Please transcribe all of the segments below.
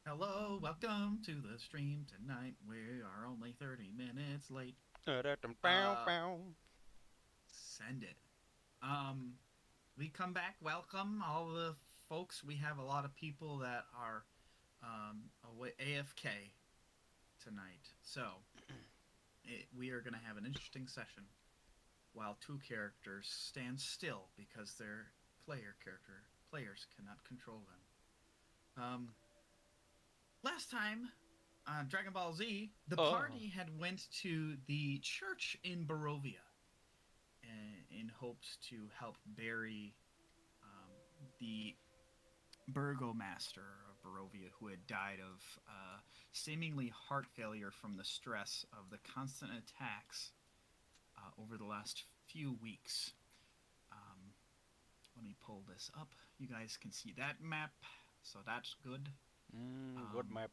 Hello, welcome to the stream tonight. We are only 30 minutes late. Uh, Send it. Um, we come back. Welcome all the folks. We have a lot of people that are away AFK tonight. So, we are going to have an interesting session while two characters stand still because their players cannot control them. Um, Last time on Dragon Ball Z, the Oh, party had went to the church in Barovia in hopes to help bury the burgomaster of Barovia who had died of seemingly heart failure from the stress of the constant attacks over the last few weeks. Um, Let me pull this up. You guys can see that map, so that's good. good Um, map.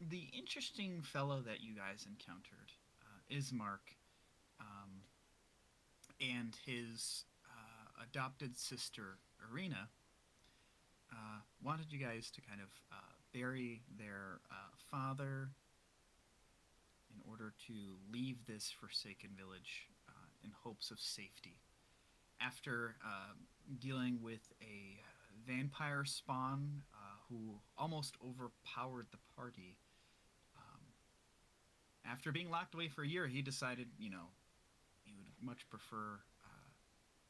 the interesting fellow that you guys encountered, Ismark, um, and his adopted sister, Irina, wanted you guys to kind of bury their father in order to leave this forsaken village in hopes of safety. After dealing with a vampire spawn who almost overpowered the party, um, after being locked away for a year, he decided, he would much prefer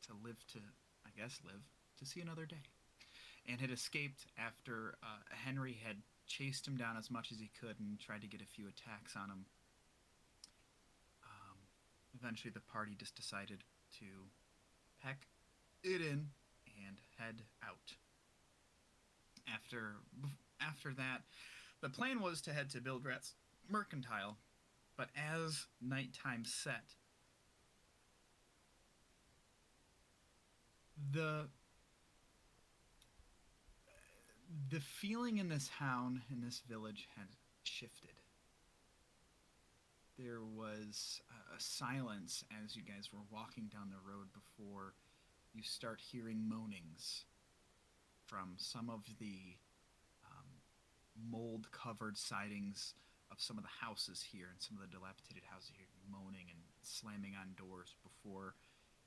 to live to, I guess, live to see another day, and had escaped after Henry had chased him down as much as he could and tried to get a few attacks on him. Um, Eventually, the party just decided to pack it in and head out. After after that, the plan was to head to Bildrat's Mercantile, but as nighttime set, the the feeling in this town, in this village, had shifted. There was a silence as you guys were walking down the road before you start hearing moanings from some of the um, mold covered sidings of some of the houses here and some of the dilapidated houses here, moaning and slamming on doors before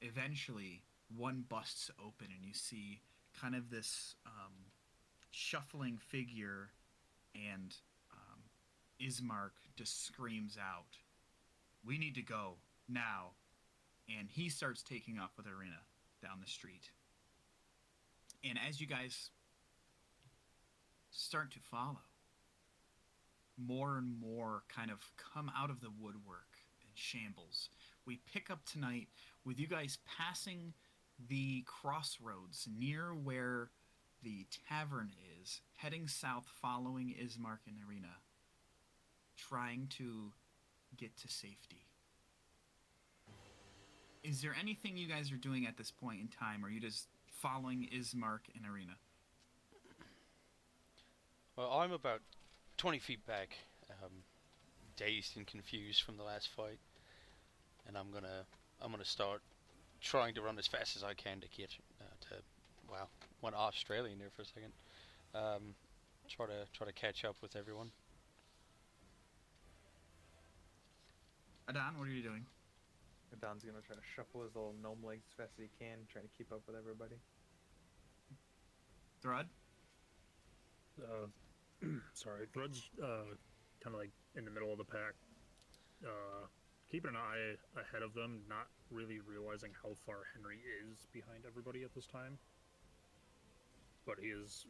eventually one busts open and you see kind of this shuffling figure, and Ismark just screams out, "We need to go now!" And he starts taking off with Irina down the street. And as you guys start to follow, more and more kind of come out of the woodwork and shambles. We pick up tonight with you guys passing the crossroads near where the tavern is, heading south following Ismark and Irina, trying to get to safety. Is there anything you guys are doing at this point in time, or are you just following Ismark and Irina? Well, I'm about 20 feet back, dazed and confused from the last fight, and I'm gonna start trying to run as fast as I can to get to wow, went Australian there for a second. Um, try to catch up with everyone. Adon, what are you doing? Don's gonna try to shuffle his little gnome legs as fast as he can, trying to keep up with everybody. Thrud? Uh, sorry, Thread's kind of like in the middle of the pack, uh, keeping an eye ahead of them, not really realizing how far Henry is behind everybody at this time. But he is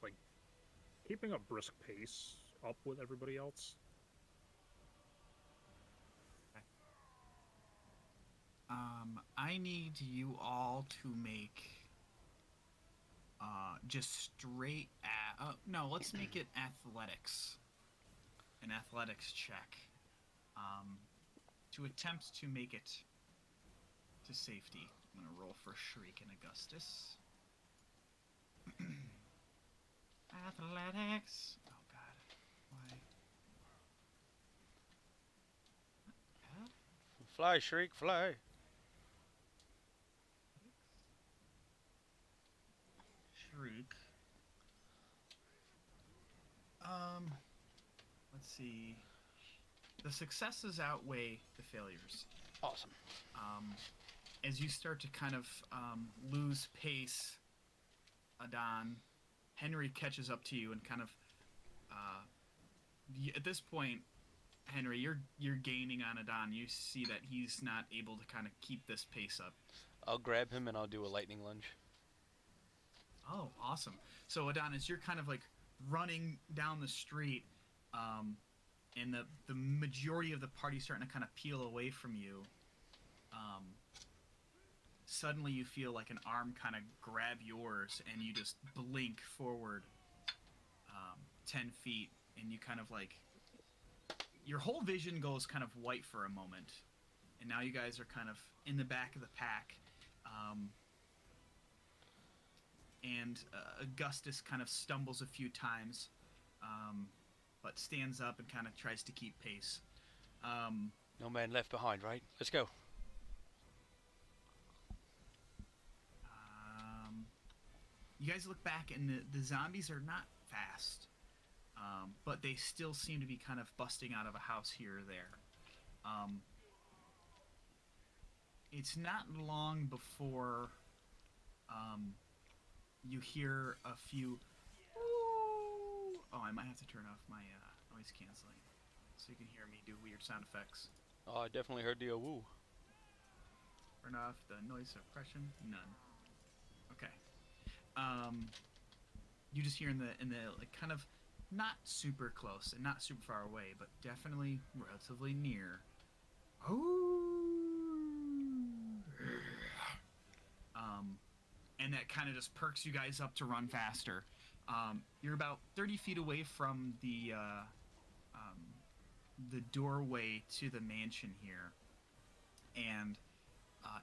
like keeping a brisk pace up with everybody else. I need you all to make just straight no, let's make it athletics. An athletics check. Um to attempt to make it to safety. I'm gonna roll for Shriek and Augustus. Athletics. Oh god. Why? What? Fly, shriek, fly! Shriek. see. The successes outweigh the failures. Awesome. As you start to kind of lose pace, Adon, Henry catches up to you and kind of. At this point, Henry, you're gaining on Adon. You see that he's not able to kind of keep this pace up. I'll grab him and I'll do a lightning lunge. Oh, awesome. So Adon, as you're kind of like running down the street, and the majority of the party starting to kind of peel away from you, suddenly you feel like an arm kind of grab yours, and you just blink forward 10 feet, and you kind of like your whole vision goes kind of white for a moment, and now you guys are kind of in the back of the pack. And Augustus kind of stumbles a few times, but stands up and kind of tries to keep pace. No man left behind, right? Let's go. You guys look back, and the zombies are not fast, but they still seem to be kind of busting out of a house here or there. It's not long before you hear a few. Oh, I might have to turn off my noise canceling so you can hear me do weird sound effects. Oh, I definitely heard the woo. Turn off the noise suppression. None. Okay. You just hear in the like kind of not super close and not super far away, but definitely relatively near. And that kind of just perks you guys up to run faster. You're about 30 feet away from the doorway to the mansion here, and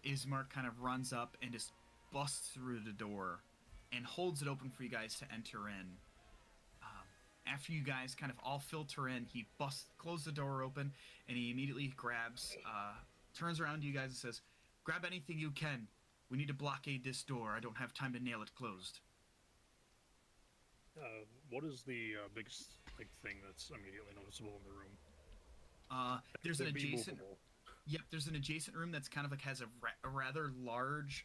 Ismark kind of runs up and just busts through the door and holds it open for you guys to enter in. After you guys kind of all filter in, he closes the door open, and he immediately grabs, turns around to you guys and says, "Grab anything you can. We need to blockade this door. I don't have time to nail it closed." What is the biggest thing that's immediately noticeable in the room? There's an Would be adjacent. movable. Yep, there's an adjacent room that's kind of like has a rather large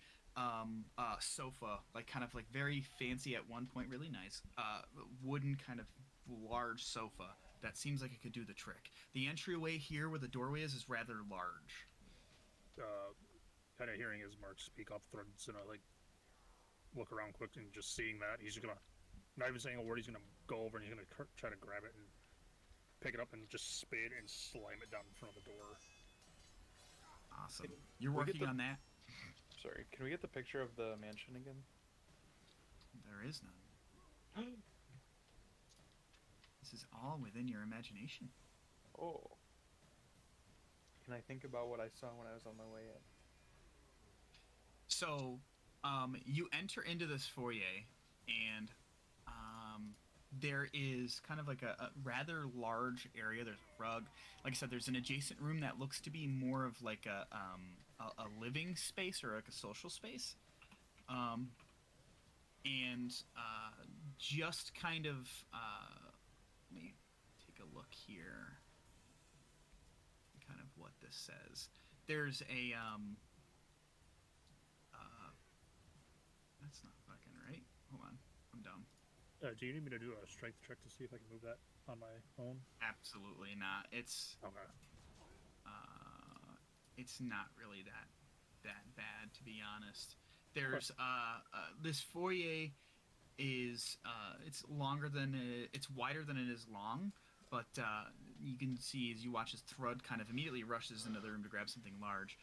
sofa, like kind of like very fancy at one point, really nice wooden kind of large sofa that seems like it could do the trick. The entryway here where the doorway is rather large. Kind of hearing his Mark speak off threads and look around quick and just seeing that he's just gonna, not even saying a word, he's gonna go over and he's gonna try to grab it and pick it up and just spit and slam it down in front of the door. Awesome. You're we get working the- on that? Sorry, can we get the picture of the mansion again? There is none. This is all within your imagination. Oh. Can I think about what I saw when I was on my way in? So, you enter into this foyer, and there is kind of like a rather large area. There's a rug. Like I said, there's an adjacent room that looks to be more of like a living space or like a social space. And just kind of, let me take a look here. Kind of what this says. There's a, that's not fucking right. Hold on, I'm dumb. Do you need me to do a strength check to see if I can move that on my own? Absolutely not. It's not really that bad, to be honest. There's this foyer is it's longer than it's wider than it is long, but you can see as you watch as Thrud kind of immediately rushes into the room to grab something large.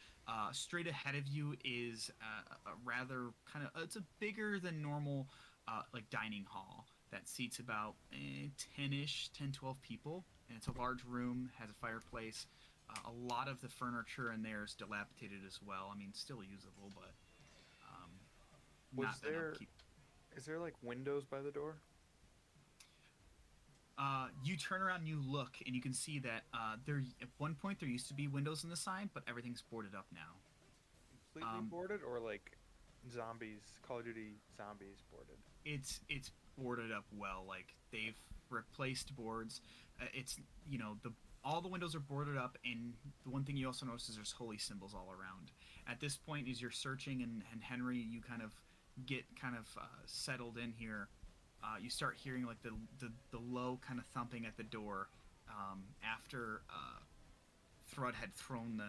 Straight ahead of you is a rather kind of it's a bigger than normal like dining hall that seats about 10-ish, 10, 12 people, and it's a large room, has a fireplace. A lot of the furniture in there is dilapidated as well. I mean, still usable, but not been upkeep. Is there like windows by the door? You turn around and you look, and you can see that there at one point there used to be windows on the side, but everything's boarded up now. Completely boarded, or like zombies, Call of Duty zombies boarded? It's boarded up well. Like they've replaced boards. It's the all the windows are boarded up, and the one thing you also notice is there's holy symbols all around. At this point, as you're searching, and Henry, you kind of get settled in here. You start hearing like the low kind of thumping at the door after Thrud had thrown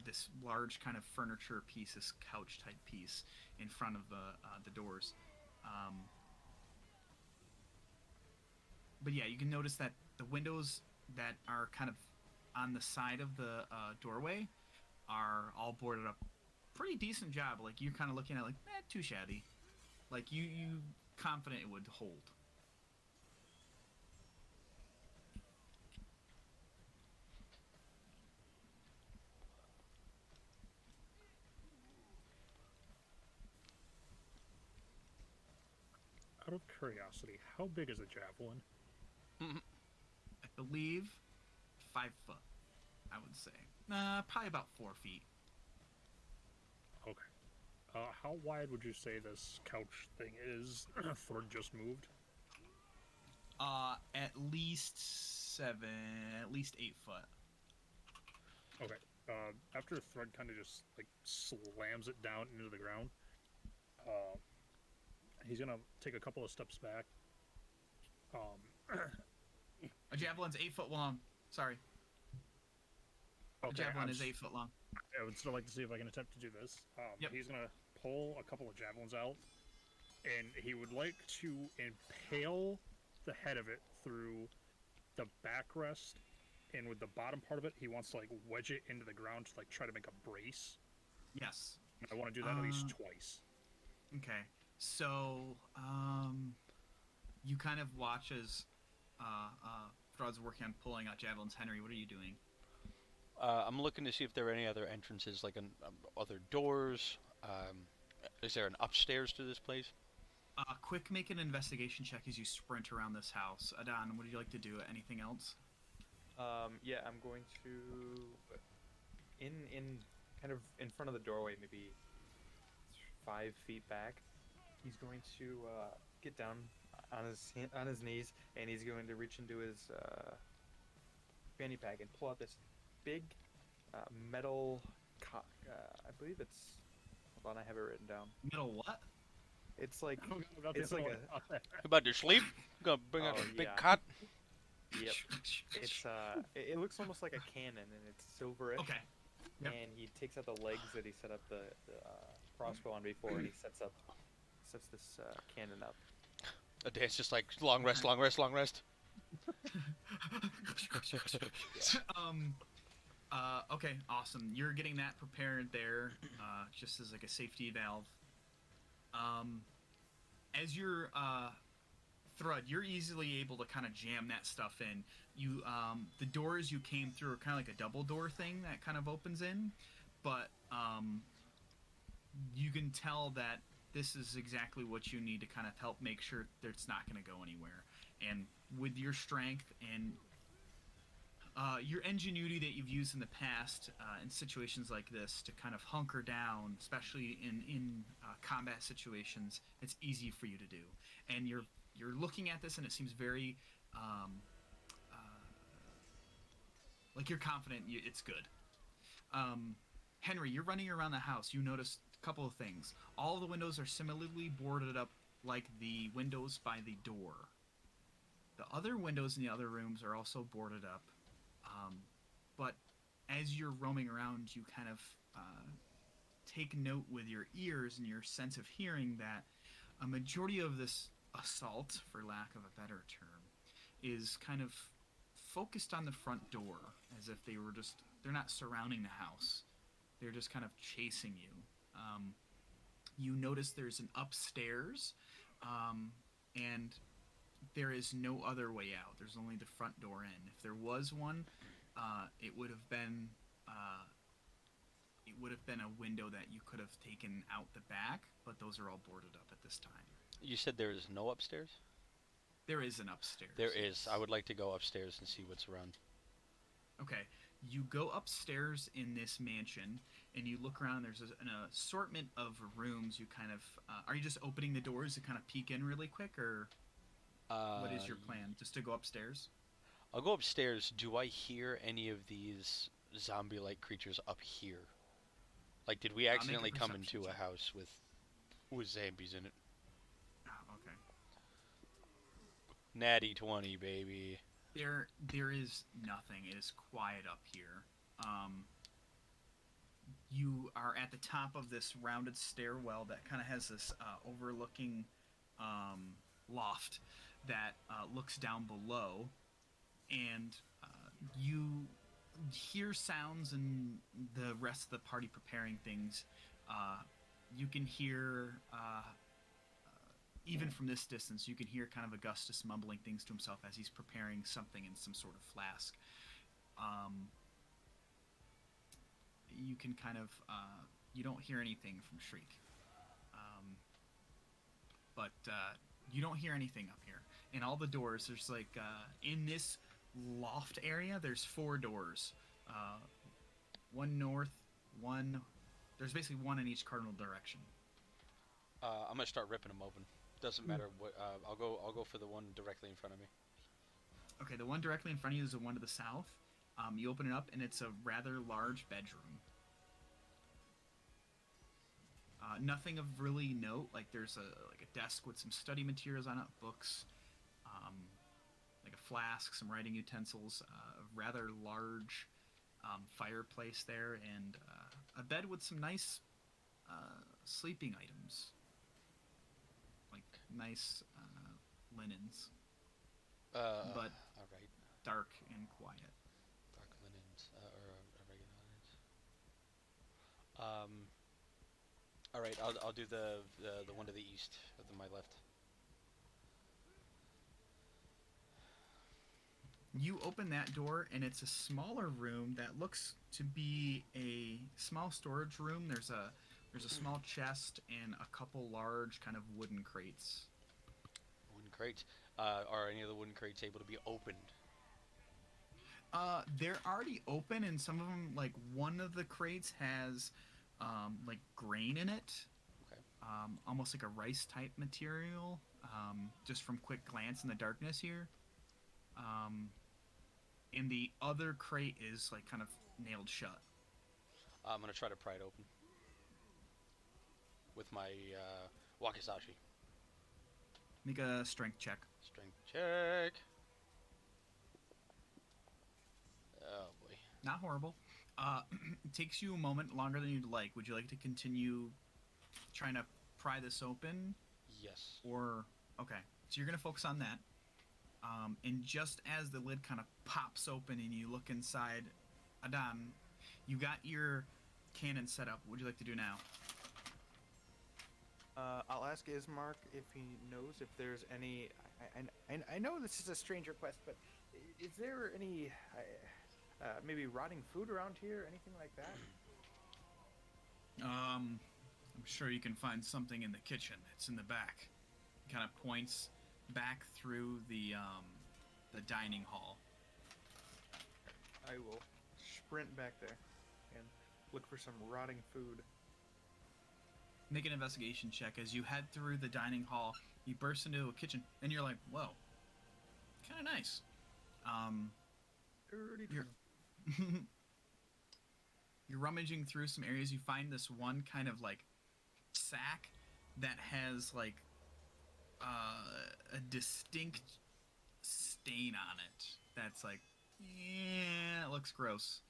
this large kind of furniture piece, this couch type piece, in front of the doors. But yeah, you can notice that the windows that are kind of on the side of the doorway are all boarded up. Pretty decent job. Like you're kind of looking at like, too shabby. Like you confident it would hold. Out of curiosity, how big is a javelin? I believe 5 foot. I would say probably about 4 feet. Okay. How wide would you say this couch thing is? Thord just moved. At least 8 foot. Okay. After Thread kind of just like slams it down into the ground, he's gonna take a couple of steps back. A javelin's 8 foot long. Sorry. Okay, A javelin is 8 foot long. I would still like to see if I can attempt to do this. Yep. He's gonna pull a couple of javelins out, and he would like to impale the head of it through the backrest, and with the bottom part of it, he wants to like wedge it into the ground to like try to make a brace. Yes. And I want to do that at least twice. Okay. So, you kind of watch as Throd's working on pulling out javelins. Henry, what are you doing? I'm looking to see if there are any other entrances, like other doors. Is there an upstairs to this place? Quick, make an investigation check as you sprint around this house. Adon, what would you like to do? Anything else? Yeah, I'm going to in kind of in front of the doorway, maybe 5 feet back. He's going to get down on his knees, and he's going to reach into his fanny pack and pull out this big metal. I believe it's. Hold on, I have it written down. Metal what? It's like It's like You about to sleep? Gonna bring out Oh, a big yeah. cot? Yep. It's it looks almost like a cannon, and it's silverish. Okay. Yep. And he takes out the legs that he set up the crossbow on before, and he sets this cannon up. A dance just like long rest, long rest, long rest. Okay, awesome. You're getting that prepared there, just as like a safety valve. As you're Thrud, you're easily able to kind of jam that stuff in. You the doors you came through are kind of like a double door thing that kind of opens in, but you can tell that this is exactly what you need to kind of help make sure that it's not going to go anywhere. And with your strength and your ingenuity that you've used in the past in situations like this to kind of hunker down, especially in combat situations, it's easy for you to do. And you're looking at this, and it seems very like you're confident it's good. Henry, you're running around the house. You notice a couple of things. All of the windows are similarly boarded up like the windows by the door. The other windows in the other rooms are also boarded up. But as you're roaming around, you kind of take note with your ears and your sense of hearing that a majority of this assault, for lack of a better term, is kind of focused on the front door, as if they're not surrounding the house. They're just kind of chasing you. You notice there's an upstairs, and there is no other way out. There's only the front door in. If there was one, it would have been a window that you could have taken out the back, but those are all boarded up at this time. You said there is no upstairs? There is an upstairs. There is. I would like to go upstairs and see what's around. Okay. You go upstairs in this mansion, and you look around. There's an assortment of rooms. You kind of are you just opening the doors to kind of peek in really quick, or? What is your plan? Just to go upstairs? I'll go upstairs. Do I hear any of these zombie-like creatures up here? Like, did we Make a accidentally come perception into a check. house with zombies in it? Oh, okay. Natty 20, baby. There is nothing. It is quiet up here. You are at the top of this rounded stairwell that kind of has this overlooking loft that looks down below, and you hear sounds and the rest of the party preparing things. You can hear, even from this distance, you can hear kind of Augustus mumbling things to himself as he's preparing something in some sort of flask. Um, you can kind of, you don't hear anything from Shriek. But you don't hear anything up here. In all the doors, there's like, in this loft area, there's 4 doors. One north, one. There's basically one in each cardinal direction. I'm gonna start ripping them open. Doesn't matter what. I'll go for the one directly in front of me. Okay, the one directly in front of you is the one to the south. You open it up, and it's a rather large bedroom. Nothing of really note. Like there's a desk with some study materials on it, books, like a flask, some writing utensils, a rather large fireplace there, and a bed with some nice sleeping items, like nice linens, but All right. dark and quiet. Dark linens or regular linens. All right. I'll do the one to the east of my left. You open that door, and it's a smaller room that looks to be a small storage room. There's a small chest and a couple large kind of wooden crates. Wooden crates. Are any of the wooden crates able to be opened? They're already open, and some of them, like one of the crates has like grain in it, Okay. almost like a rice type material. Just from quick glance in the darkness here. And the other crate is like kind of nailed shut. I'm gonna try to pry it open with my wakizashi. Make a strength check. Strength check. Oh boy. Not horrible. It takes you a moment longer than you'd like. Would you like to continue trying to pry this open? Yes. Or, okay. So you're going to focus on that. And just as the lid kind of pops open and you look inside, Adan, you got your cannon set up. What would you like to do now? I'll ask Ismark if he knows if there's any. I know this is a strange request, but is there any maybe rotting food around here, anything like that? I'm sure you can find something in the kitchen. It's in the back. He kind of points back through the dining hall. I will sprint back there and look for some rotting food. Make an investigation check as you head through the dining hall. You burst into a kitchen, and you're like, "Whoa, kind of nice." Dirty. You're you're rummaging through some areas. You find this one kind of like sack that has like a distinct stain on it. That's like, yeah, it looks gross.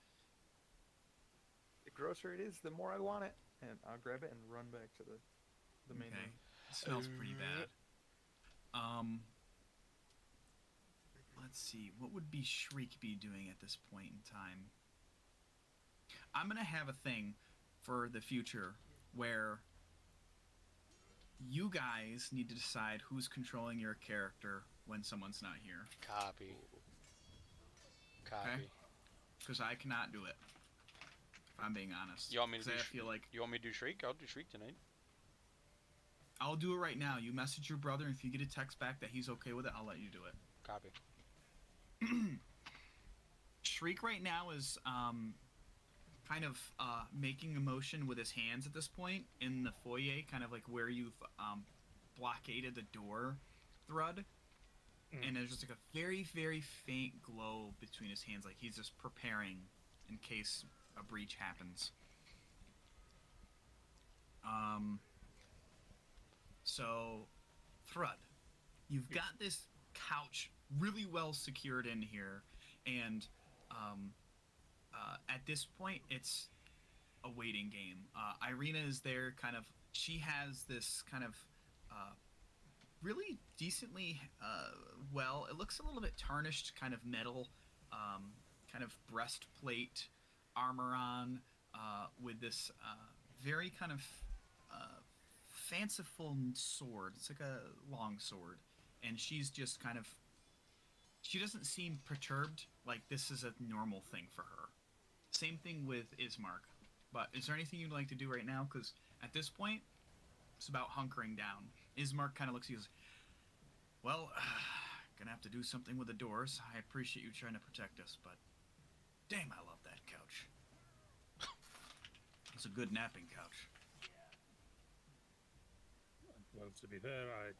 The grosser it is, the more I want it, and I'll grab it and run back to the main Okay, room. it smells pretty bad. Let's see. What would be Shriek be doing at this point in time? I'm gonna have a thing for the future where you guys need to decide who's controlling your character when someone's not here. Copy. Copy. Because I cannot do it. If I'm being honest. You want me to 'Cause do? I feel like You want me to do Shriek? I'll do Shriek tonight. I'll do it right now. You message your brother, and if you get a text back that he's okay with it, I'll let you do it. Copy. Shriek right now is kind of making a motion with his hands at this point in the foyer, kind of like where you've blockaded the door thread. and there's just like a very, very faint glow between his hands, like he's just preparing in case a breach happens. So, Thrud, you've got this couch really well secured in here, and at this point, it's a waiting game. Irina is there, kind of. She has this kind of really decently well. It looks a little bit tarnished, kind of metal, kind of breastplate armor on, with this very kind of fanciful sword. It's like a long sword, and she's just kind of. She doesn't seem perturbed. Like this is a normal thing for her. Same thing with Ismark. But is there anything you'd like to do right now? Because at this point, it's about hunkering down. Ismark kind of looks at you and goes, well, gonna have to do something with the doors. I appreciate you trying to protect us, but damn, I love that couch. It's a good napping couch. Well, to be fair, I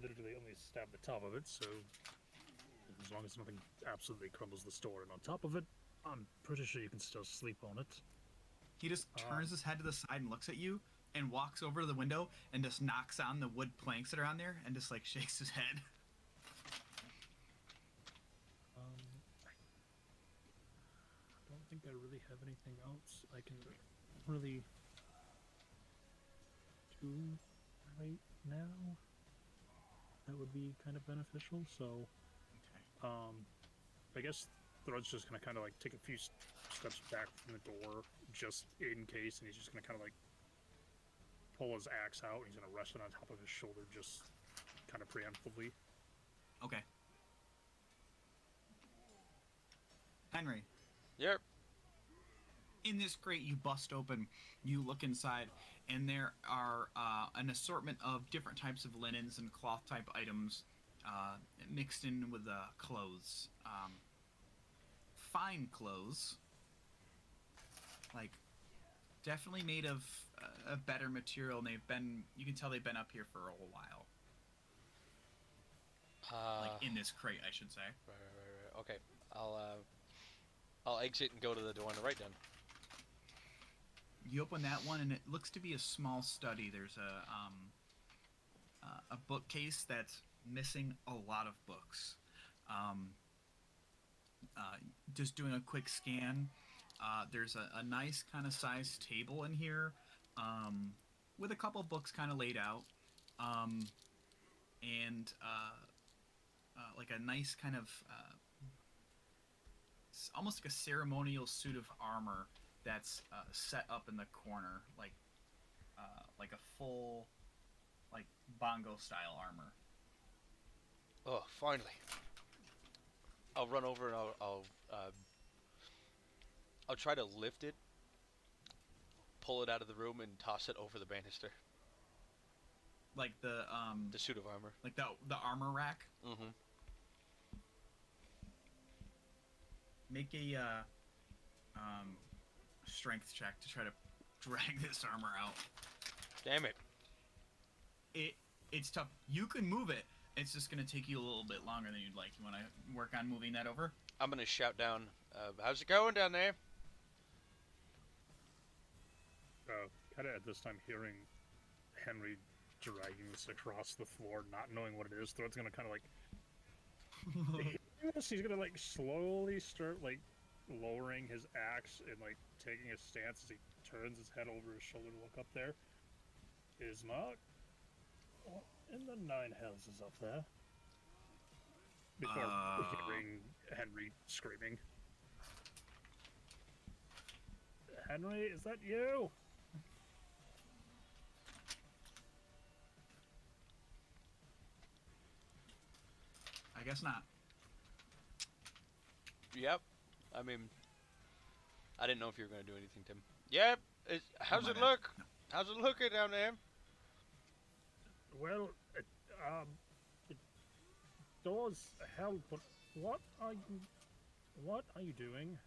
literally only stabbed the top of it, so as long as nothing absolutely crumbles the store, and on top of it, I'm pretty sure you can still sleep on it. He just turns his head to the side and looks at you and walks over to the window and just knocks on the wood planks that are on there and just like shakes his head. I don't think I really have anything else I can really do right now that would be kind of beneficial, so Okay. I guess Thread's just gonna kind of like take a few steps back from the door just in case, and he's just gonna kind of like pull his axe out and he's gonna rest it on top of his shoulder just kind of preemptively. Okay. Henry, Yep. in this crate you bust open, you look inside, and there are an assortment of different types of linens and cloth type items mixed in with clothes. Fine clothes, like definitely made of a better material, and you can tell they've been up here for a while. Like in this crate, I should say. Right. Okay. I'll exit and go to the door on the right then. You open that one, and it looks to be a small study. There's a bookcase that's missing a lot of books. Just doing a quick scan, there's a nice kind of sized table in here, with a couple books kind of laid out, and like a nice kind of almost like a ceremonial suit of armor that's set up in the corner, like a full like bongo style armor. Oh, finally. I'll run over and I'll try to lift it, pull it out of the room, and toss it over the banister. Like the suit of armor. like the armor rack. Mm-hmm. Make a strength check to try to drag this armor out. Damn it. It's tough. You can move it. It's just gonna take you a little bit longer than you'd like. You want to work on moving that over? I'm gonna shout down. How's it going down there? Kind of at this time, hearing Henry dragging this across the floor, not knowing what it is, Thread's gonna kind of like. He's gonna like slowly start like lowering his axe and like taking a stance as he turns his head over his shoulder to look up there. Ismark, what in the nine hells is up there? Before hearing Henry screaming. Henry, is that you? I guess not. Yep. I mean, I didn't know if you were gonna do anything, Tim. Yep. How's my it bad. look? No. How's it looking down there? Well, it does help, but what are you doing?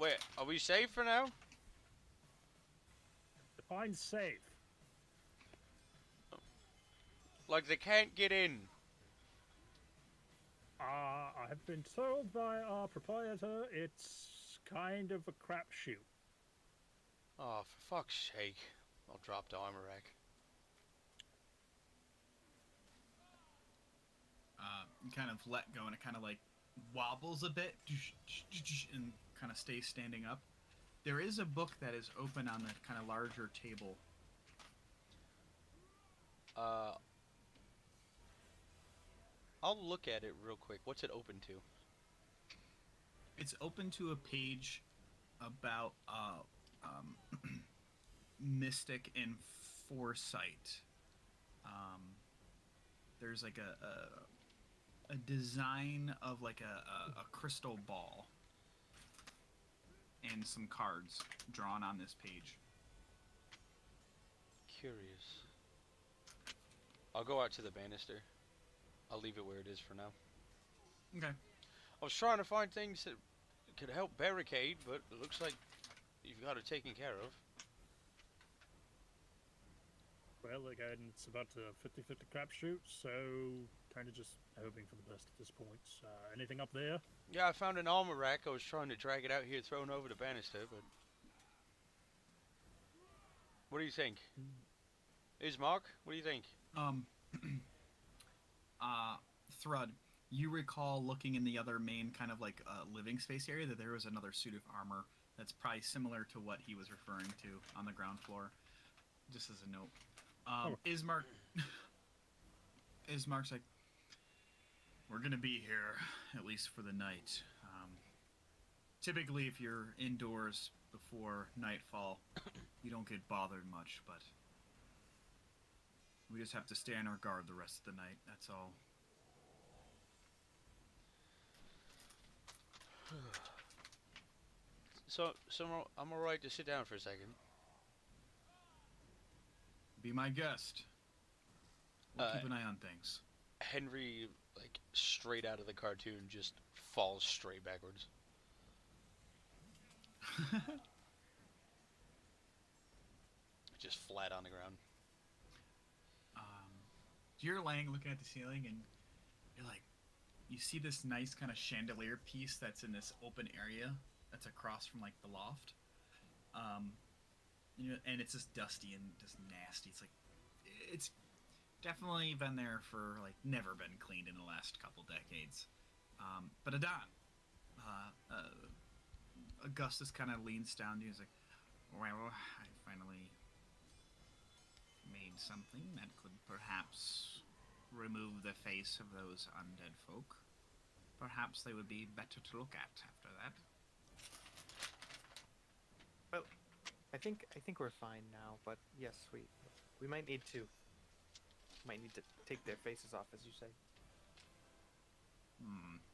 Wait, are we safe for now? Define safe. Like they can't get in. I have been told by our proprietor it's kind of a crapshoot. Oh, for fuck's sake. I'll drop the armor rack. You kind of let go, and it kind of like wobbles a bit, and kind of stays standing up. There is a book that is open on the kind of larger table. Uh, I'll look at it real quick. What's it open to? It's open to a page about mystic and foresight. There's like a design of like a crystal ball and some cards drawn on this page. Curious. I'll go out to the banister. I'll leave it where it is for now. Okay. I was trying to find things that could help barricade, but it looks like you've got it taken care of. Well, again, it's about a 50-50 crapshoot, so kind of just hoping for the best at this point. Anything up there? Yeah, I found an armor rack. I was trying to drag it out here, thrown over the banister, but... What do you think? Ismark, what do you think? Thrud, you recall looking in the other main kind of like living space area that there was another suit of armor that's probably similar to what he was referring to on the ground floor. Just as a note. Ismark's like, we're gonna be here at least for the night. Typically, if you're indoors before nightfall, you don't get bothered much, but we just have to stay on our guard the rest of the night. That's all. So I'm alright to sit down for a second. Be my guest. We'll keep an eye on things. Henry, like, straight out of the cartoon, just falls straight backwards. Just flat on the ground. You're laying looking at the ceiling, and you're like, you see this nice kind of chandelier piece that's in this open area that's across from like the loft. And it's just dusty and just nasty. It's like, it's definitely been there for like never been cleaned in the last couple decades. But Adon, Augustus kind of leans down to you. He's like, well, I finally made something that could perhaps remove the face of those undead folk. Perhaps they would be better to look at after that. Well, I think we're fine now, but yes, we might need to take their faces off, as you say.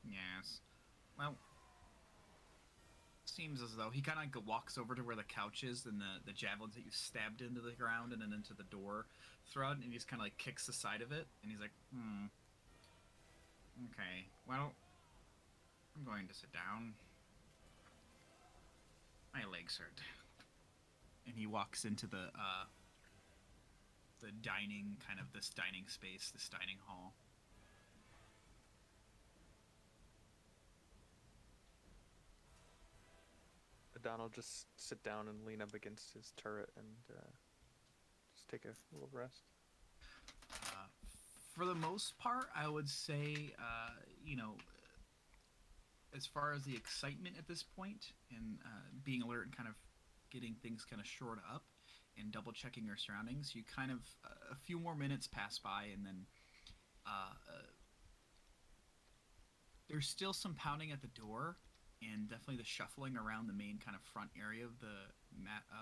Yes. Well, seems as though he kind of walks over to where the couch is and the javelins that you stabbed into the ground and then into the door thread, and he just kind of like kicks the side of it, and he's like, okay, well, I'm going to sit down. My legs hurt. And he walks into the dining, kind of this dining space, this dining hall. Adon will just sit down and lean up against his turret and just take a little rest. For the most part, I would say, as far as the excitement at this point and being alert and kind of getting things kind of shored up and double checking your surroundings, you kind of a few more minutes pass by, and then there's still some pounding at the door and definitely the shuffling around the main kind of front area of the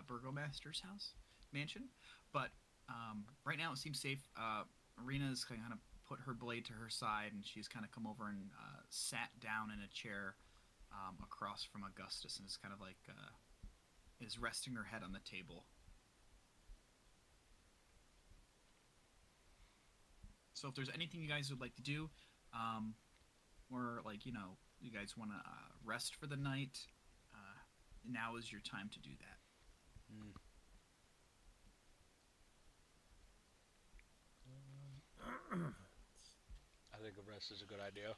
burgomaster's mansion. But right now it seems safe. Arena's kind of put her blade to her side, and she's kind of come over and sat down in a chair across from Augustus, and is kind of like is resting her head on the table. So if there's anything you guys would like to do, or like you guys want to rest for the night, now is your time to do that. I think a rest is a good idea.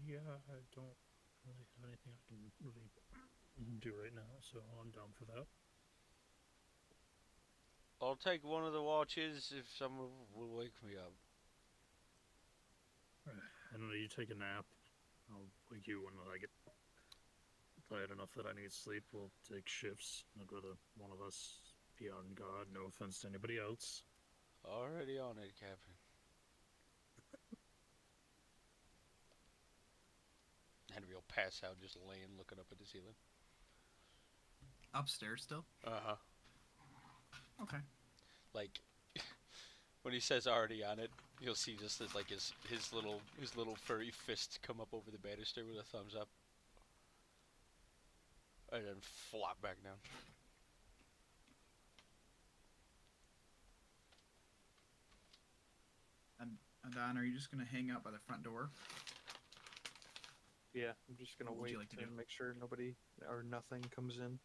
Yeah, I don't really have anything I can really do right now, so I'm down for that. I'll take one of the watches if someone will wake me up. And when you take a nap, I'll wake you when I get tired enough that I need sleep. We'll take shifts. I'd rather one of us be on guard. No offense to anybody else. Already on it, Captain. Henry will pass out just laying looking up at the ceiling. Upstairs still? Uh-huh. Okay. Like when he says already on it, you'll see just as like his little furry fist come up over the banister with a thumbs up. And then flop back down. And Adon, are you just gonna hang out by the front door? Yeah, I'm just gonna What would wait you like to to do? make sure nobody or nothing comes in.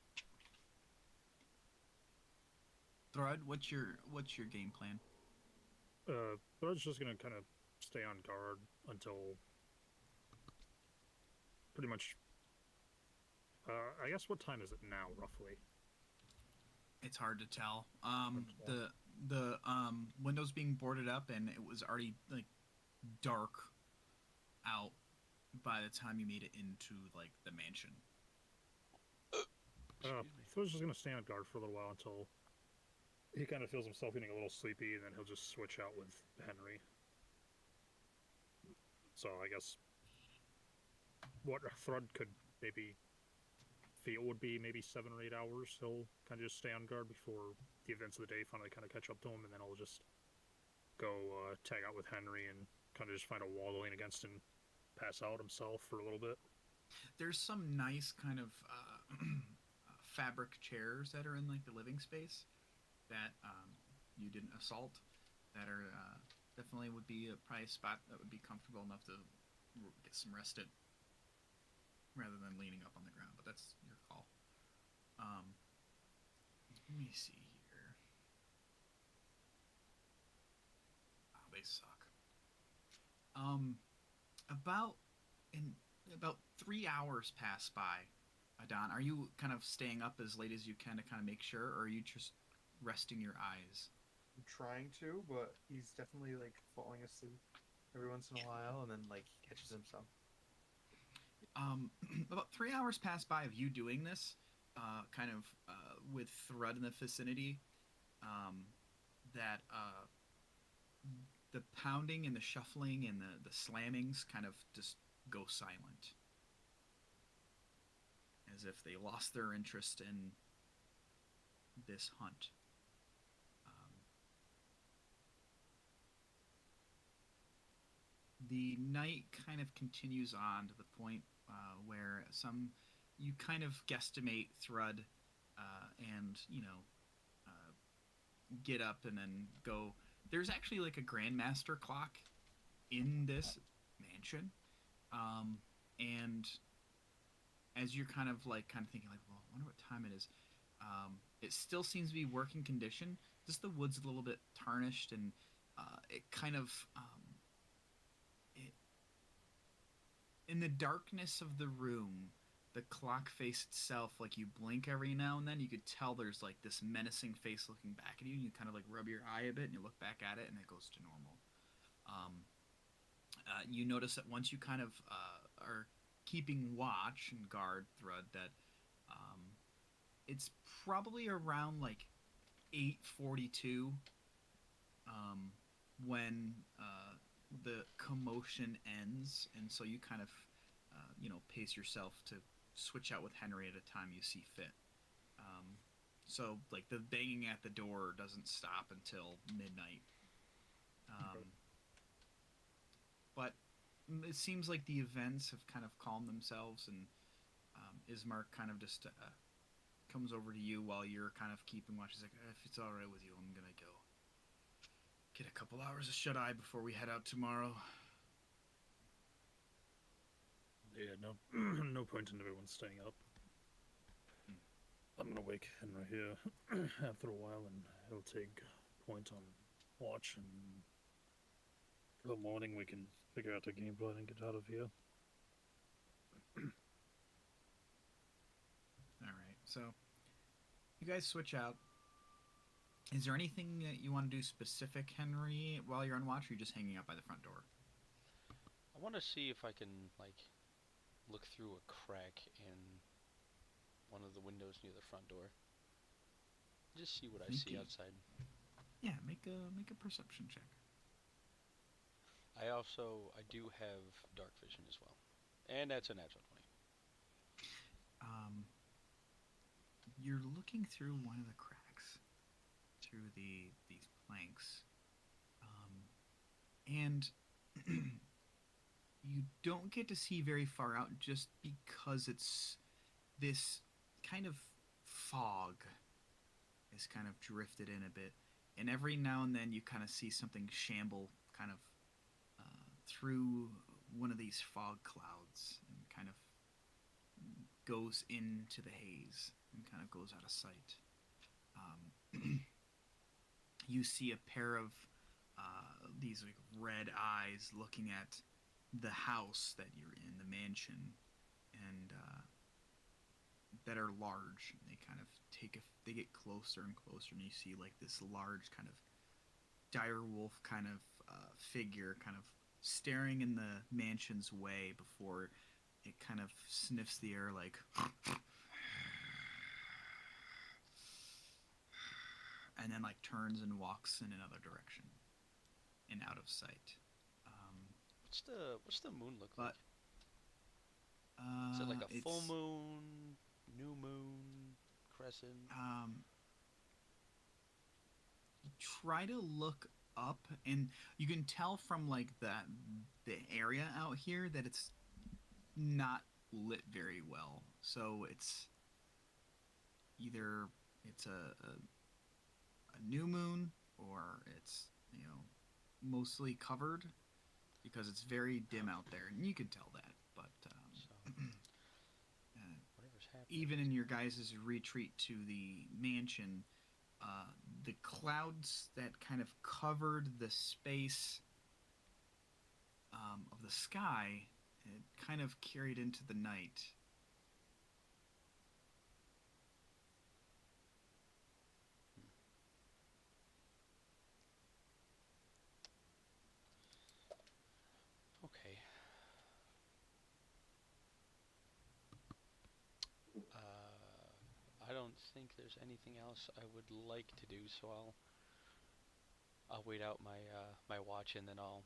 Thrud, what's your game plan? But I was just gonna kind of stay on guard until pretty much. I guess what time is it now, roughly? It's hard to tell. Hard to tell. The windows being boarded up, and it was already like dark out by the time you made it into like the mansion. So Excuse me. I was just gonna stay on guard for a little while until he kind of feels himself getting a little sleepy, and then he'll just switch out with Henry. So I guess what Thrud could maybe feel would be maybe 7 or 8 hours. He'll kind of just stay on guard before the events of the day finally kind of catch up to him, and then I'll just go tag out with Henry and kind of just find a wall to lean against and pass out himself for a little bit. There's some nice kind of fabric chairs that are in like the living space that you didn't assault. That are definitely would be probably a spot that would be comfortable enough to get some rest in, rather than leaning up on the ground. But that's your call. Let me see here. Oh, they suck. About in about 3 hours pass by. Adon, are you kind of staying up as late as you can to kind of make sure, or are you just resting your eyes? I'm trying to, but he's definitely like falling asleep every once in a while, and then like he catches himself. About 3 hours pass by of you doing this, kind of with Thrud in the vicinity. That the pounding and the shuffling and the slammings kind of just go silent, as if they lost their interest in this hunt. The night kind of continues on to the point where you kind of guesstimate Thrud, and get up and then go. There's actually like a grandmaster clock in this mansion, and as you're kind of thinking like, well, I wonder what time it is. It still seems to be working condition. Just the wood's a little bit tarnished, and it kind of it, in the darkness of the room, the clock face itself, like you blink every now and then, you could tell there's like this menacing face looking back at you, and you kind of like rub your eye a bit and you look back at it, and it goes to normal. You notice that once you kind of are keeping watch and guard, Thrud, that it's probably around like 8:42 when the commotion ends, and so you kind of pace yourself to switch out with Henry at a time you see fit. So like the banging at the door doesn't stop until midnight. Okay. But it seems like the events have kind of calmed themselves, and Ismark kind of just comes over to you while you're kind of keeping watch. He's like, if it's all right with you, I'm gonna go get a couple hours of shut eye before we head out tomorrow. Yeah, no, no point in everyone staying up. I'm gonna wake Henry here after a while, and he'll take point on watch, and for the morning we can figure out a game plan and get out of here. So you guys switch out. Is there anything that you want to do specific, Henry, while you're on watch, or are you just hanging out by the front door? I want to see if I can like look through a crack in one of the windows near the front door. Just see what I see Sneaky. outside. Yeah, make a perception check. I do have dark vision as well, and that's a natural 20. Um, you're looking through one of the cracks through these planks, and you don't get to see very far out just because it's this kind of fog is kind of drifted in a bit, and every now and then you kind of see something shamble kind of through one of these fog clouds and kind of goes into the haze and kind of goes out of sight. You see a pair of these like red eyes looking at the house that you're in, the mansion, and that are large. They kind of they get closer and closer, and you see like this large kind of dire wolf kind of figure, kind of staring in the mansion's way before it kind of sniffs the air like and then like turns and walks in another direction and out of sight. What's the moon look like? But Is it like a full it's moon, new moon, crescent? try to look up, and you can tell from like the area out here that it's not lit very well. So it's either it's a new moon or it's mostly covered because it's very dim out there, and you can tell that. But So whatever's happening. even in your guys' retreat to the mansion, the clouds that kind of covered the space of the sky, it kind of carried into the night. Okay. I don't think there's anything else I would like to do, so I'll wait out my watch and then I'll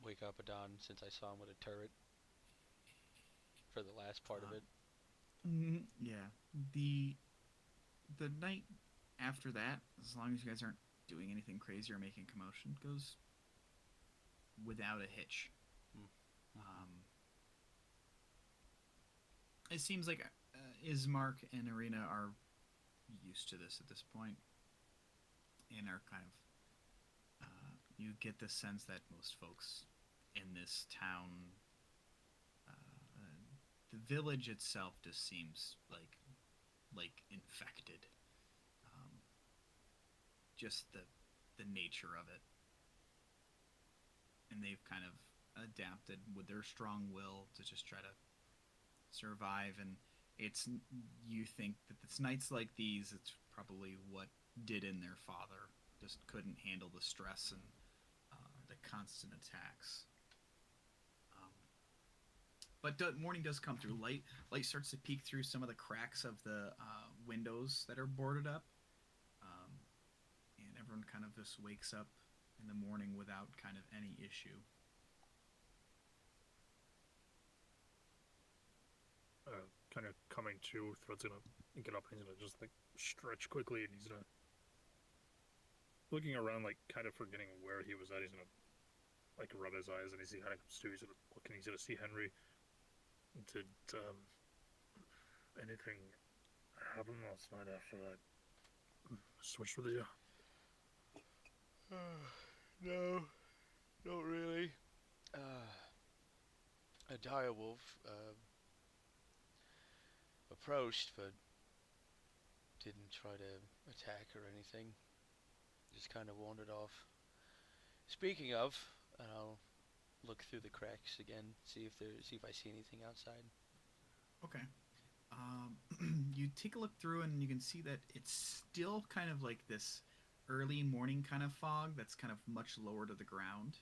wake up Adon since I saw him with a turret for the last part of Uh, it. yeah, the night after that, as long as you guys aren't doing anything crazy or making commotion, goes without a hitch. Mm-hmm. It seems like Ismark and Arena are used to this at this point, and are kind of. You get the sense that most folks in this town, the village itself, just seems like infected. Um, just the nature of it, and they've kind of adapted with their strong will to just try to survive. And it's you think that it's nights like these, it's probably what did in their father, just couldn't handle the stress and the constant attacks. um, but morning does come through. Light starts to peek through some of the cracks of the windows that are boarded up, um, and everyone kind of just wakes up in the morning without kind of any issue. Kind of coming to, Thread's gonna get up and he's gonna just like stretch quickly and he's gonna looking around like kind of forgetting where he was at. He's gonna like rub his eyes and he kind of comes to. He's gonna look and he's gonna see Henry. Did anything happen last night after that? Switch with you. No, not really. A dire wolf approached, but didn't try to attack or anything. Just kind of wandered off. Speaking of, I'll look through the cracks again, see if I see anything outside. Okay. You take a look through and you can see that it's still kind of like this early morning kind of fog that's kind of much lower to the ground,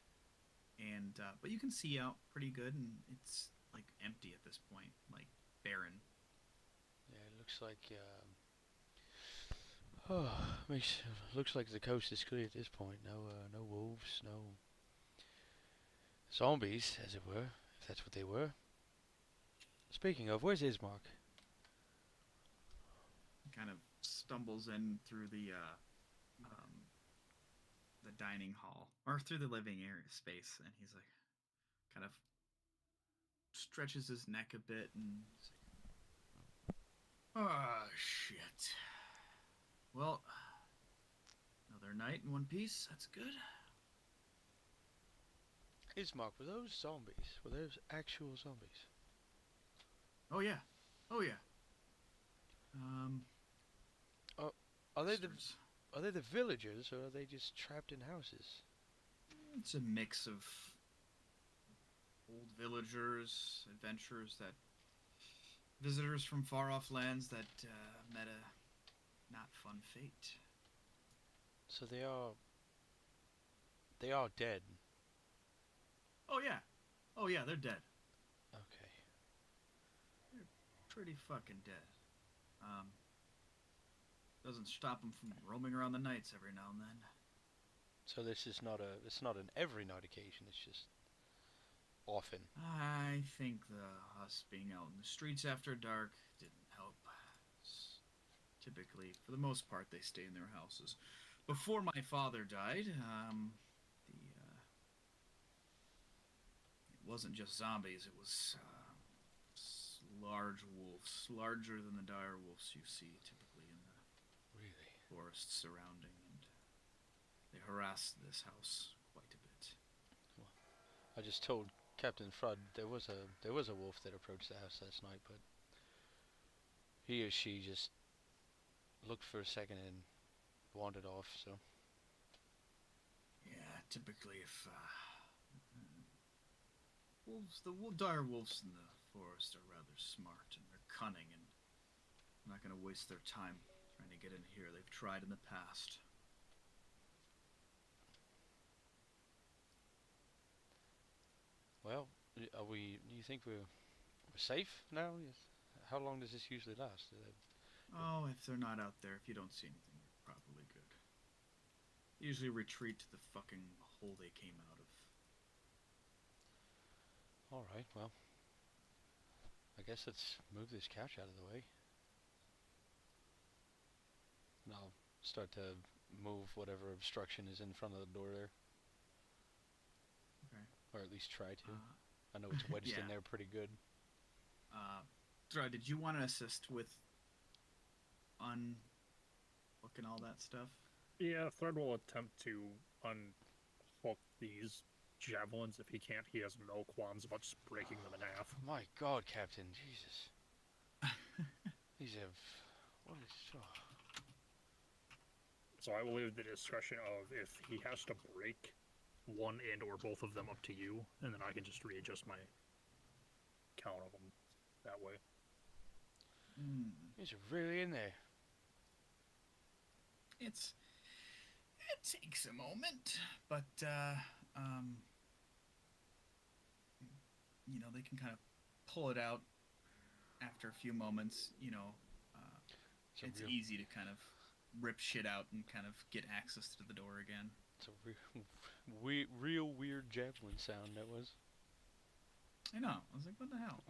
and but you can see out pretty good, and it's like empty at this point, like barren. Yeah, it looks like oh, makes looks like the coast is clear at this point. No, no wolves, no zombies, as it were, if that's what they were. Speaking of, where's Ismark? Kind of stumbles in through um, the dining hall or through the living area space, and he's like, kind of stretches his neck a bit and he's like, oh shit. Well, another night in one piece. That's good. Ismark, were those zombies? Were those actual zombies? Oh yeah, oh yeah. Um, Are they the starts- are they the villagers or are they just trapped in houses? it's a mix of old villagers, adventurers that visitors from far off lands that met a not fun fate. So they are dead. Oh yeah, oh yeah, they're dead. Okay. Pretty fucking dead. Um, doesn't stop them from roaming around the nights every now and then. So this is not an every night occasion. It's just often. I think us being out in the streets after dark didn't help. Typically, for the most part, they stay in their houses. Before my father died, it wasn't just zombies. It was large wolves, larger than the dire wolves you see typically in the Really. forests surrounding, and they harassed this house quite a bit. I just told Captain Flood there was a wolf that approached the house last night, but he or she just looked for a second and wandered off. So Yeah, typically if dire wolves in the forest are rather smart and they're cunning, and I'm not going to waste their time trying to get in here. They've tried in the past. well, are we? Do you think we're safe now? Yes. How long does this usually last? Oh, if they're not out there, if you don't see anything, you're probably good. Usually retreat to the fucking hole they came out of. All right. Well, I guess let's move this couch out of the way. And I'll start to move whatever obstruction is in front of the door there, Okay. or at least try to. Uh, I know it's wedged in yeah. there pretty good. Thra, did you want to assist with unhooking all that stuff? Yeah, Thread will attempt to unhook these javelins. If he can't, he has no qualms about just breaking them in half. My God, Captain, Jesus. These have. What is? Oh. So I will leave the discretion of if he has to break one and or both of them up to you, and then I can just readjust my count of them that way. These are really in there. It takes a moment, but they can kind of pull it out after a few moments. It's real, easy to kind of rip shit out and kind of get access to the door again. It's a real weird javelin sound that was. I know. I was like, what the hell?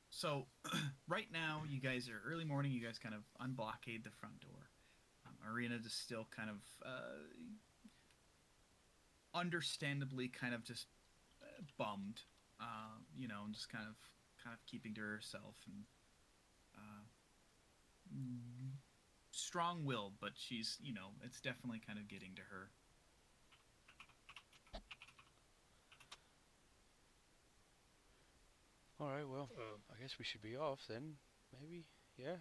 So right now, you guys are early morning. You guys kind of unblockade the front door. Arena is still kind of, understandably, kind of just bummed, and just kind of keeping to herself and strong-willed, but she's, it's definitely kind of getting to her. Alright, well, I guess we should be off then. Maybe? Yeah?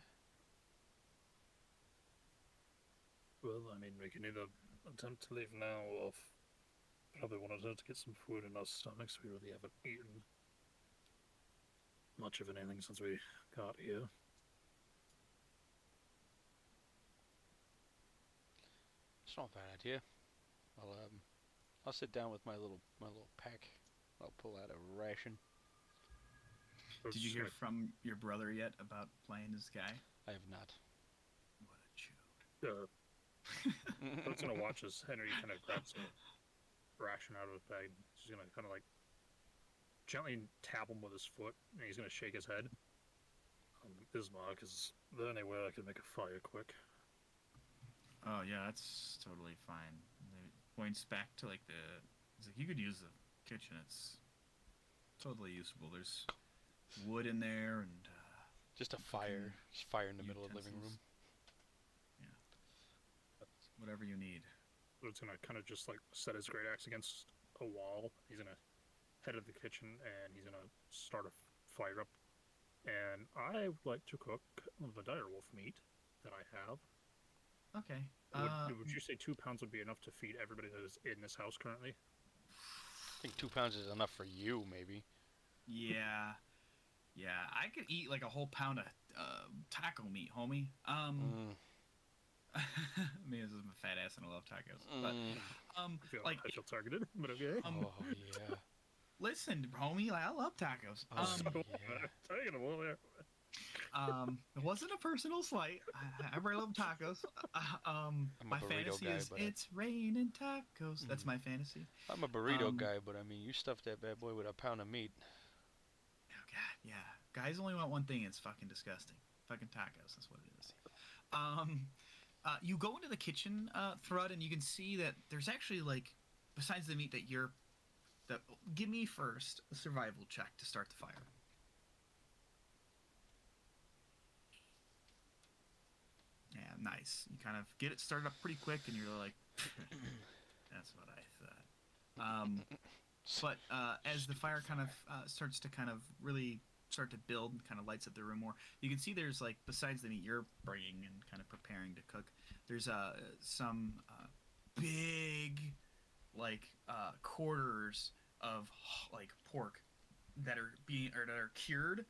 Well, I mean, we can either attempt to leave now, or probably wanted to get some food in our stomachs. We really haven't eaten much of anything since we got here. It's not a bad idea. I'll sit down with my little pack. I'll pull out a ration. So Did you just hear from your brother yet about playing this guy? I have not. What a chode. I was gonna watch as Henry kind of grabs a ration out of his bag. He's gonna kind of like gently tap him with his foot, and he's gonna shake his head. Ismark, is there any way I can make a fire quick? Oh yeah, that's totally fine. He points back to like the. He's like, you could use the kitchen. It's totally usable. There's wood in there and Just a fire. Just fire in the middle of the living room. yeah, whatever you need. So it's gonna kind of just like set his great axe against a wall. He's gonna head to the kitchen and he's gonna start a fire up. And I would like to cook the direwolf meat that I have. Okay. Would you say 2 pounds would be enough to feed everybody that is in this house currently? I think 2 pounds is enough for you, maybe. Yeah, yeah. I could eat like a whole pound of taco meat, homie. I mean, this is my fat ass and I love tacos, but I feel targeted, but okay. Oh yeah. listen, homie, like, I love tacos. It wasn't a personal slight. I really love tacos. My burrito fantasy guy, is but it's raining tacos. That's my fantasy. I'm a burrito Um, guy, but I mean, you stuffed that bad boy with a pound of meat. Oh God, yeah. Guys only want one thing. It's fucking disgusting. Fucking tacos. That's what it is. You go into the kitchen, Thrud, and you can see that there's actually like, besides the meat that you're, give me first a survival check to start the fire. Yeah, nice. You kind of get it started up pretty quick, and you're like, that's what I thought. But as the fire kind of starts to kind of really start to build and kind of lights up the room more, you can see there's like, besides the meat you're bringing and kind of preparing to cook, there's some big like quarters of like pork that are cured,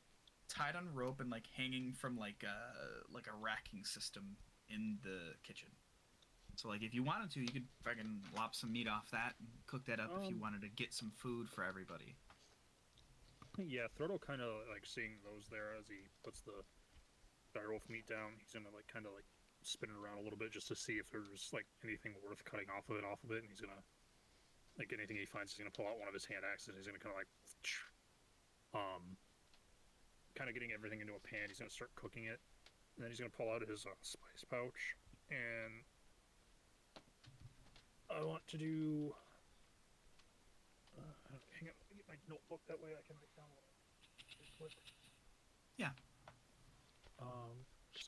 tied on rope and like hanging from like a racking system in the kitchen. So like if you wanted to, you could fucking lop some meat off that and cook that up if you wanted to get some food for everybody. Yeah, Throttle kind of like seeing those there as he puts the direwolf meat down. He's gonna like kind of like spin it around a little bit just to see if there's like anything worth cutting off of it, and he's gonna like anything he finds, he's gonna pull out one of his hand axes. He's gonna kind of like kind of getting everything into a pan. He's gonna start cooking it, and then he's gonna pull out his spice pouch, and I want to do. Hang on, let me get my notebook. That way I can write down what I quick. Yeah. So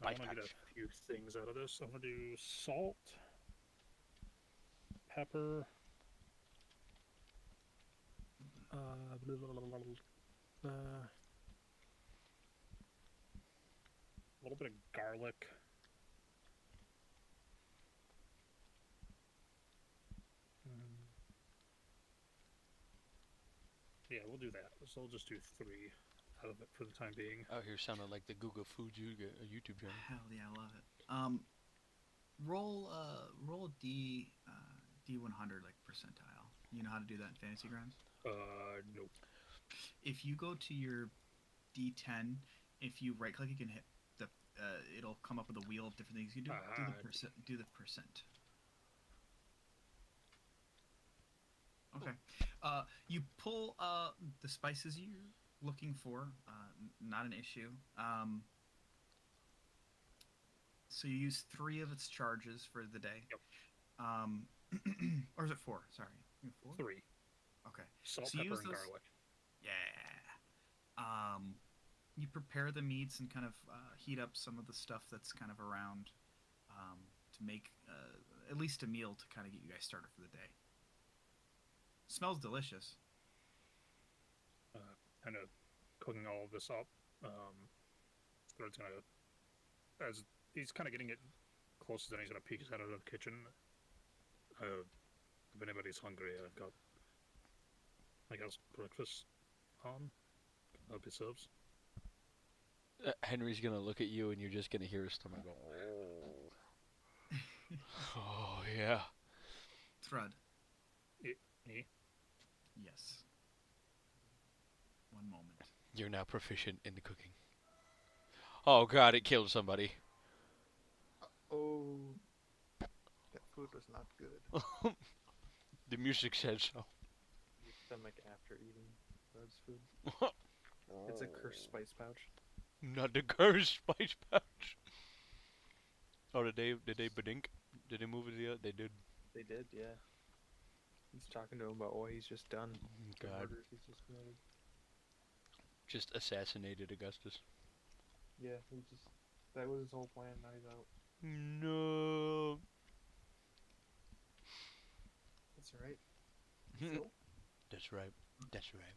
I Spice want to get pouch. a few things out of this. I'm gonna do salt, pepper, a little bit of garlic. Yeah, we'll do that. So we'll just do 3 out of it for the time being. Out here sounding like the Google Food YouTube channel. Hell yeah, I love it. Roll D D100 like percentile. You know how to do that in Fantasy Grounds? Nope. If you go to your D10, if you right click, you can hit the. It'll come up with a wheel of different things you do. Do the percent. Do the percent. Okay. You pull the spices you're looking for. Not an issue. So you use 3 of its charges for the day. Yep. Or is it 4? Sorry. 4? 3. Okay. Salt, So you pepper, use and those- garlic. Yeah. You prepare the meats and kind of heat up some of the stuff that's kind of around to make at least a meal to kind of get you guys started for the day. Smells delicious. Kind of cooking all of this up. Thread's gonna, as he's kind of getting it close, then he's gonna peek his head out of the kitchen. If anybody's hungry, I've got Like, how's breakfast? Up your subs. Henry's gonna look at you, and you're just gonna hear his stomach go. Oh yeah. Thrud. Me? Yes. One moment. You're now proficient in the cooking. Oh god, it killed somebody. Oh, that food was not good. The music said so. Your stomach after eating Rod's food. It's a cursed spice pouch. Not the cursed spice pouch. Oh, did they bedink? Did they move it the other? They did. They did, yeah. He's talking to him about what he's just done. The God. murders he's just committed. Just assassinated Augustus. Yeah, that was his whole plan. Now he's out. No. That's alright. That's right. That's right.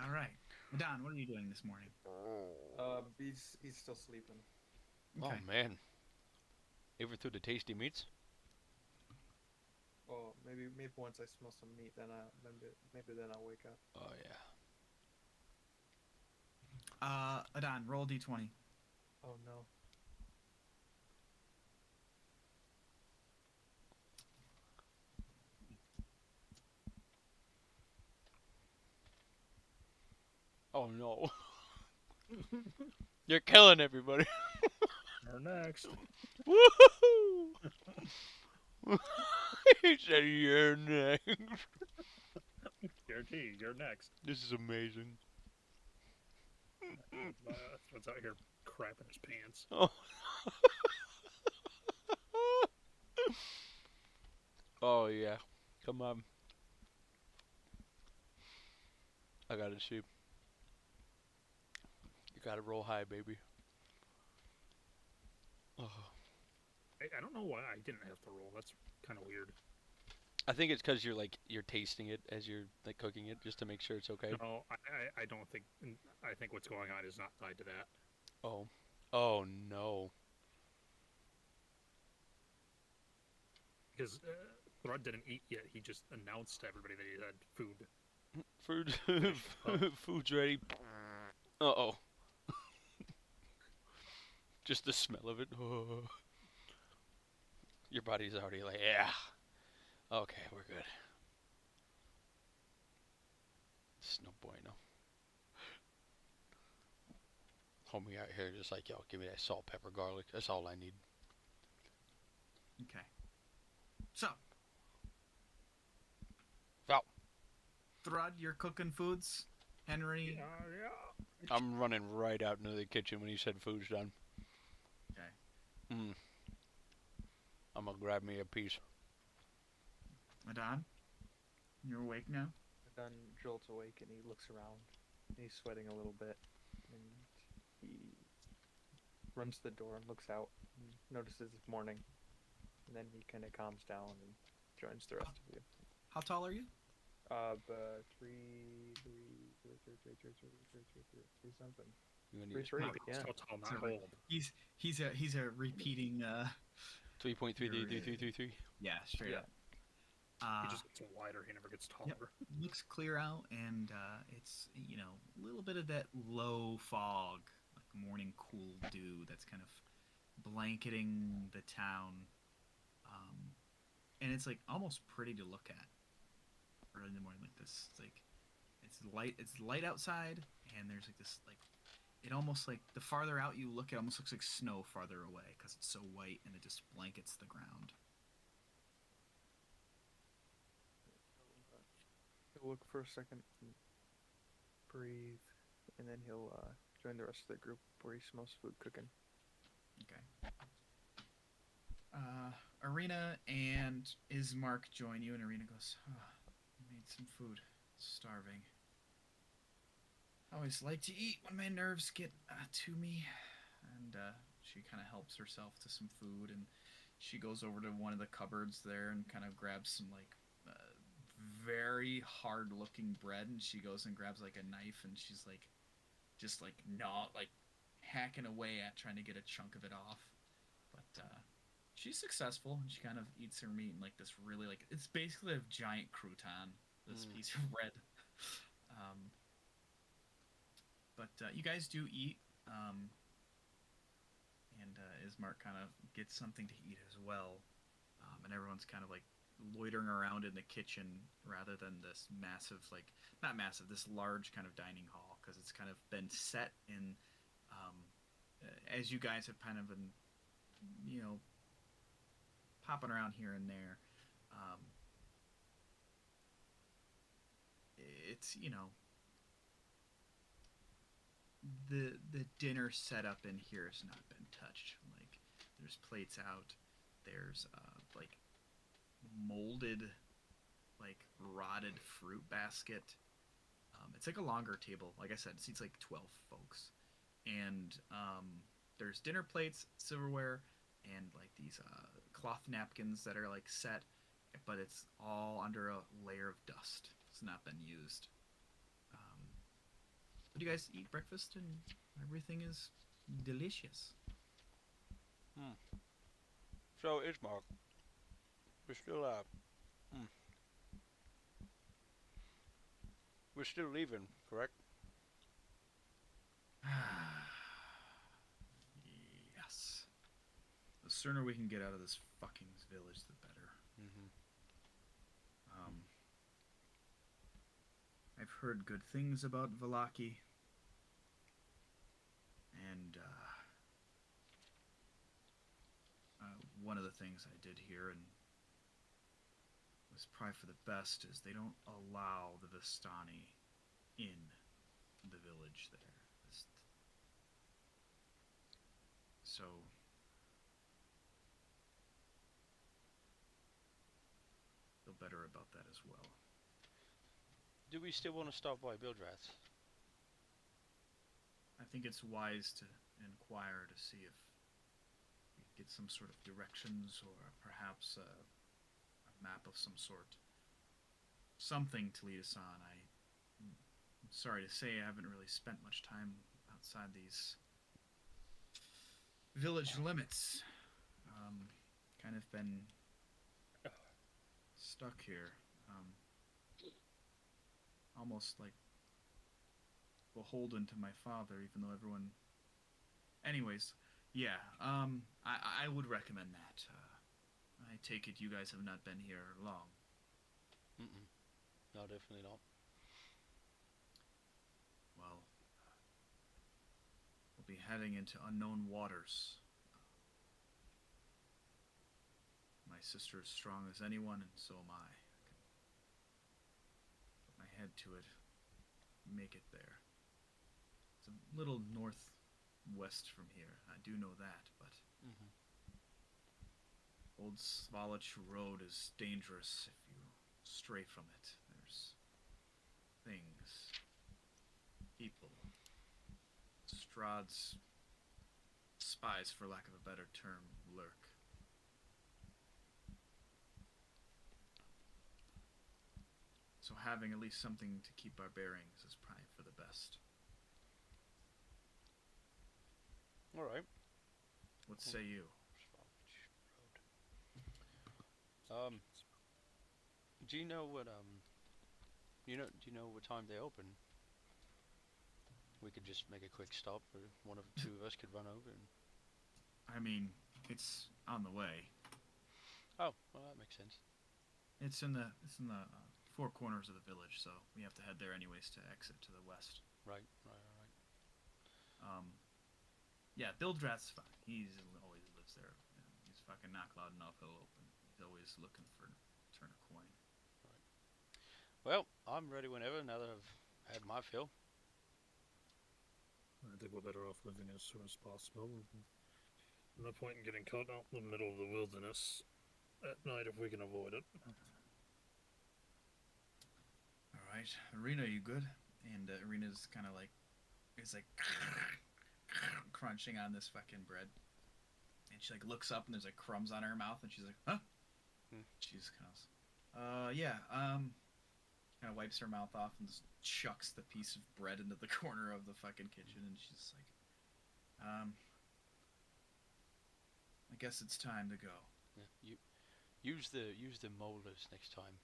All right. Don, what are you doing this morning? He's still sleeping. Okay. Oh man. Ever through the tasty meats? Oh, maybe once I smell some meat, then maybe then I'll wake up. Oh yeah. Adon, roll d20. Oh no. Oh no. You're killing everybody. You're next. Woohoo! He said you're next. Guarantee, you're next. This is amazing. What's out here crapping his pants? Oh. Oh yeah. Come on. I gotta see. You gotta roll high, baby. Oh. I don't know why I didn't have to roll. That's kind of weird. I think it's because you're tasting it as you're like cooking it, just to make sure it's okay. No, I don't think. I think what's going on is not tied to that. Oh. Oh no. Because Thrud didn't eat yet. He just announced to everybody that he had food. Food. Food's ready. Uh oh. Just the smell of it. Oh. Your body's already like, yeah. Okay, we're good. It's no bueno. Homie out here just like, yo, give me that salt, pepper, garlic. That's all I need. Okay. So. Val. Thrud, you're cooking foods. Henry. Yeah. I'm running right out into the kitchen when he said food's done. Okay. I'm gonna grab me a piece. Adon, you're awake now? Then jolts awake and he looks around. He's sweating a little bit, and he runs to the door and looks out and notices it's morning. And then he kind of calms down and joins the rest of you. How tall are you? Three something. You gonna Three use three, Oh, yeah. So tall, not Sorry. old. He's a repeating 3.33333. yeah, straight Yeah. up. He just gets wider. He never gets taller. Looks clear out, and it's a little bit of that low fog, like morning cool dew that's kind of blanketing the town, and it's like almost pretty to look at early in the morning like this. It's like it's light outside, and there's like this like it almost like the farther out you look, it almost looks like snow farther away because it's so white and it just blankets the ground. He'll look for a second, and breathe, and then he'll join the rest of the group where he smells food cooking. Okay. Arena and Ismark join you, and Arena goes, oh, I made some food. Starving. I always like to eat when my nerves get to me. And she kind of helps herself to some food, and she goes over to one of the cupboards there and kind of grabs some, like, very hard-looking bread, and she goes and grabs, like, a knife, and she's, like, just, like, hacking away at trying to get a chunk of it off. But, she's successful, and she kind of eats her meat in, like, this really, like, it's basically a giant crouton. this piece of bread. Um, but you guys do eat, and Ismark kind of gets something to eat as well, and everyone's kind of like loitering around in the kitchen rather than this massive, like not massive, this large kind of dining hall because it's kind of been set in, um, as you guys have kind of been, you know, popping around here and there. Um, it's the dinner setup in here has not been touched. Like there's plates out, there's like molded, like rotted fruit basket. It's like a longer table. Like I said, it seats like 12 folks, and there's dinner plates, silverware, and like these cloth napkins that are like set, but it's all under a layer of dust. It's not been used. But you guys eat breakfast and everything is delicious. So Ismark, we're still mm, we're still leaving, correct? Yes. The sooner we can get out of this fucking village, the better. Mm-hmm. Um, I've heard good things about Valaki, and one of the things I did hear, and was probably for the best, is they don't allow the Vistani in the village there. So feel better about that as well. Do we still want to stop by Bildrath? I think it's wise to inquire to see if we get some sort of directions or perhaps a map of some sort. Something to lead us on. I'm sorry to say I haven't really spent much time outside these village limits. Kind of been stuck here. Almost like beholden to my father, even though everyone. Anyways, yeah. I would recommend that. I take it you guys have not been here long. Mm-mm. No, definitely not. Well, we'll be heading into unknown waters. My sister is strong as anyone, and so am I. Put my head to it, make it there. It's a little northwest from here. I do know that, but Mm-hmm. Old Svalich Road is dangerous if you stray from it. There's things, people, Strahd's spies, for lack of a better term, lurk. So having at least something to keep our bearings is probably for the best. All right. What say you? Um, do you know what do you know what time they open? We could just make a quick stop, or one of two of us could run over. And... I mean, it's on the way. Oh, well, that makes sense. It's in the four corners of the village, so we have to head there anyways to exit to the west. Right. Yeah, Bildrath's fine. He's always lives there. You know, he's fucking not loud enough. He'll open. He's always looking for turn a coin. Right. Well, I'm ready whenever. Now that I've had my fill. I think we're better off living as soon as possible. No point in getting caught out in the middle of the wilderness at night if we can avoid it. All right, Arena, you good? And Arena's kind of like, it's like crunching on this fucking bread, and she like looks up and there's like crumbs on her mouth, and she's like, huh? She's kind of, yeah, kind of wipes her mouth off and just chucks the piece of bread into the corner of the fucking kitchen, and she's like, I guess it's time to go. Yeah. You use the molders next time.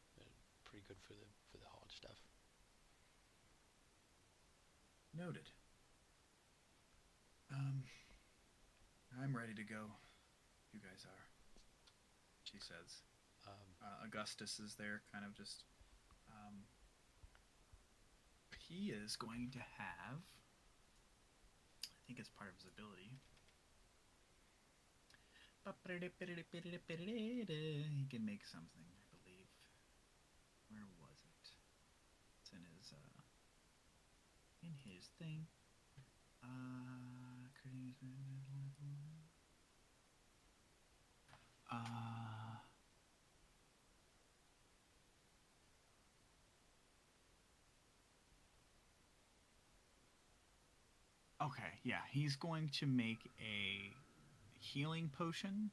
pretty good for the hard stuff. Noted. I'm ready to go. You guys are. She says. Augustus is there, kind of just. He is going to have. I think it's part of his ability. He can make something, I believe. Where was it? It's in his thing. Okay, yeah, he's going to make a healing potion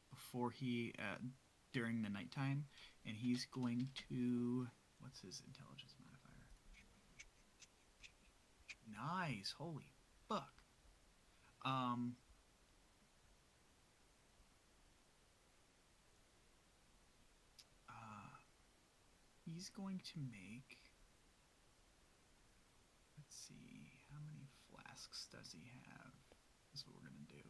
before he during the nighttime, and he's going to what's his intelligence modifier? Nice, holy fuck. He's going to make. Let's see, how many flasks does he have? That's what we're gonna do.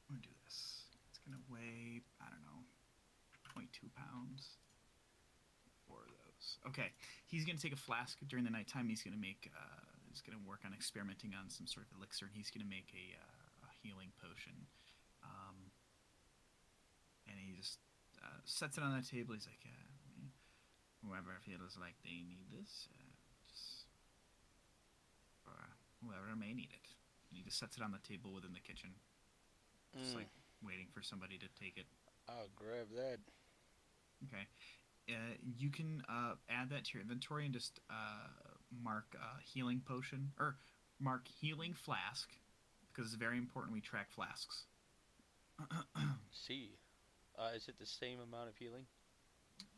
I'm gonna do this. It's gonna weigh, I don't know, 0.2 pounds. 4 of those. Okay, he's gonna take a flask during the nighttime. He's gonna make. He's gonna work on experimenting on some sort of elixir, and he's gonna make a healing potion. And he just sets it on the table. He's like, whoever feels like they need this, or whoever may need it. And he just sets it on the table within the kitchen, just like waiting for somebody to take it. I'll grab that. Okay. You can add that to your inventory and just mark healing potion, or mark healing flask, because it's very important we track flasks. C. Is it the same amount of healing?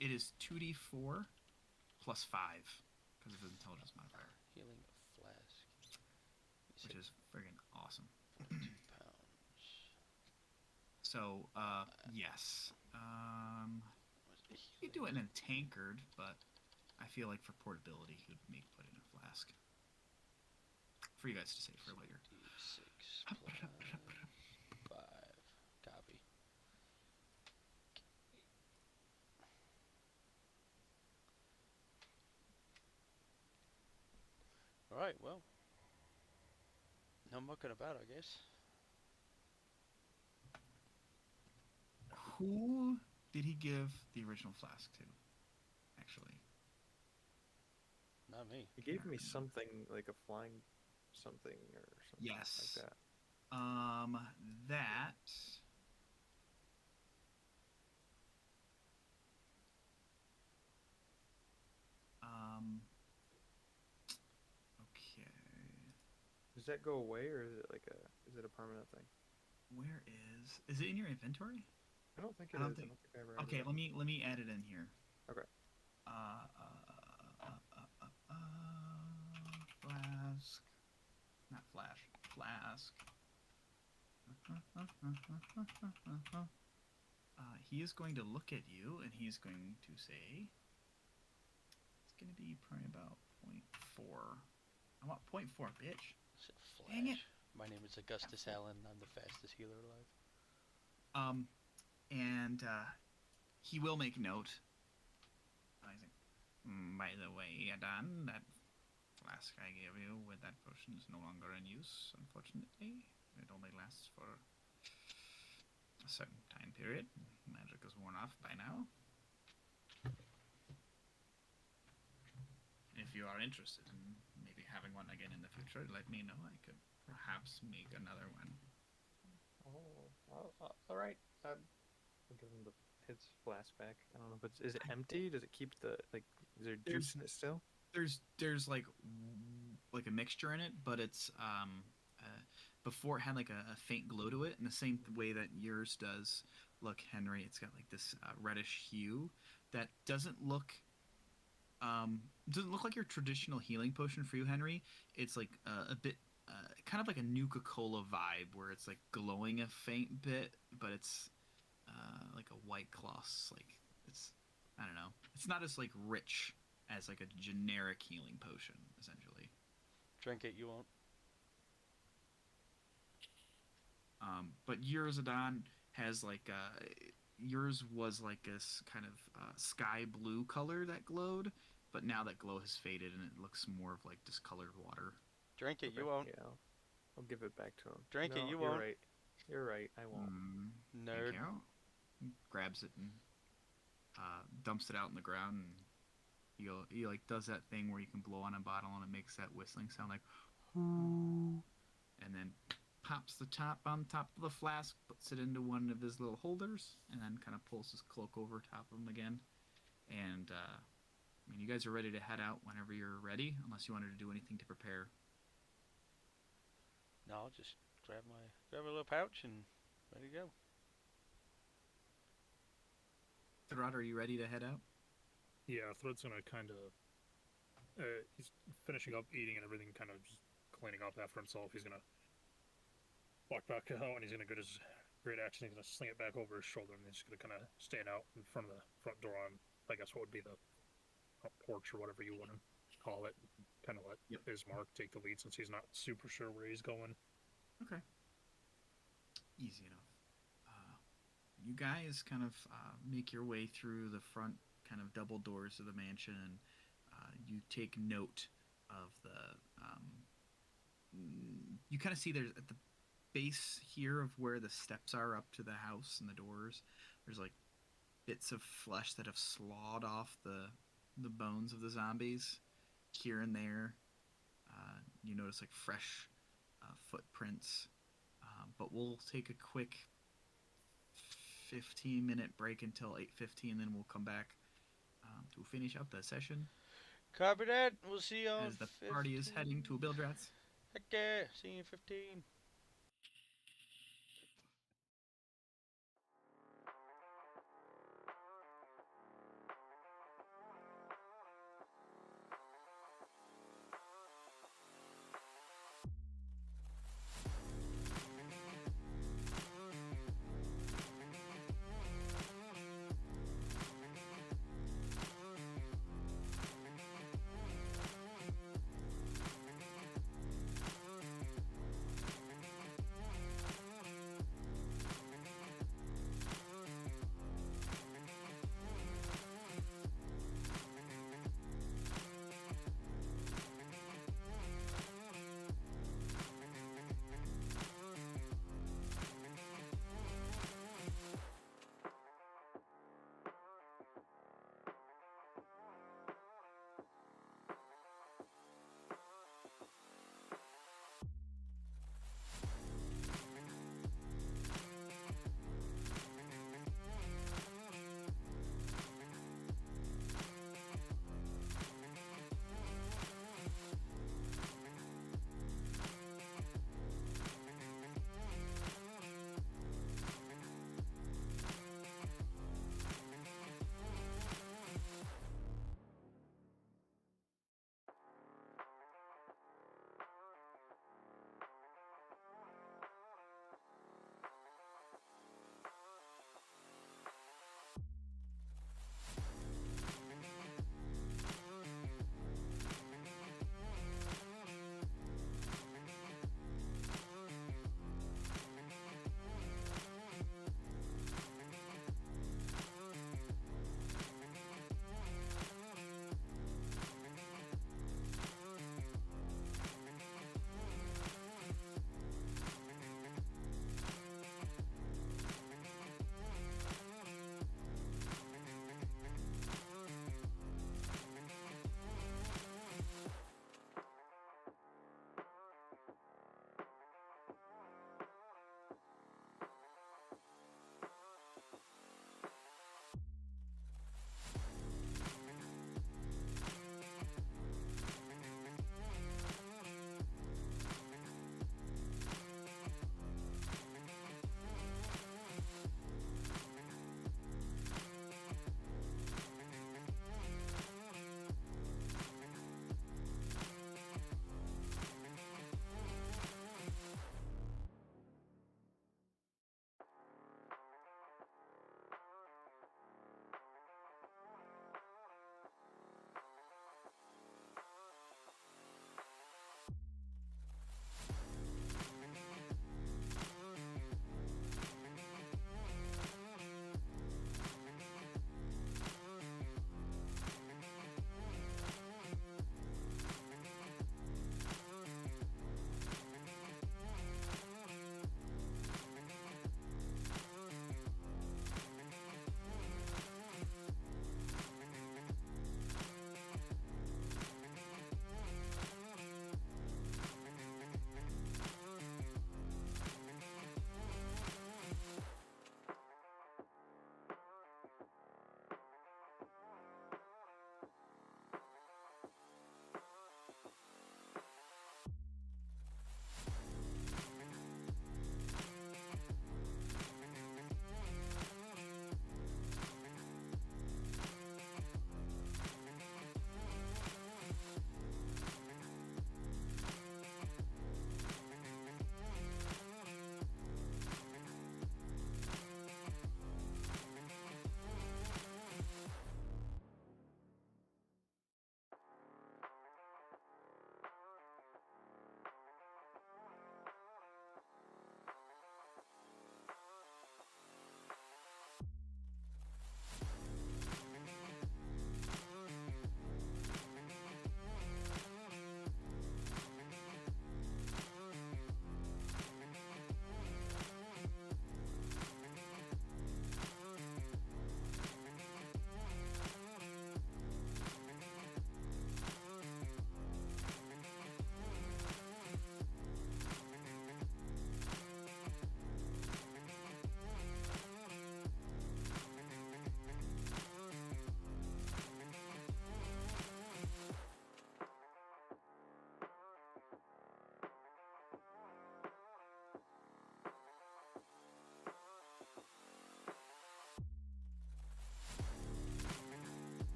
It is 2d4 plus 5 because of his intelligence modifier, Healing flask. which is friggin' awesome. 2 pounds. So, yes. You could do it in a tankard, but I feel like for portability, he would put in a flask. For you guys to save for later. 6 plus 5. Copy. Alright, well. No mucking about, I guess. Who did he give the original flask to, actually? Not me. He gave me something like a flying something or something Yes. like that. That. Okay. Does that go away or is it a permanent thing? Where is it in your inventory? I don't think it I don't is. think- I don't think I ever added Okay, it. let me add it in here. Okay. Flask, not flash, flask. He is going to look at you and he's going to say, it's going to be probably about 0.4. I want 0.4, bitch. It's a flash. Dang it. My name is Augustus Allen. I'm the fastest healer alive. And he will make note. He's like, by the way, Adan, that flask I gave you with that potion is no longer in use, unfortunately. It only lasts for a certain time period. Magic is worn off by now. If you are interested in maybe having one again in the future, let me know. I could perhaps make another one. All right. I'll give him his flask back. I don't know if is it empty? Does it keep the Is there juice in it still? There's like a mixture in it, but it's before it had like a faint glow to it, in the same way that yours does. Look, Henry, it's got like this reddish hue that doesn't look Doesn't look like your traditional healing potion for you, Henry. It's like a bit, kind of like a Nuka Cola vibe, where it's like glowing a faint bit, but it's like a White Claws. Like it's, I don't know. It's not as like rich as like a generic healing potion, essentially. Drink it, you won't. But yours, Adon, has like yours was like this kind of sky blue color that glowed, but now that glow has faded and it looks more of like discolored water. Drink it, you Okay, won't. Yeah, I'll give it back to him. Drink it, No, you you're won't. right. You're right. I won't. Nerd. Thank you. He grabs it and dumps it out in the ground, and he like does that thing where you can blow on a bottle and it makes that whistling sound like, and then pops the top on top of the flask, puts it into one of his little holders, and then kind of pulls his cloak over top of him again. And I mean, you guys are ready to head out whenever you're ready, unless you wanted to do anything to prepare. No, I'll just grab a little pouch and ready to go. Thrud, are you ready to head out? Yeah, Thread's gonna kind of. He's finishing up eating and everything, kind of just cleaning up after himself. He's gonna walk back out and he's gonna get his great axe and he's gonna sling it back over his shoulder and he's just gonna kind of stand out in front of the front door on, I guess, what would be the front porch or whatever you want to call it. Kind of let Ismark take the lead since he's not super sure where he's going. Okay. Easy enough. You guys kind of make your way through the front kind of double doors of the mansion, and you take note of the. You kind of see there's at the base here of where the steps are up to the house and the doors. There's like bits of flesh that have slawed off the bones of the zombies here and there. You notice like fresh footprints. But we'll take a quick 15-minute break until 8:15, and then we'll come back to finish up the session Copy that. We'll see you on as the party is heading to Bildratz. Heck yeah. See you in 15.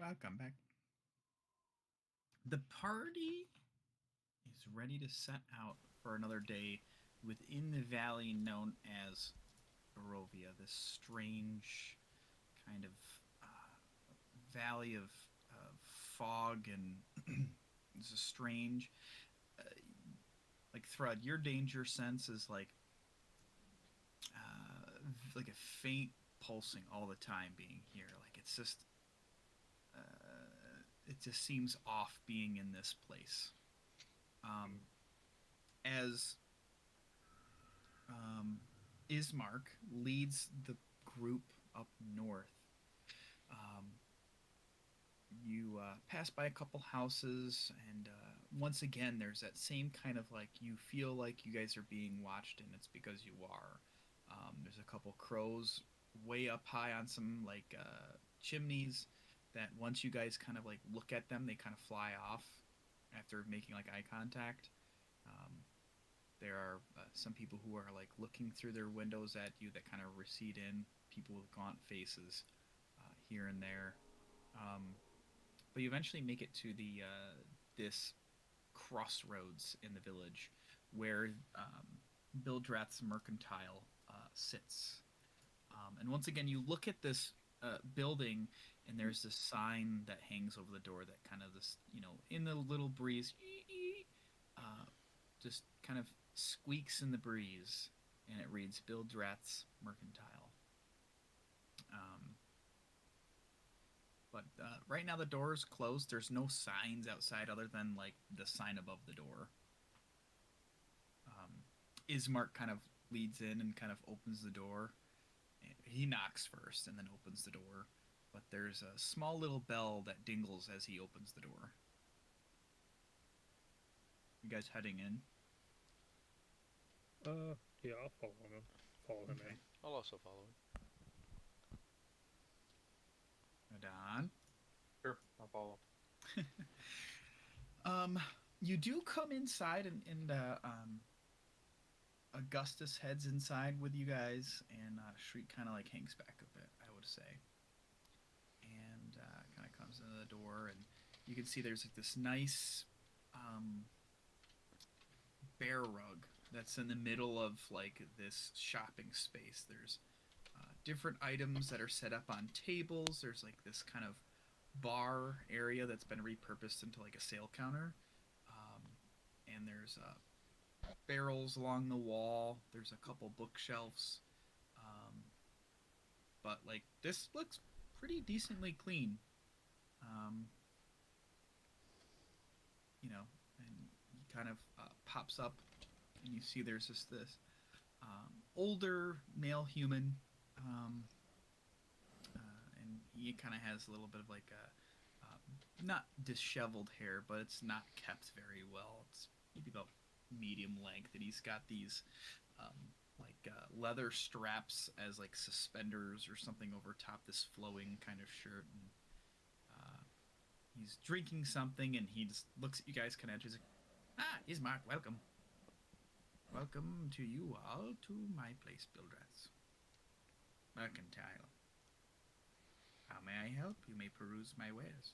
I'll come back. The party is ready to set out for another day within the valley known as Barovia, this strange kind of valley of fog, and it's a strange, uh, like Thrud. Your danger sense is like a faint pulsing all the time being here. Like it's just, it just seems off being in this place. As Ismark leads the group up north, um, you pass by a couple houses, and once again, there's that same kind of like you feel like you guys are being watched, and it's because you are. There's a couple crows way up high on some like chimneys that once you guys kind of like look at them, they kind of fly off after making like eye contact. Um, there are some people who are like looking through their windows at you that kind of recede in, people with gaunt faces here and there. Um, but you eventually make it to the this crossroads in the village where Bildrath's mercantile sits. And once again, you look at this building, and there's this sign that hangs over the door that kind of this, in the little breeze, uh, just kind of squeaks in the breeze, and it reads Bildrath's Mercantile. But right now the door is closed. There's no signs outside other than like the sign above the door. Ismark kind of leads in and kind of opens the door. He knocks first and then opens the door. But there's a small little bell that dingles as he opens the door. You guys heading in? Yeah, I'll follow him. Follow him Okay. I'll also follow him. Adon. Sure, I'll follow. You do come inside, and Augustus heads inside with you guys, and Shriek kind of like hangs back a bit, I would say, and kind of comes into the door, and you can see there's like this nice bear rug that's in the middle of like this shopping space. There's different items that are set up on tables. There's like this kind of bar area that's been repurposed into like a sale counter, and there's barrels along the wall. There's a couple bookshelves, but like this looks pretty decently clean, um, and he kind of pops up, and you see there's just this older male human, um, and he kind of has a little bit of like a not disheveled hair, but it's not kept very well. It's maybe about medium length, and he's got these leather straps as like suspenders or something over top this flowing kind of shirt, and he's drinking something, and he just looks at you guys kind of. He's like, Ismark, welcome. Welcome to you all to my place, Bildrath's Mercantile. How may I help? You may peruse my wares.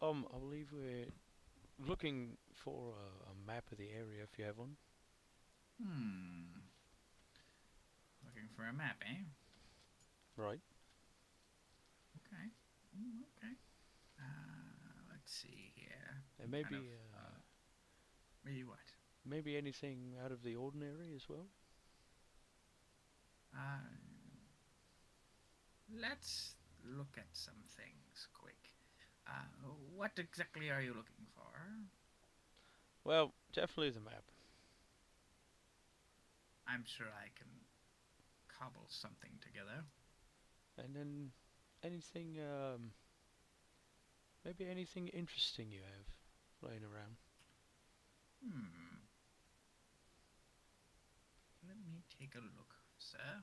I believe we're looking for a map of the area, if you have one. Looking for a map, eh? Right. Okay. Okay. Let's see here. And maybe, Kind of, maybe what? maybe anything out of the ordinary as well? Let's look at some things quick. What exactly are you looking for? Well, definitely the map. I'm sure I can cobble something together. And then anything, maybe anything interesting you have laying around. Let me take a look, sir.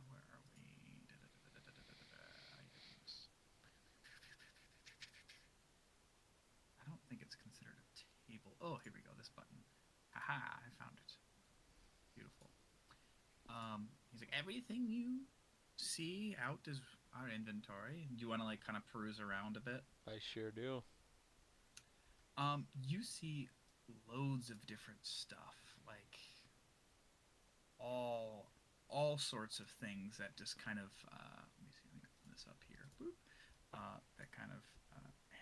Where are we? Items. I don't think it's considered a table. Oh, here we go. This button. Haha! I found it. Beautiful. He's like, everything you see out is our inventory. Do you want to like kind of peruse around a bit? I sure do. You see loads of different stuff, like all sorts of things that just kind of let me see, let me open this up here. Boop. That kind of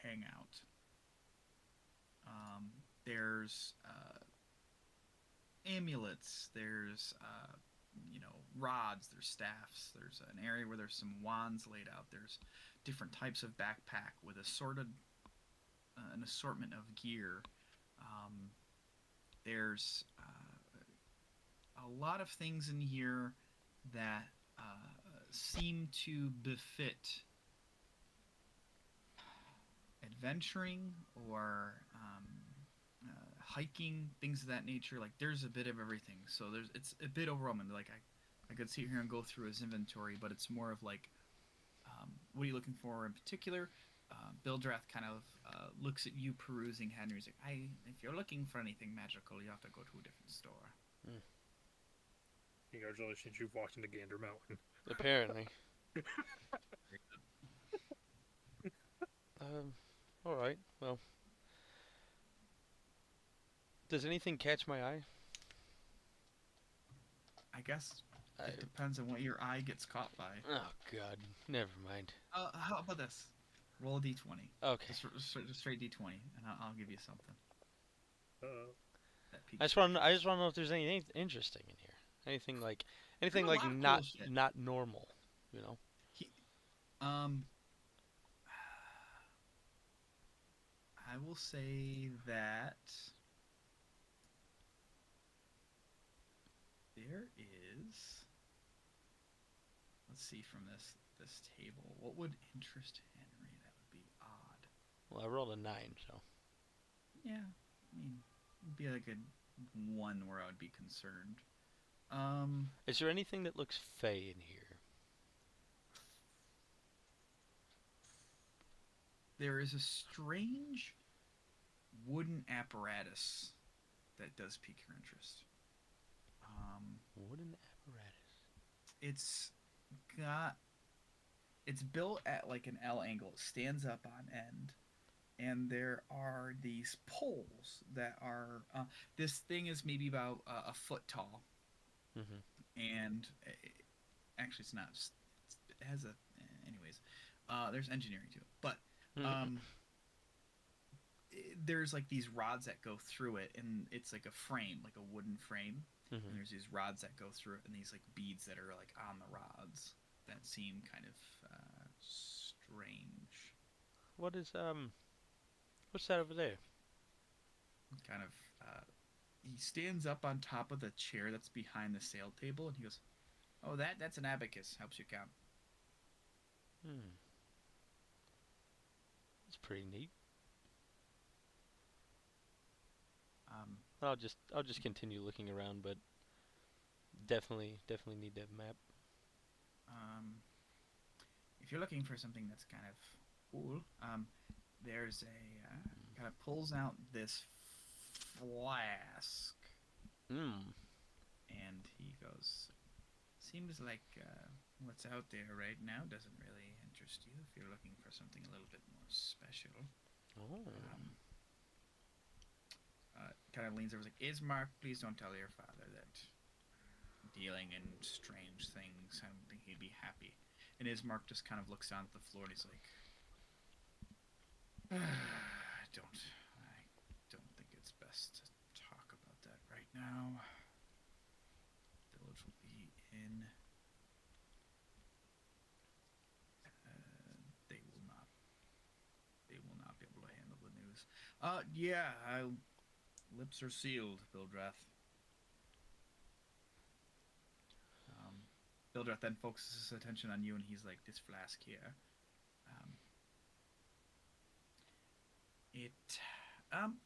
hang out. There's amulets. There's rods. There's staffs. There's an area where there's some wands laid out. There's different types of backpack with an assortment of gear. There's a lot of things in here that seem to befit adventuring or hiking, things of that nature. Like there's a bit of everything, so it's a bit overwhelming. Like I could sit here and go through his inventory, but it's more of like, what are you looking for in particular? Bildrath kind of looks at you perusing Henry's like, if you're looking for anything magical, you have to go to a different store. Congratulations, you've walked into Gander Mountain. Apparently. All right. Well, does anything catch my eye? I guess it depends on what your eye gets caught by. Oh God, never mind. How about this? Roll a d20. Okay. Just straight d20, and I'll give you something. I just want to know if there's anything interesting in here. Anything like not normal, you know. I will say that there is. Let's see from this table. What would interest Henry? That would be odd. Well, I rolled a 9, so. Yeah, I mean, it'd be like a 1 where I would be concerned. Is there anything that looks fey in here? There is a strange wooden apparatus that does pique your interest. Wooden apparatus. It's built at like an L angle. It stands up on end, and there are these poles that are. This thing is maybe about a foot tall, and actually it's not. It has a. Anyways, there's engineering to it, but there's like these rods that go through it, and it's like a frame, like a wooden frame. And there's these rods that go through it, and these like beads that are like on the rods that seem kind of strange. What's that over there? Kind of, he stands up on top of the chair that's behind the sail table, and he goes, "Oh, that's an abacus. Helps you count." That's pretty neat. I'll just continue looking around, but definitely need that map. If you're looking for something that's kind of cool, there's a kind of pulls out this flask, and he goes, "Seems like what's out there right now doesn't really interest you. If you're looking for something a little bit more special." Kind of leans over, like, "Ismark, please don't tell your father that dealing in strange things. I don't think he'd be happy." And Ismark just kind of looks down at the floor, and he's like, I don't think it's best to talk about that right now. Village will be in. They will not be able to handle the news. Yeah, lips are sealed, Bildrath. Bildrath then focuses his attention on you, and he's like, "This flask here.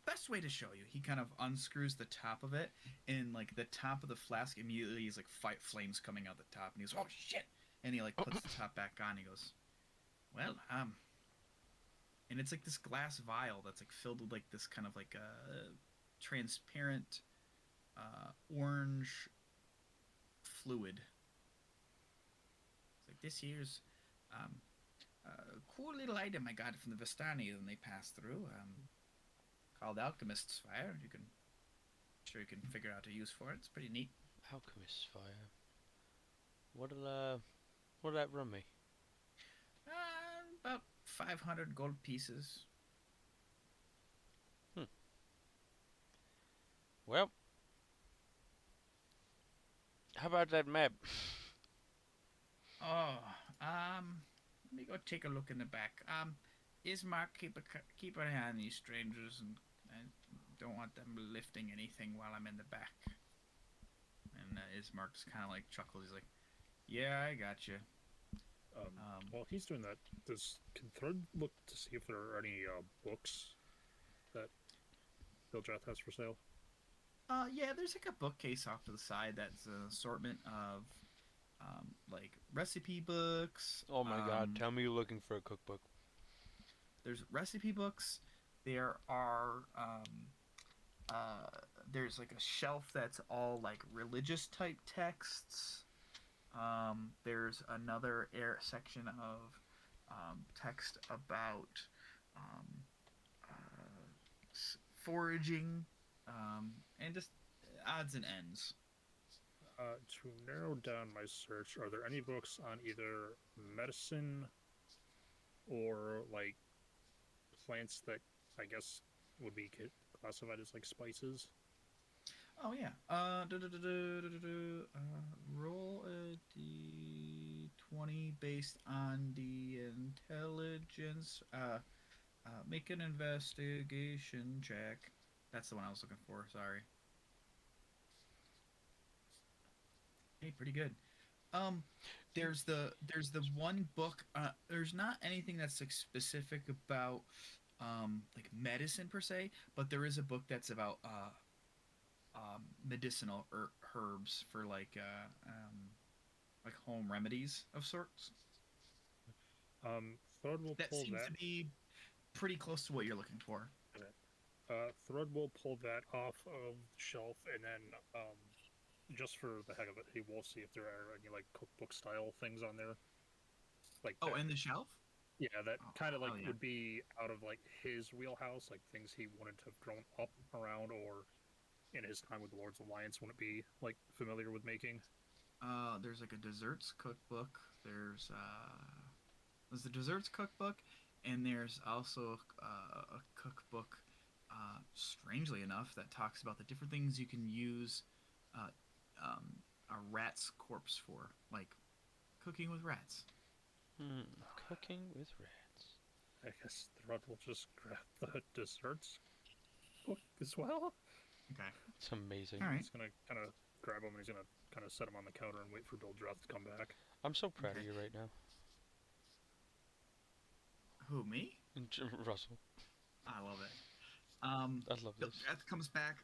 Best way to show you." He kind of unscrews the top of it, and like the top of the flask immediately is like flames coming out the top, and he goes, "Oh shit!" And he like puts the top back on. And he goes, "Well, and it's like this glass vial that's like filled with like this kind of like transparent orange fluid. It's like, this here's um, a cool little item I got from the Vistani when they passed through. Called Alchemist's Fire. Sure you can figure out a use for it. It's pretty neat. Alchemist's fire. What'll that run me? About 500 gold pieces. Well, how about that map? Oh, let me go take a look in the back. Ismark, keep an eye on these strangers, and I don't want them lifting anything while I'm in the back. And Ismark just kind of like chuckles. He's like, "Yeah, I got you." While he's doing that, can Thread look to see if there are any books that Bildrath has for sale? Yeah, there's like a bookcase off to the side that's an assortment of like recipe books. Oh my god, tell me you're looking for a cookbook. There's recipe books. There are there's like a shelf that's all like religious type texts. There's another section of text about um, foraging and just odds and ends. To narrow down my search, are there any books on either medicine or like plants that I guess would be classified as like spices? Oh yeah. Roll a d20 based on the intelligence. Make an investigation check. That's the one I was looking for. Sorry. Hey, pretty good. Um, there's the one book. There's not anything that's like specific about like medicine per se, but there is a book that's about medicinal herbs for like home remedies of sorts. Thread will That pull seems that. to be pretty close to what you're looking for. Thread will pull that off of the shelf, and then just for the heck of it, he will see if there are any like cookbook style things on there. Like Oh, that. in the shelf? Yeah, that Oh, kind of like hell yeah. would be out of like his wheelhouse, like things he wanted to have grown up around, or in his time with the Lord's Alliance wouldn't be like familiar with making. There's like a desserts cookbook. There's the desserts cookbook, and there's also a cookbook. Strangely enough, that talks about the different things you can use uh, a rat's corpse for, like cooking with rats. Cooking with rats. I guess Thread will just grab the desserts book as well. Okay. It's amazing. All right. He's gonna kind of grab him and he's gonna kind of set him on the counter and wait for Bildrath to come back. I'm so proud Okay. of you right now. Who, me? Russell. I love it. I love Bill this. Death comes back.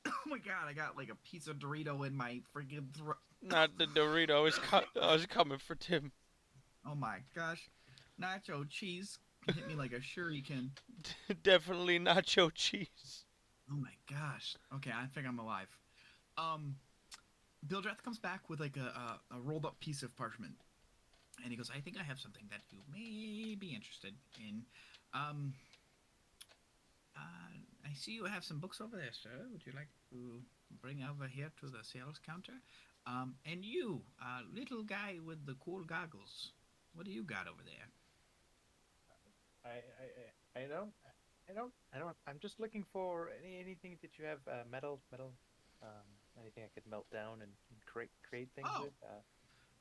Oh my god, I got like a piece of Dorito in my freaking throat. Not the Dorito. I was coming for Tim. Oh my gosh. Nacho cheese hit me like a shuriken. Definitely nacho cheese. Oh my gosh. Okay, I think I'm alive. Bill Drath comes back with like a rolled up piece of parchment. And he goes, I think I have something that you may be interested in. I see you have some books over there, sir. Would you like to bring over here to the sales counter? And you, little guy with the cool goggles, what do you got over there? I'm just looking for anything that you have metal, anything I could melt down and create things Oh. with.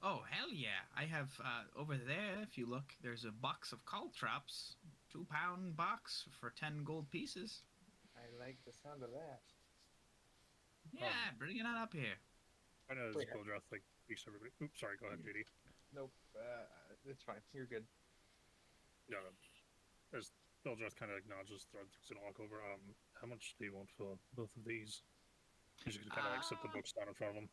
Oh, hell yeah. I have, over there, if you look, there's a box of caltrops. 2-pound box for 10 gold pieces. I like the sound of that. Yeah, bring it on up here. I know as Wait, Bildrath like speaks to everybody. Oops, sorry. Go ahead, JD. Nope, it's fine. You're good. No, as Bildrath kind of acknowledges, Thread throws it all over. How much do you want for both of these? He's just gonna kind of like set the books down in front of him.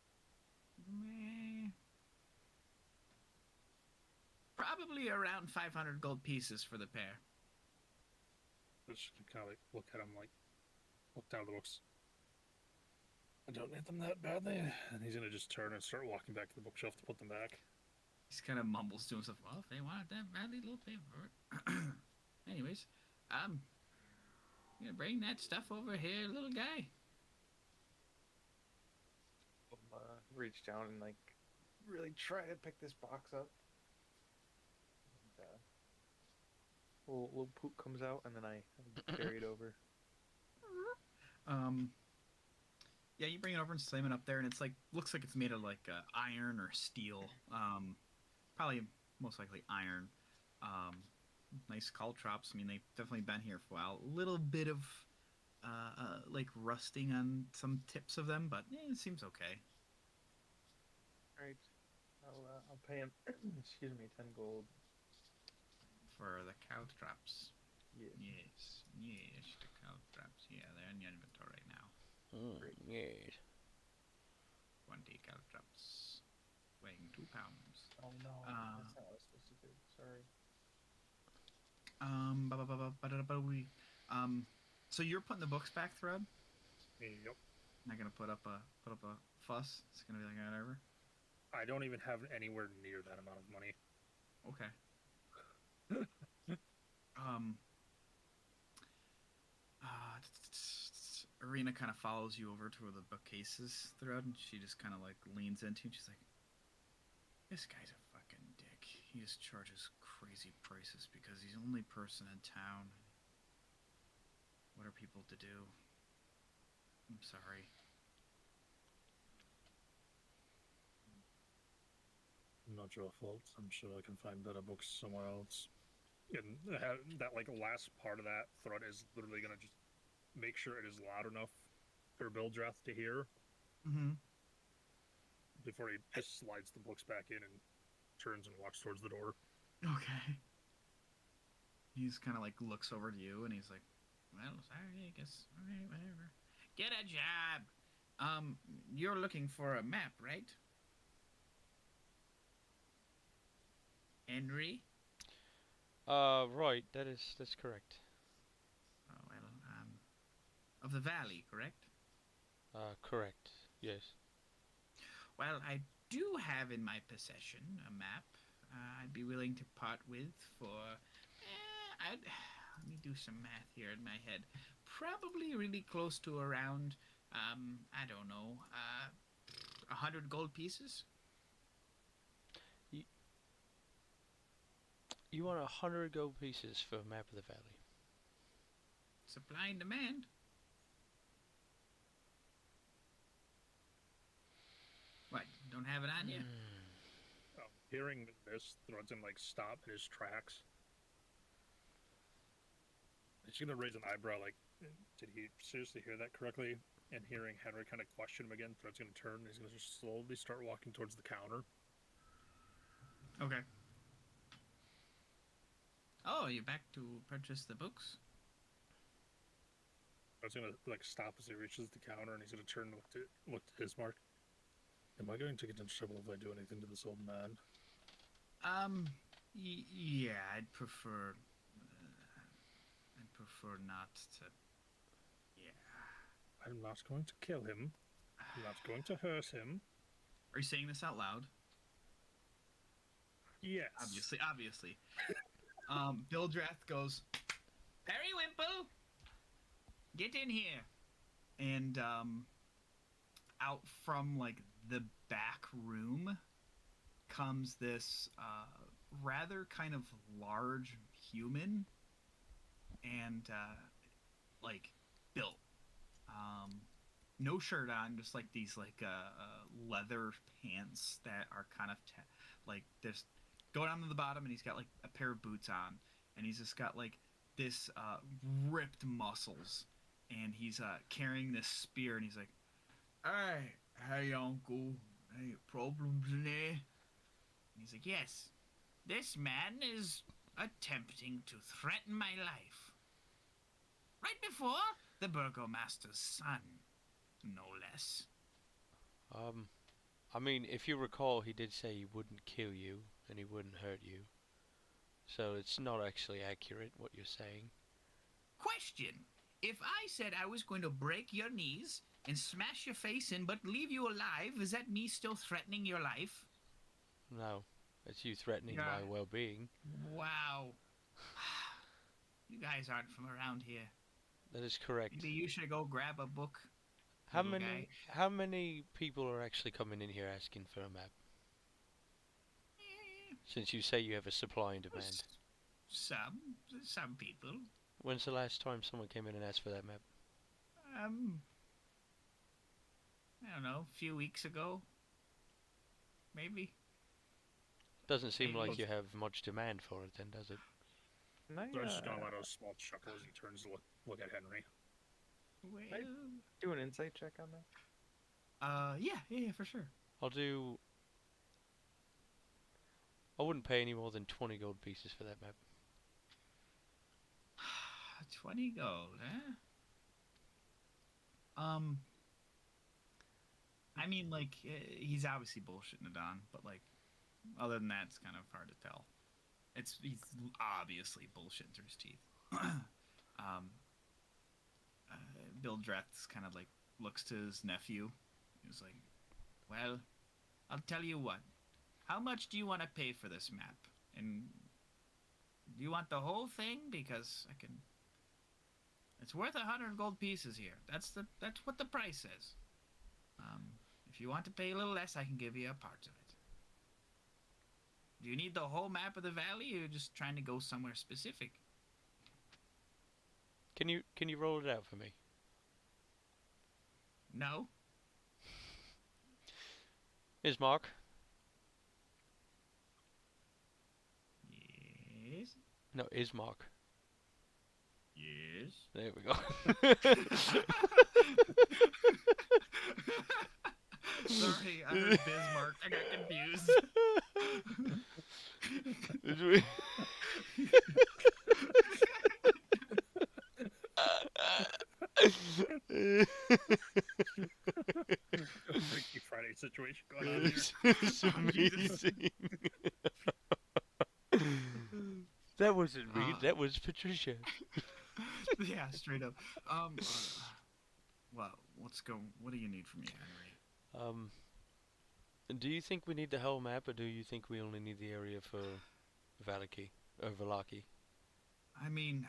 Probably around 500 gold pieces for the pair. Just kind of like look at him, like look down at the books. I don't need them that badly. And he's gonna just turn and start walking back to the bookshelf to put them back. He's kind of mumbles to himself. Well, if they want it that badly, they'll pay for it. Anyways, you gonna bring that stuff over here, little guy? Reach down and like really try to pick this box up. And, little poop comes out, and then I carry it over. Yeah, you bring it over and slam it up there, and it's like looks like it's made of like iron or steel. Probably most likely iron. Nice caltrops. I mean, they've definitely been here for a while. A little bit of like rusting on some tips of them, but it seems okay. Right. I'll pay him. Excuse me, 10 gold. For the caltrops. Yeah. Yes, the caltrops. Yeah, they're in your inventory right now. Yes. 20 caltrops, weighing 2 pounds. Oh no, that's not what I was supposed to do. Sorry. So you're putting the books back, Thread? Yep. Not gonna put up a fuss. It's gonna be like whatever. I don't even have anywhere near that amount of money. Okay. Arena kind of follows you over to where the bookcases throughout, and she just kind of like leans into you. And she's like, "This guy's a fucking dick. He just charges crazy prices because he's the only person in town. What are people to do? I'm sorry." Not your fault. I'm sure I can find better books somewhere else. And that like last part of that threat is literally gonna just make sure it is loud enough for Bildrath to hear Mm-hmm. before he just slides the books back in and turns and walks towards the door. Okay. He's kind of like looks over to you and he's like, "Well, sorry, I guess. Okay, whatever. Get a job. You're looking for a map, right? Henry? Right. That's correct. Oh, well, of the valley, correct? Correct. Yes. Well, I do have in my possession a map I'd be willing to part with for. Let me do some math here in my head. Probably really close to around, I don't know, 100 gold pieces. You want 100 gold pieces for a map of the valley? Supply and demand. What? Don't have it on you? Hearing this, Thread's gonna like stop in his tracks. She's gonna raise an eyebrow, like, did he seriously hear that correctly? And hearing Henry kind of question him again, Thread's gonna turn and he's gonna just slowly start walking towards the counter. Okay. Oh, you're back to purchase the books? Thread's gonna like stop as he reaches the counter and he's gonna turn and look to Ismark. Am I going to get into trouble if I do anything to this old man? Yeah, I'd prefer not to. Yeah. I'm not going to kill him. I'm not going to hurt him. Are you saying this out loud? Yes. Obviously. Bildrath goes, "Periwimple, get in here," and out from like the back room comes this rather kind of large human and like built, no shirt on, just like these like leather pants that are kind of like this going down to the bottom, and he's got like a pair of boots on, and he's just got like this ripped muscles, and he's carrying this spear, and he's like, hey uncle, any problems in there?" And he's like, "Yes, this man is attempting to threaten my life. Right before the burgomaster's son, no less." I mean, if you recall, he did say he wouldn't kill you and he wouldn't hurt you. So it's not actually accurate what you're saying. Question: if I said I was going to break your knees and smash your face in but leave you alive, is that me still threatening your life? No. It's you threatening Yeah. my well-being. Wow. You guys aren't from around here. That is correct. Maybe you should go grab a book. How little many guy. how many people are actually coming in here asking for a map? Eh, Since you say you have a supply and demand. s- some people. When's the last time someone came in and asked for that map? Um, I don't know, a few weeks ago, maybe. Doesn't seem Maybe. like you have much demand for it then, does it? Can I, Thread's just gonna let a small chuckle as he turns to look at Henry. Well, do an insight check on that? yeah, for sure. I wouldn't pay any more than 20 gold pieces for that map. 20 gold, eh? I mean, like, he's obviously bullshitting it on, but, like, other than that, it's kind of hard to tell. He's obviously bullshitting through his teeth. um, Bill Dretz kind of, like, looks to his nephew. He's like, well, I'll tell you what. How much do you want to pay for this map? And do you want the whole thing? Because I can... It's worth 100 gold pieces here. That's what the price is. If you want to pay a little less, I can give you a part of it. Do you need the whole map of the valley, or are you just trying to go somewhere specific? Can you roll it out for me? No. Ismark, Yes. no, Ismark. Yes. There we go. Sorry, I heard Bismarck. I got confused. Freaky Friday situation going on here. It's amazing. That wasn't me. That was Patricia. Yeah, straight up. Well, what do you need from me, Henry? Do you think we need the whole map, or do you think we only need the area for Valaki or Valaki? I mean,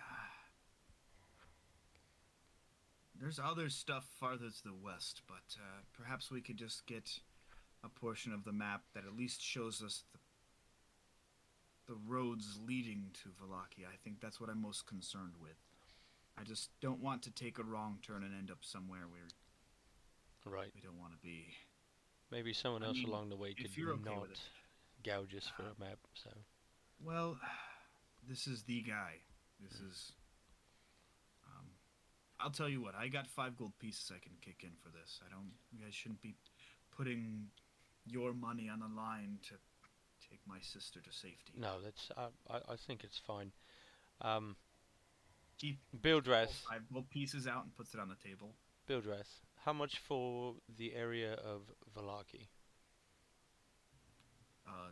there's other stuff farther to the west, but perhaps we could just get a portion of the map that at least shows us the roads leading to Valaki. I think that's what I'm most concerned with. I just don't want to take a wrong turn and end up somewhere where Right. we don't want to be. Maybe someone else mean, along the way if could you're okay not with it. gouge us for a map. So Well, this is the guy. This is... I'll tell you what, I got 5 gold pieces I can kick in for this. You guys shouldn't be putting your money on the line to take my sister to safety. no, that's I think it's fine. He Bildreth, pulls 5 gold pieces out and puts it on the table. Bildreth, how much for the area of Valaki?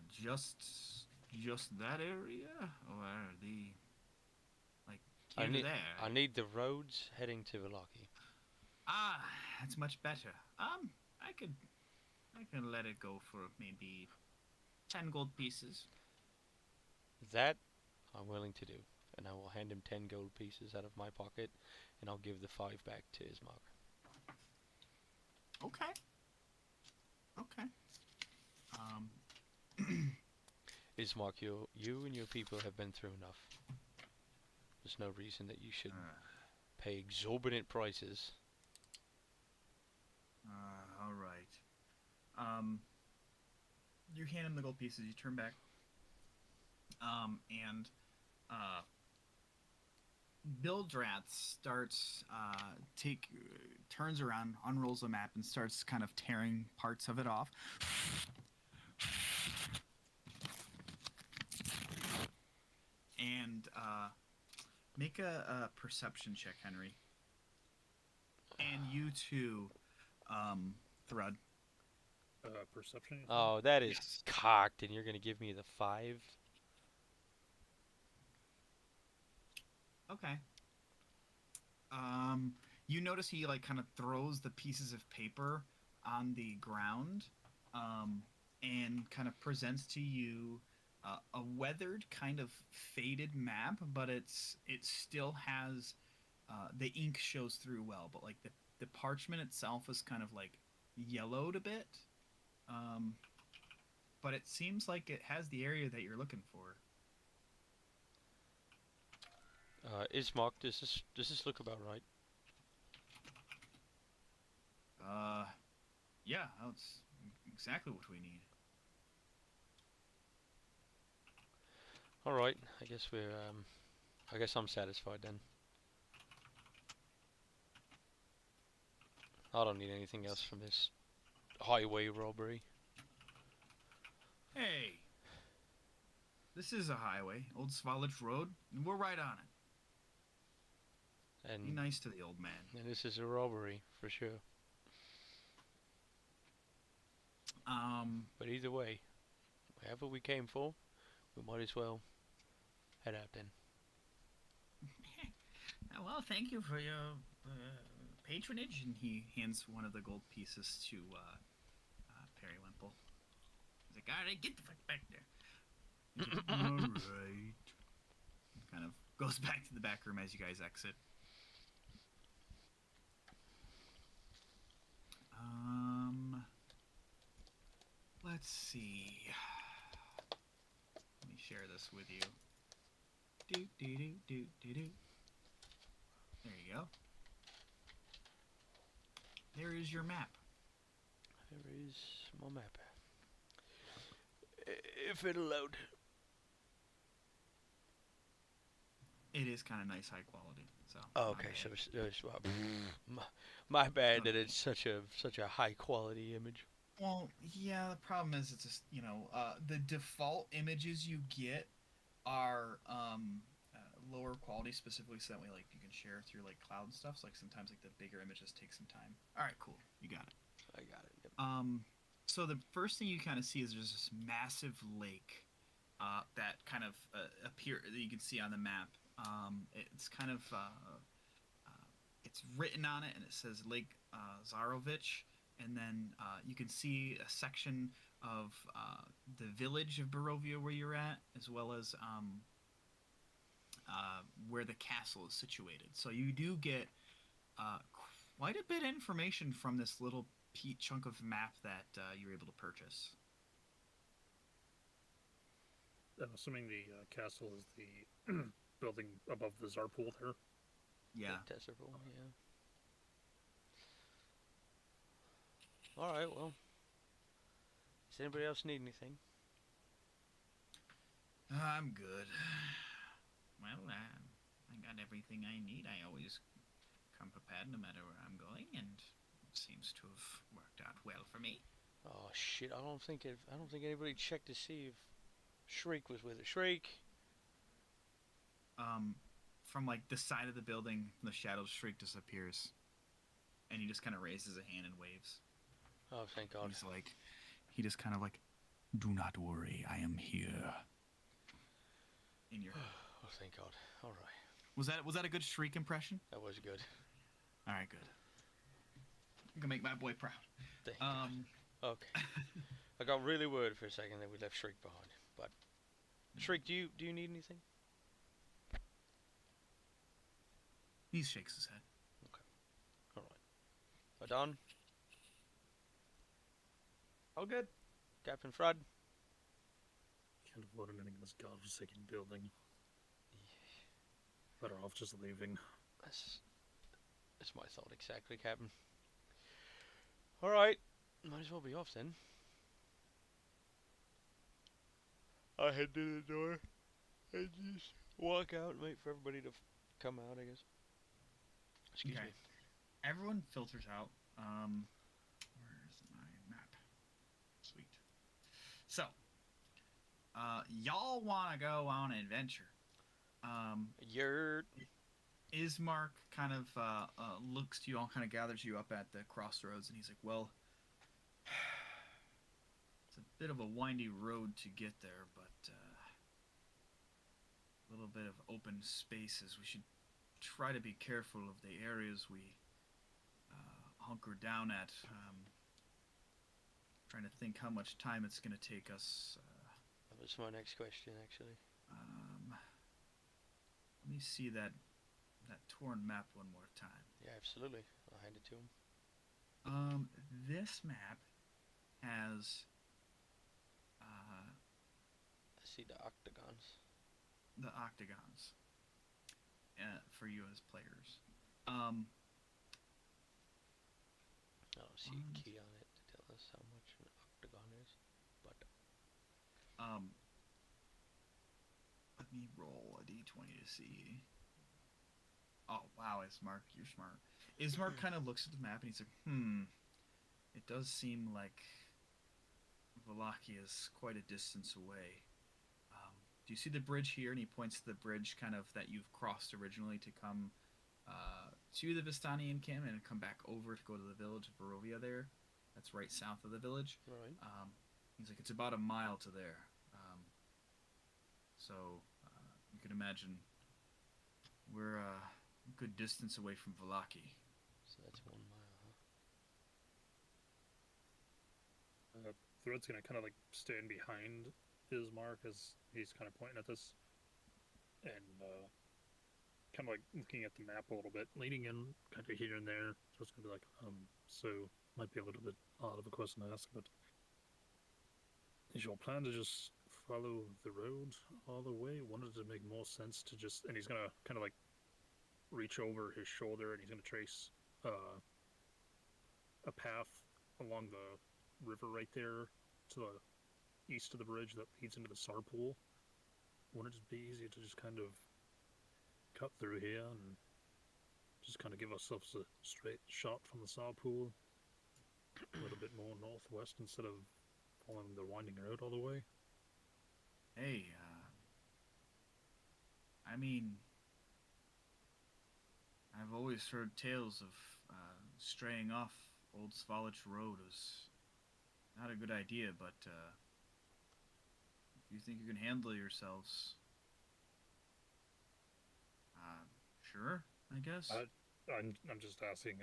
Just that area? Or the... Like, I here to there? I need the roads heading to Valaki. Ah, that's much better. I can let it go for maybe 10 gold pieces. That I'm willing to do, and I will hand him 10 gold pieces out of my pocket, and I'll give the 5 back to Ismark. Okay. Okay. Ismark, you and your people have been through enough. There's no reason that you should pay exorbitant prices. All right. You hand him the gold pieces. You turn back. And Bildrat starts turns around, unrolls a map, and starts kind of tearing parts of it off. And make a perception check, Henry. And you too, Thrud. Perception? Oh, that is Yes. cocked, and you're going to give me the 5? Okay. You notice he like kind of throws the pieces of paper on the ground, and kind of presents to you a weathered, kind of faded map, but it still has the ink shows through well, but like the parchment itself is kind of like yellowed a bit. Um, but it seems like it has the area that you're looking for. Ismark, does this look about right? Uh, yeah, that's exactly what we need. All right, I guess I'm satisfied then. I don't need anything else from this highway robbery. Hey, this is a highway, Old Svalich Road, and we're right on it. Be And nice to the old man. this is a robbery for sure. But either way, wherever we came for, we might as well head out then. Well, thank you for your patronage, and he hands one of the gold pieces to Periwinkle. He's like, all right, get the fuck back there. He's like, all right. Kind of goes back to the back room as you guys exit. Let's see. Let me share this with you. Do do do do do do. There you go. There is your map. There is my map. If it'll load. It is kind of nice, high quality. So. Oh, okay, so my bad that it's such a high quality image. Well, yeah. The problem is, it's just the default images you get are lower quality, specifically so that way like you can share through like cloud stuff. So like sometimes like the bigger images take some time. All right, cool. You got it. I got it. Yep. So the first thing you kind of see is there's this massive lake that kind of appear that you can see on the map. It's kind of it's written on it, and it says Lake Zarovich, and then you can see a section of the village of Barovia where you're at, as well as where the castle is situated. So you do get quite a bit of information from this little chunk of map that you were able to purchase. I'm assuming the castle is the building above the Tsar pool there. Yeah. Tesseract, yeah. All right. Well, does anybody else need anything? I'm good. Well, I got everything I need. I always come prepared no matter where I'm going, and it seems to have worked out well for me. Oh shit! I don't think anybody checked to see if Shriek was with it. Shriek. From like the side of the building, the shadow Shriek disappears, and he just kind of raises a hand and waves. Oh, thank God. He's like, he just kind of like, do not worry, I am here. In your head. Oh, thank God. All right. Was that a good Shriek impression? That was good. All right, good. I'm gonna make my boy proud. Thank God. Okay. I got really worried for a second that we left Shriek behind, but Shriek, do you need anything? He shakes his head. All right. Adon, All good. Captain Frud. Can't afford anything in this godforsaken building. Better off just leaving. That's my thought exactly, Captain. All right. Might as well be off then. I head to the door and just walk out and wait for everybody to come out, I guess. Excuse Okay. me. Everyone filters out. Where's my map? Sweet. So, y'all want to go on an adventure. Yurt. Ismark kind of looks to you all, kind of gathers you up at the crossroads, and he's like, well, it's a bit of a windy road to get there, but a little bit of open spaces. We should try to be careful of the areas we hunker down at. Trying to think how much time it's going to take us. That was my next question, actually. Let me see that torn map one more time. Yeah, absolutely. I'll hand it to him. This map has I see the octagons. the octagons for you as players. Um, I don't see a key on it to tell us how much an octagon is, but let me roll a d20 to see. Oh wow, Ismark, you're smart. Ismark kind of looks at the map and he's like, it does seem like Wallachia is quite a distance away. Do you see the bridge here? And he points to the bridge kind of that you've crossed originally to come to the Vistani encampment and come back over to go to the village of Barovia there. That's right south of the village. right. He's like, it's about a mile to there. So you can imagine we're a good distance away from Vallaki. So that's 1 mile, huh? Thread's gonna kind of like stand behind Ismark as he's kind of pointing at this, and kind of like looking at the map a little bit, leaning in kind of here and there. So it's gonna be like, so might be a little bit odd of a question to ask, but is your plan to just follow the road all the way? Wanted to make more sense to just, and he's gonna kind of like reach over his shoulder and he's gonna trace a path along the river right there to the east of the bridge that leads into the Sar pool. Wouldn't it be easier to just kind of cut through here and just kind of give ourselves a straight shot from the Sar pool a little bit more northwest instead of following the winding road all the way? Hey, I mean, I've always heard tales of straying off Old Svalich Road was not a good idea, but if you think you can handle yourselves, sure, I guess. I'm just asking.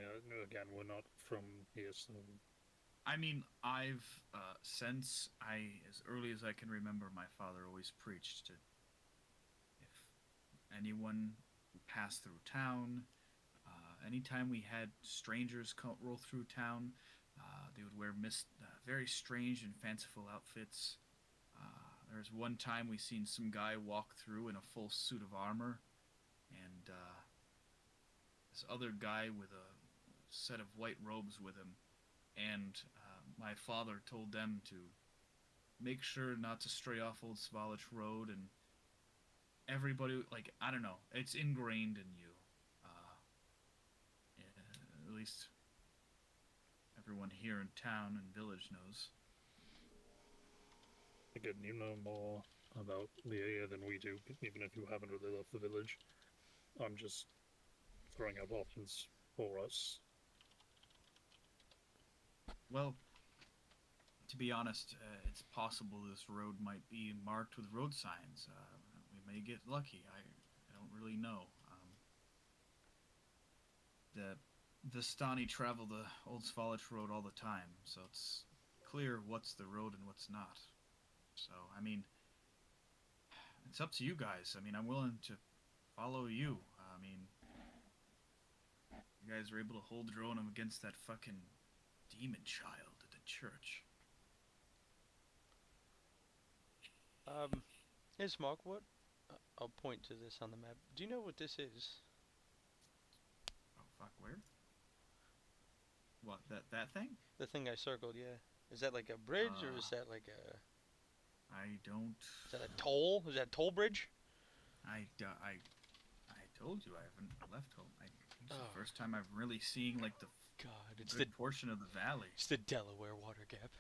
Again, we're not from here, so I mean, I've since as early as I can remember, my father always preached to if anyone passed through town, anytime we had strangers roll through town, they would wear very strange and fanciful outfits. There was one time we seen some guy walk through in a full suit of armor, and this other guy with a set of white robes with him, and my father told them to make sure not to stray off Old Svalich Road, and everybody, like, I don't know, it's ingrained in you. At least everyone here in town and village knows. again, you know more about the area than we do, even if you haven't really left the village. I'm just throwing out options for us. Well, to be honest, it's possible this road might be marked with road signs. We may get lucky. I don't really know. The Vistani travel the Old Svalich Road all the time, so it's clear what's the road and what's not. So, I mean, it's up to you guys. I mean, I'm willing to follow you. I mean, you guys were able to hold your own against that fucking demon child at the church. Here's Mark. What? I'll point to this on the map. Do you know what this is? Oh fuck, where? What, that thing? The thing I circled, yeah. Is that like a bridge or is that like a? I don't. Is that a toll? Is that a toll bridge? I told you I haven't left home. It's Oh. the first time I'm really seeing like the God, it's good portion of the valley. It's the Delaware Water Gap.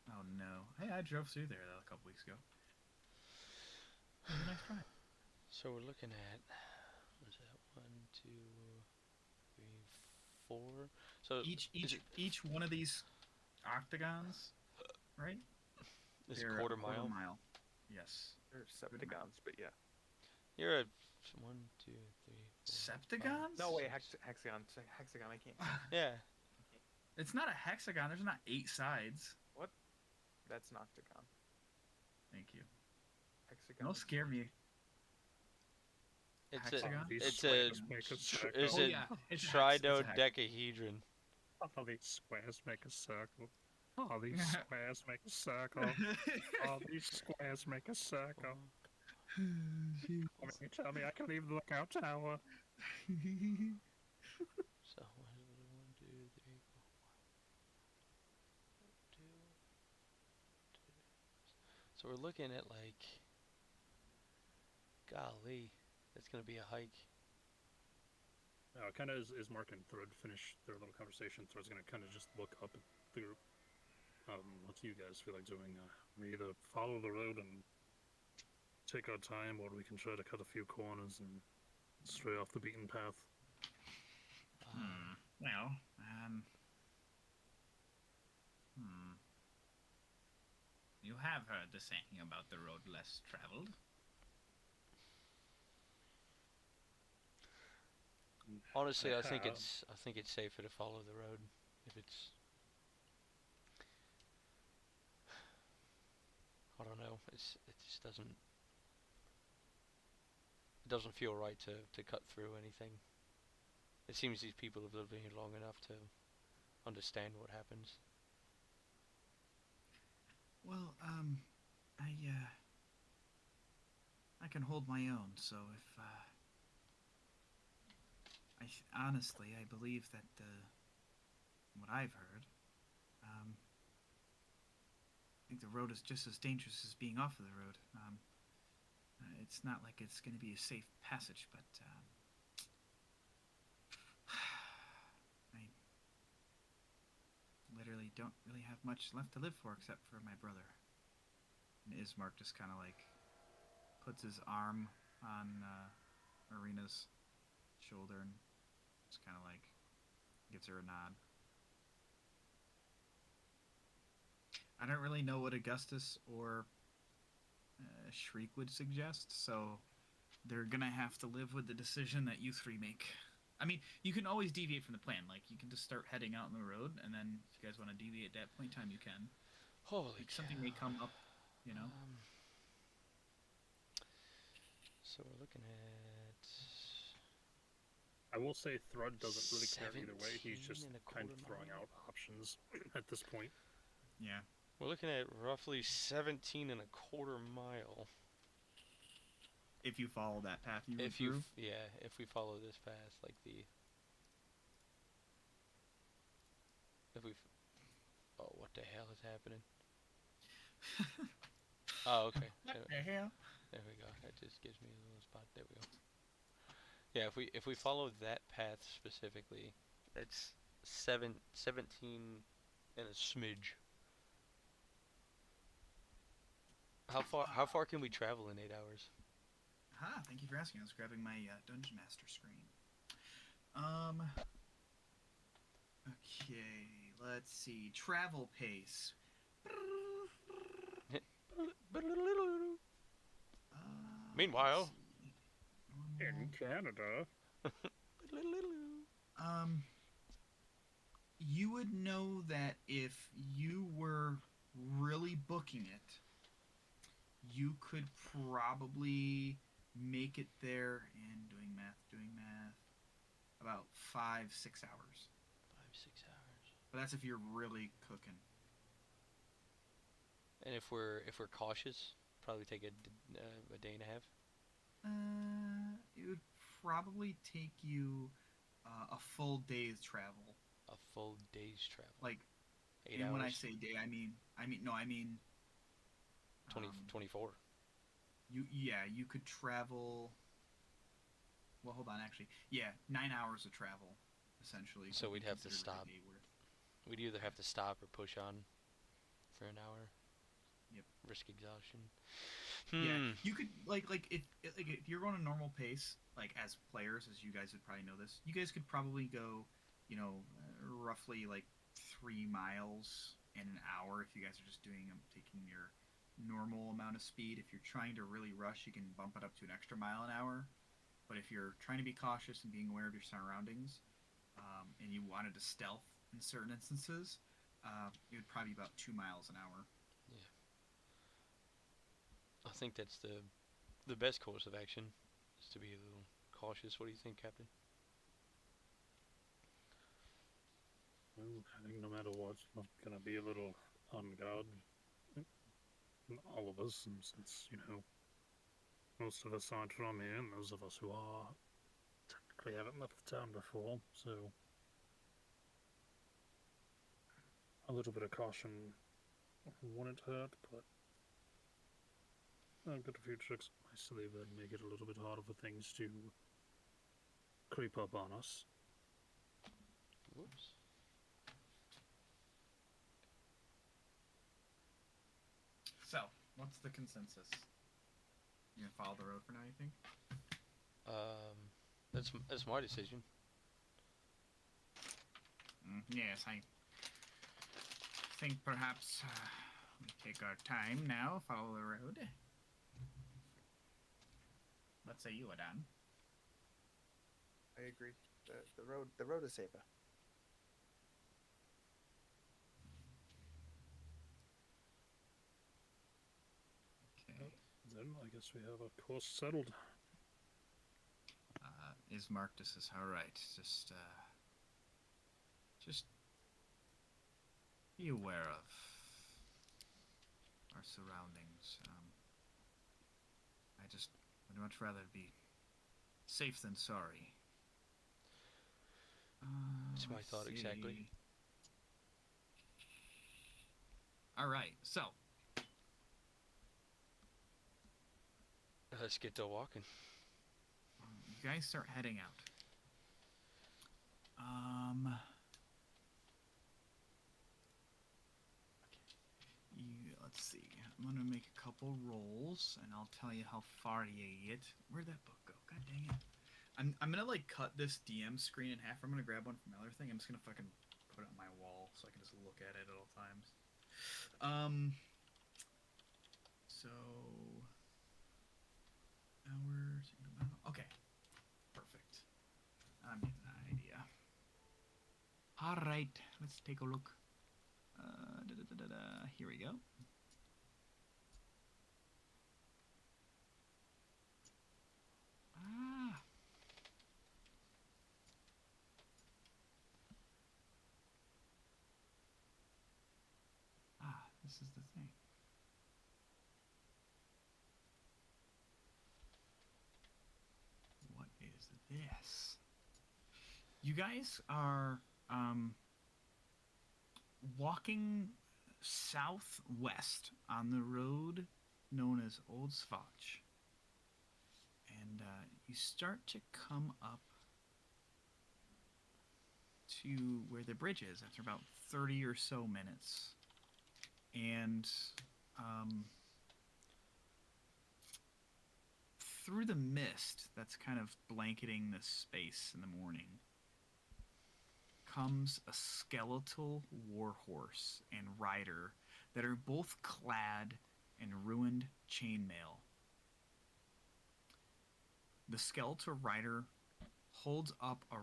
Oh no! Hey, I drove through there a couple weeks ago. It was a nice drive. So we're looking at, what's that? 1, 2, 3, 4. So Each one of these octagons, right? is a They're quarter mile. Yes. They're septagons, but yeah. You're at 1, 2, 3. 4, Septagons? No, wait, hexagon. Hexagon, I can't. Yeah. It's not a hexagon. There's not 8 sides. What? That's an octagon. Thank you. Hexagon. Don't scare me. It's Hexagon? a, These it's a, squares make a tr- circle. it's Oh a yeah, it's a hex. It's a hex. tridodecahedron. All these squares make a circle. All these squares make a circle. All these squares make a circle. Tell me I can leave the lookout tower. So, one, two, three, four, two. So we're looking at like, golly, that's gonna be a hike. Kind of as Mark and Thread finish their little conversation, Thread's gonna kind of just look up at the group. What do you guys feel like doing? We either follow the road and take our time, or we can try to cut a few corners and stray off the beaten path. Well, you have heard the saying about the road less traveled. Honestly, I I think have. it's safer to follow the road if it's. I don't know. It just doesn't feel right to cut through anything. It seems these people have lived here long enough to understand what happens. Well, I can hold my own. So if honestly, I believe that what I've heard, I think the road is just as dangerous as being off of the road. It's not like it's going to be a safe passage, but I literally don't really have much left to live for except for my brother. And Ismark just kind of like puts his arm on Arena's shoulder and just kind of like gives her a nod. I don't really know what Augustus or Shriek would suggest, so they're gonna have to live with the decision that you three make. I mean, you can always deviate from the plan. Like, you can just start heading out on the road, and then if you guys want to deviate at that point in time, you can. Holy Like, something may come up, you know? So we're looking at. I will say Thread doesn't really care either way. He's 17 just and a kind of quarter throwing mile. out options at this point. Yeah. We're looking at roughly 17 and a quarter mile. If you follow that path you If through. if we follow this path, like oh, what the hell is happening? Oh, okay. What the hell? There we go. That just gives me a little spot. There we go. Yeah, if we follow that path specifically, that's 17 and a smidge. How far can we travel in 8 hours? Thank you for asking. I was grabbing my Dungeon Master screen. Okay, let's see. Travel pace. Meanwhile, In Canada, you would know that if you were really booking it, you could probably make it there in doing math, about 5-6 hours. 5-6 hours. But that's if you're really cooking. And if we're cautious, probably take a day and a half. It would probably take you a full day's travel. A full day's travel. Like, 8 and hours. when I say day, I mean 24. You could travel. Well, hold on, actually, 9 hours of travel, essentially. So would we'd be have to considered like a stop. day worth. We'd either have to stop or push on for an hour. Yep. Risk exhaustion. Yeah, you could like if you're going a normal pace, like as players, as you guys would probably know this, you guys could probably go, roughly like 3 miles in an hour if you guys are just taking your normal amount of speed. If you're trying to really rush, you can bump it up to an extra mile an hour. But if you're trying to be cautious and being aware of your surroundings, and you wanted to stealth in certain instances, it would probably be about 2 miles an hour. I think that's the best course of action, is to be a little cautious. What do you think, Captain? Well, I think no matter what, I'm gonna be a little on guard. All of us, and since, most of us aren't from here, and those of us who are technically haven't left the town before, so a little bit of caution wouldn't hurt, but I've got a few tricks up my sleeve that make it a little bit harder for things to creep up on us. Whoops. So, what's the consensus? You gonna follow the road for now, you think? That's my decision. Yes, I think perhaps we take our time now, follow the road. What say you, Adan? I agree. The road is safer. Okay. Then I guess we have a course settled. Ismark says, all right, just be aware of our surroundings. I just would much rather be safe than sorry. That's my Let's thought exactly. see. All right, so Let's get to walking. you guys start heading out. Let's see. I'm gonna make a couple rolls, and I'll tell you how far you get. Where'd that book go? God dang it! I'm gonna like cut this DM screen in half. I'm gonna grab one from another thing. I'm just gonna fucking put it on my wall so I can just look at it at all times. So hours. Okay. Perfect. I'm getting an idea. All right, let's take a look. Here we go. This is the thing. What is this? You guys are walking southwest on the road known as Old Svach. And you start to come up to where the bridge is after about 30 or so minutes. And through the mist that's kind of blanketing this space in the morning comes a skeletal warhorse and rider that are both clad in ruined chainmail. The skeletal rider holds up a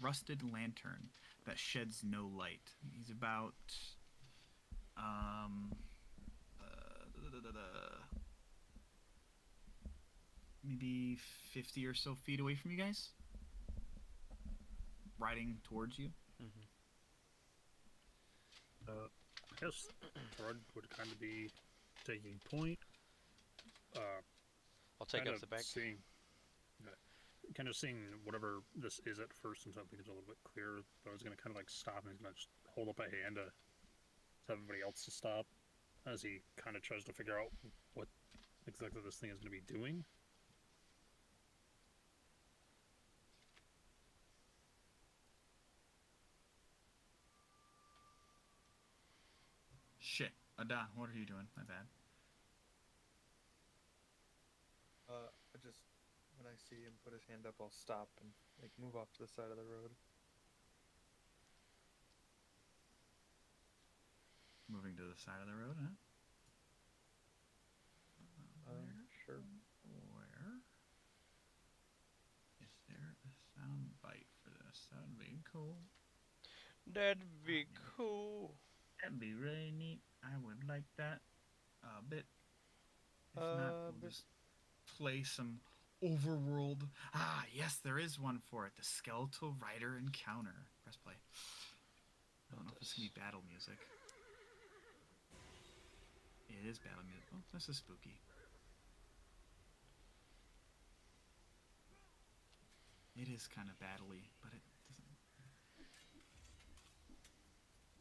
rusted lantern that sheds no light. He's about maybe 50 or so feet away from you guys, riding towards you. Mm-hmm. I guess Thrud would kind of be taking point. I'll take kind up of the back. Kind of seeing whatever this is at first until I think it's a little bit clearer. But I was going to kind of like stop and just hold up a hand to everybody else to stop as he kind of tries to figure out what exactly this thing is going to be doing. Shit. Adan, what are you doing? My bad. I just, when I see him put his hand up, I'll stop and like move off to the side of the road. Moving to the side of the road, huh? Sure. Where is there a sound bite for this? That would be cool. That'd be cool. That'd be really neat. I would like that a bit. If not, we'll just play some overworld. Ah, yes, there is one for it. The Skeletal Rider Encounter. Press play. I don't know if it's gonna be battle music. It is battle music. Oh, this is spooky. It is kind of battle-y, but it doesn't.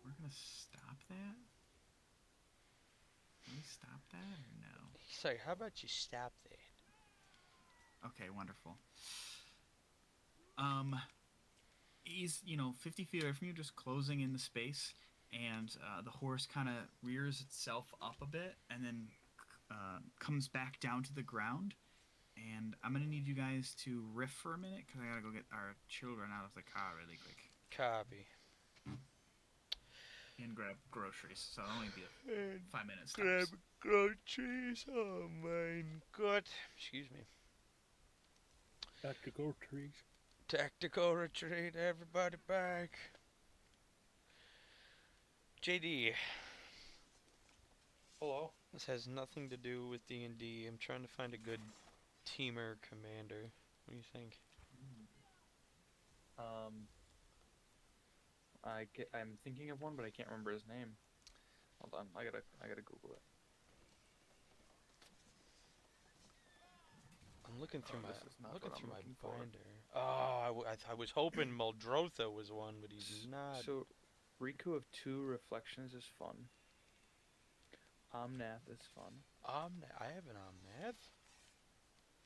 We're gonna stop that? Can we stop that or no? Sorry, how about you stop that? Okay, wonderful. He's 50 feet away from you, just closing in the space, and the horse kind of rears itself up a bit, and then comes back down to the ground. And I'm gonna need you guys to riff for a minute because I gotta go get our children out of the car really quick Copy. and grab groceries. So it'll only be a 5-minute stop. Grab groceries. Oh my god. Excuse me. Tactical trees. Tactical retreat. Everybody back. JD. Hello. This has nothing to do with D&D. I'm trying to find a good teamer commander. What do you think? I'm thinking of one, but I can't remember his name. Hold on, I gotta Google it. I'm looking through Oh, this is not what I'm my looking for. binder. Oh, I was hoping Muldrotha was one, but he's not. So, Riku of Two Reflections is fun. Omnath is fun. I have an Omnath.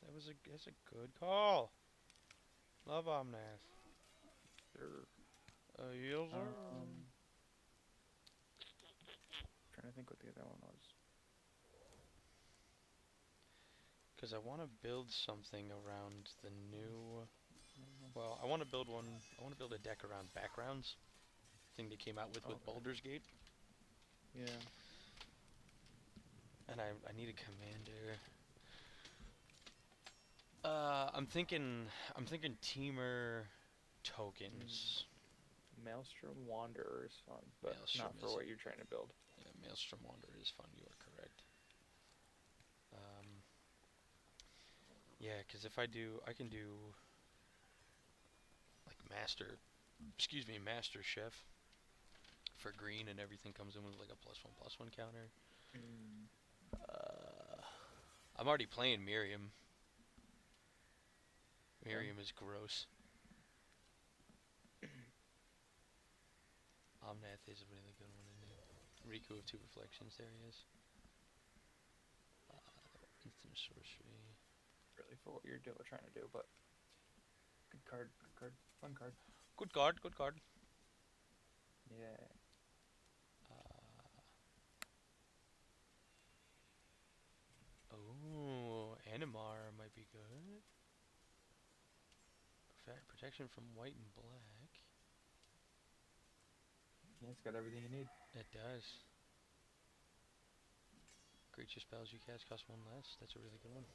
That's a good call. Love Omnath. Sure. Yes, sir. Trying to think what the other one was. Because I want to build something around the new. Well, I want to build one. I want to build a deck around backgrounds. Thing they came out with Okay. Baldur's Gate, Yeah. and I need a commander. I'm thinking teamer tokens. Maelstrom Wanderer is fun, but Maelstrom not for is- what you're trying to build. Yeah, Maelstrom Wanderer is fun. You are correct. Yeah, because if I can do like master chef for green, and everything comes in with like a +1/+1 counter. I'm already playing Miriam. Miriam is gross. Omnath is a really good one in there. Riku of Two Reflections, there he is. Instant sorcery. Really for what you're trying to do, but good card, fun card. Good card, good card. Yeah. Oh, Animar might be good. Protection from white and black. Yeah, it's got everything you need. It does. Creature spells you cast cost 1 less. That's a really good one.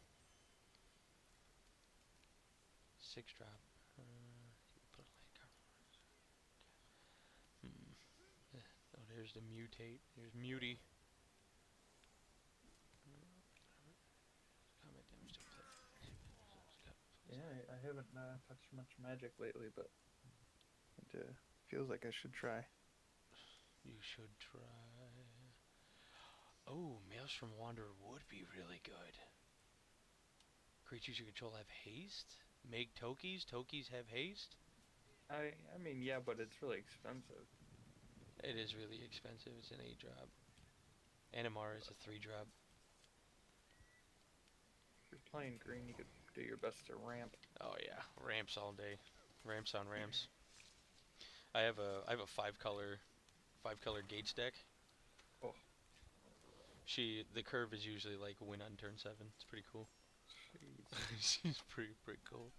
6 drop. Put a land card. Oh, there's the mutate. There's Muty. Combat damage to Yeah, I haven't touched much magic lately, but it feels like I should try. You should try. Oh, Maelstrom Wanderer would be really good. Creatures you control have haste. Make Tokies. Tokies have haste. I mean, yeah, but it's really expensive. It is really expensive. It's an 8 drop. Animar is a 3 drop. If you're playing green, you could do your best to ramp. Oh yeah, ramps all day. Ramps on ramps. I have a 5-color Gates deck. Oh. The curve is usually like win on turn 7. It's pretty cool. Jeez. She's pretty cool.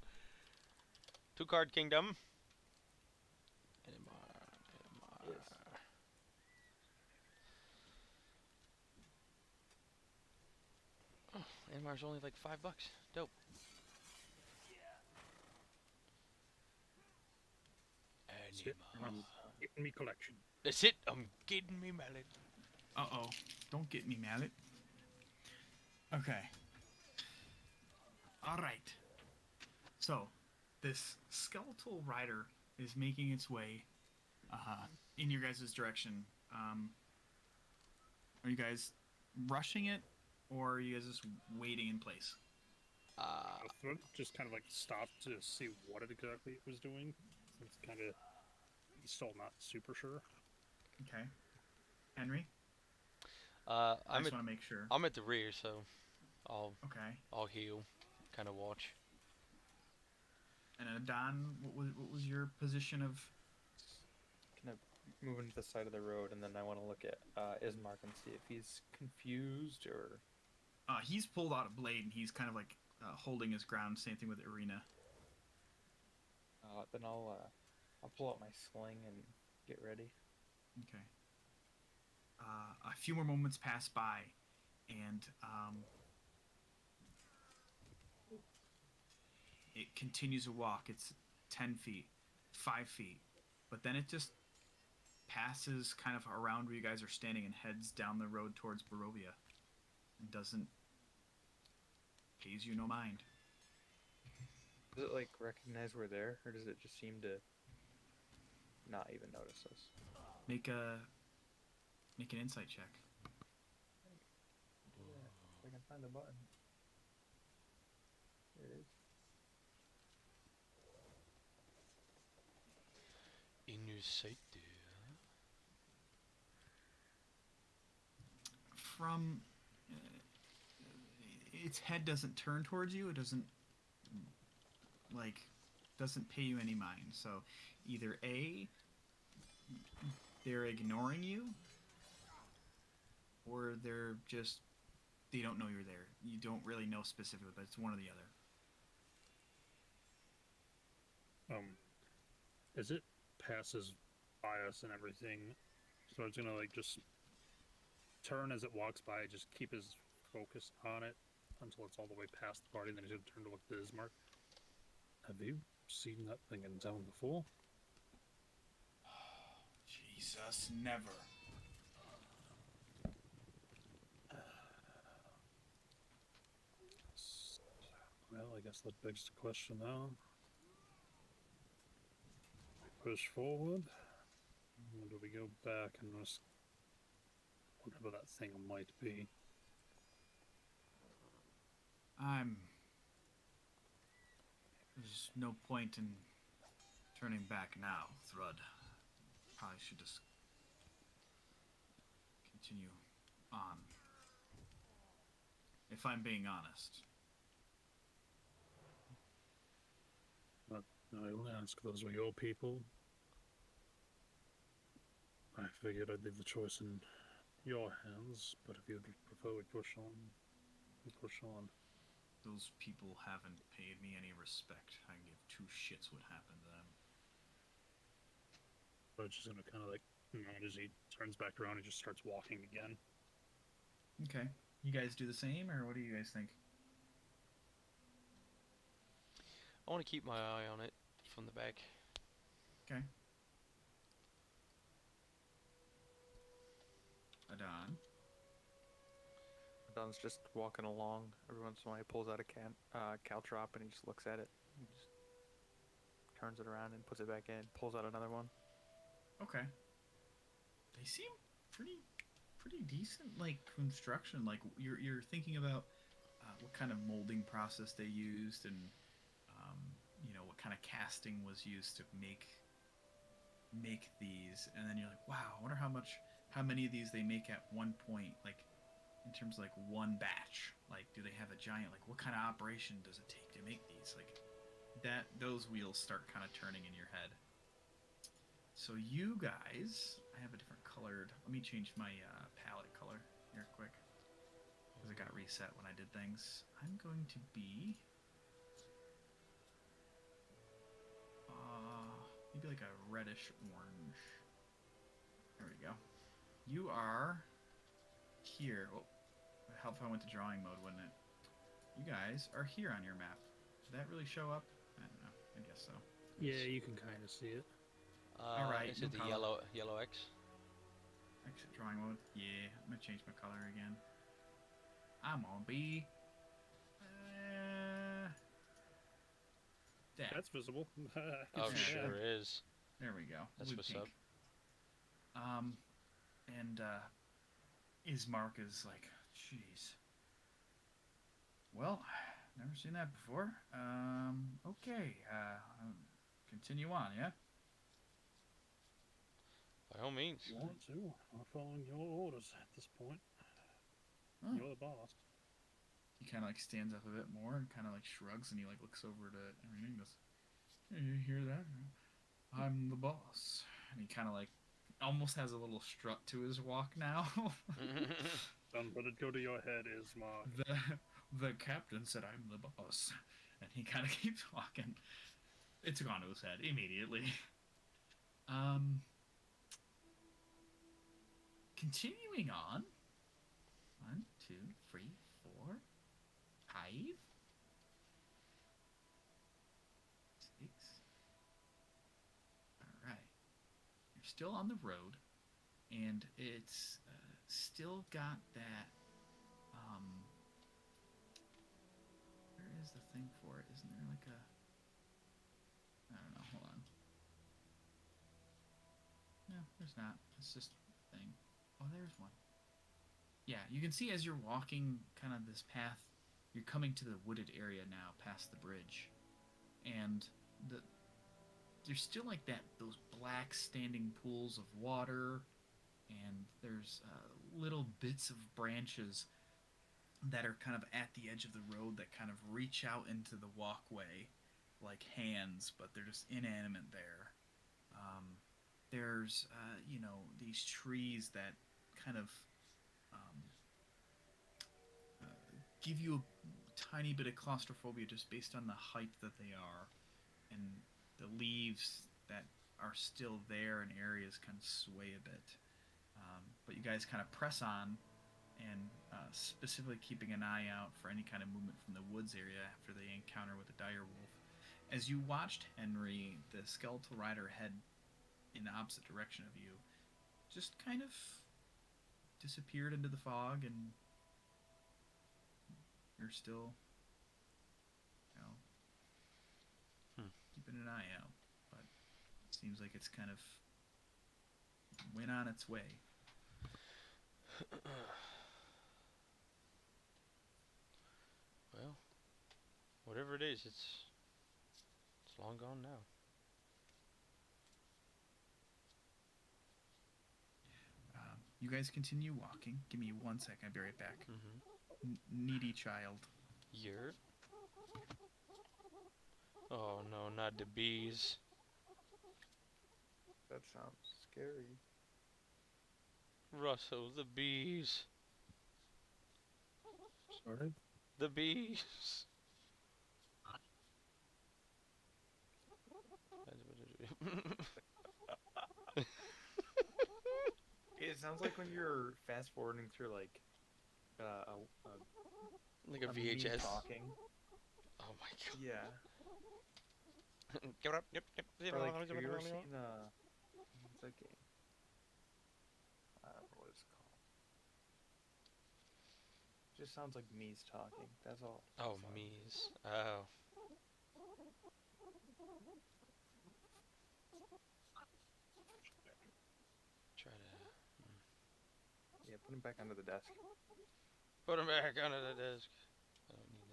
2-card Kingdom. Animar. Yes. Oh, Animar's only like $5. Dope. Sit Animar. on getting me collection. That's it. I'm getting me mallet. Uh-oh. Don't get me, Mallet. Okay. All right. So, this skeletal rider is making its way in your guys' direction. Are you guys rushing it, or are you guys just waiting in place? Thrud just kind of like stopped to see what it exactly it was doing. Since kind of he's still not super sure. Okay. Henry? I I'm just at want to make sure. I'm at the rear, so I'll Okay. I'll heal, kind of watch. And Don, what was your position of? Kind of moving to the side of the road, and then I want to look at Ismark and see if he's confused or. He's pulled out a blade and he's kind of like holding his ground. Same thing with Irina. Then I'll pull out my sling and get ready. Okay. A few more moments pass by, and it continues to walk. It's 10 feet, 5 feet, but then it just passes kind of around where you guys are standing and heads down the road towards Barovia, and doesn't pays you no mind. Does it like recognize we're there, or does it just seem to not even notice us? Make an insight check. Yeah, if I can find the button. There it is. Insight. From its head doesn't turn towards you. It doesn't like doesn't pay you any mind. So either A, they're ignoring you, or they don't know you're there. You don't really know specifically, but it's one or the other. As it passes by us and everything, so it's gonna like just turn as it walks by, just keep his focus on it until it's all the way past the party, and then he's gonna turn to look at Ismark. Have you seen that thing in town before? Jesus, never. Well, I guess that begs the question now. We push forward, or do we go back and risk whatever that thing might be? There's no point in turning back now, Thrud. Probably should just continue on. If I'm being honest. But I'll ask, those were your people. I figured I'd leave the choice in your hands, but if you'd prefer we push on, we push on. Those people haven't paid me any respect. I give two shits what happened to them. But just gonna kind of like nod as he turns back around and just starts walking again. Okay. You guys do the same, or what do you guys think? I want to keep my eye on it from the back. Okay. Adon. Don's just walking along. Every once in a while, he pulls out a caltrop and he just looks at it. He just turns it around and puts it back in. Pulls out another one. Okay. They seem pretty decent, like construction. Like you're thinking about what kind of molding process they used, and what kind of casting was used to make these, and then you're like, wow, I wonder how many of these they make at one point, like in terms of like one batch. Like, do they have a giant, like, what kind of operation does it take to make these? Like that, those wheels start kind of turning in your head. So you guys, I have a different colored. Let me change my palette color here quick, because it got reset when I did things. I'm going to be maybe like a reddish orange. There we go. You are here. Oh, it would help if I went to drawing mode, wouldn't it? You guys are here on your map. Did that really show up? I don't know. I guess so. Yeah, you can kind of see it. Alright, Is no it the problem. yellow X? Exit drawing mode. Yeah, I'm gonna change my color again. I'm gonna be that. That's visible. I can Oh, see that. sure is. There we go. That's Wood what's pink. up. And Ismark is like, jeez. Well, never seen that before. Okay. Continue on, yeah? By all means. If you want to. I'm following your orders at this point. Oh. You're the boss. He kind of like stands up a bit more and kind of like shrugs and he like looks over to Irina and goes, "Hey, you hear that? I'm the boss." And he kind of like almost has a little strut to his walk now. Don't let it go to your head, Ismark. The captain said I'm the boss, and he kind of keeps walking. It's gone to his head immediately. Continuing on. 1, 2, 3, 4, 5, 6. All right. You're still on the road, and it's still got that. Where is the thing for it? Isn't there like a? I don't know. Hold on. No, there's not. It's just a thing. Oh, there's one. Yeah, you can see as you're walking kind of this path, you're coming to the wooded area now, past the bridge, and there's still like those black standing pools of water, and there's little bits of branches that are kind of at the edge of the road that kind of reach out into the walkway like hands, but they're just inanimate there. There's these trees that kind of give you a tiny bit of claustrophobia just based on the height that they are, and the leaves that are still there in areas kind of sway a bit. But you guys kind of press on, and specifically keeping an eye out for any kind of movement from the woods area after they encounter with a dire wolf. As you watched Henry, the skeletal rider, head in the opposite direction of you, just kind of disappeared into the fog, and you're still, keeping an eye out. But it seems like it's kind of went on its way. Well, whatever it is, it's long gone now. You guys continue walking. Give me 1 second. I'll be right back. Needy child. Yurt. Oh no, not the bees. That sounds scary. Russell, the bees. Sorry? The bees. It sounds like when you're fast forwarding through like Like a meme VHS. talking. Oh my god. Yeah. Give it up. Yep. Or like, have you ever seen what's that game? I don't know what it's called. Just sounds like me's talking. That's all. Oh, That's all. me's. Oh. Try to Yeah, put him back under the desk. put him back under the desk. I don't need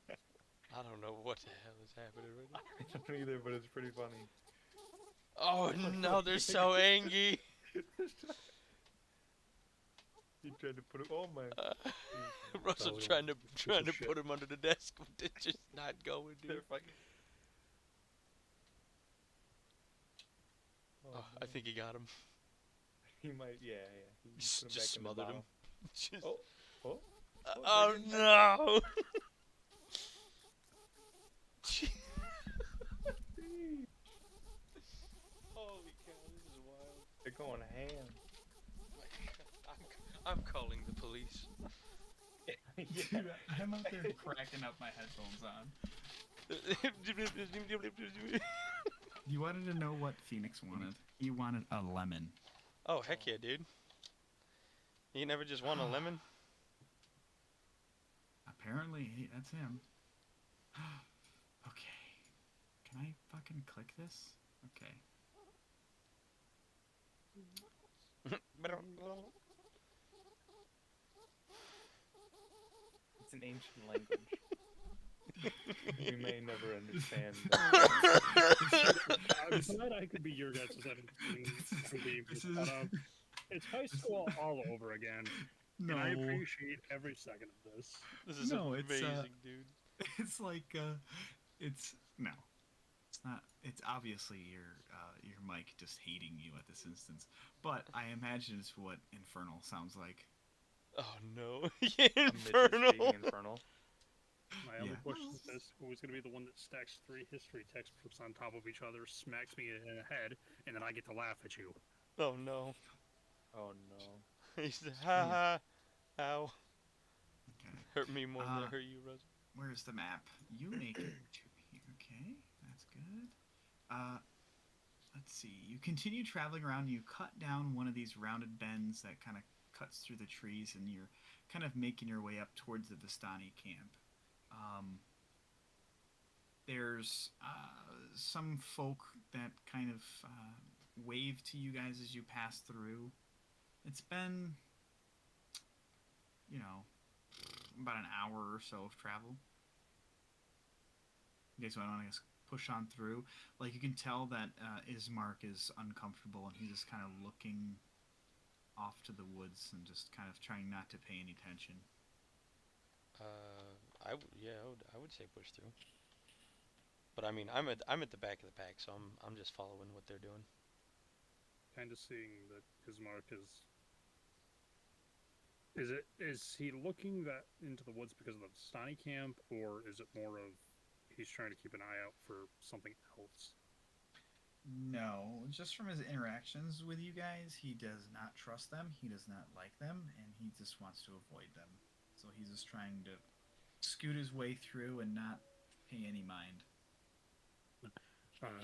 that. I don't know what the hell is happening right now. I don't either, but it's pretty funny. Oh no, they're so angry. You tried to put him. Oh my. Russell Probably trying to piece of shit. put him under the desk, but it's just not going, dude. They're fucking. Oh, I think he got him. He might. Yeah. He Just put him back in the smothered him. bottle. Just, Oh. oh no! Holy cow, this is wild. They're going ham. I'm calling the police. Dude, I'm out there cracking up my headphones on. You wanted to know what Phoenix wanted. He wanted a lemon. Oh, heck yeah, dude. You never just want a lemon? Apparently, that's him. Okay. Can I fucking click this? Okay. It's an ancient language. We may never understand. I'm glad I could be your guys' relief. This is. But it's high school all over again, and I No. appreciate every second of this. This is No, it's amazing, dude. it's like it's no. It's not. It's obviously your mic just hating you at this instance. But I imagine it's what Infernal sounds like. Oh no. A midget Infernal. speaking infernal. My only Yeah. question is who's going to be the one that stacks 3 history textbooks on top of each other, smacks me in the head, and then I get to laugh at you. Oh no. Oh no. He said, ha ha. Ow. Okay. Hurt me more than Uh, it hurt you, Rose. Where's the map? You make it to here. Okay, that's good. Let's see. You continue traveling around. You cut down one of these rounded bends that kind of cuts through the trees, and you're kind of making your way up towards the Vistani camp. There's some folk that kind of wave to you guys as you pass through. It's been, about an hour or so of travel. You guys want to push on through? Like, you can tell that Ismark is uncomfortable, and he's just kind of looking off to the woods and just kind of trying not to pay any attention. I would say push through. But I mean, I'm at the back of the pack, so I'm just following what they're doing. Kind of seeing that Ismark is he looking that into the woods because of the Stani camp, or is it more of he's trying to keep an eye out for something else? No, just from his interactions with you guys, he does not trust them, he does not like them, and he just wants to avoid them. So he's just trying to scoot his way through and not pay any mind.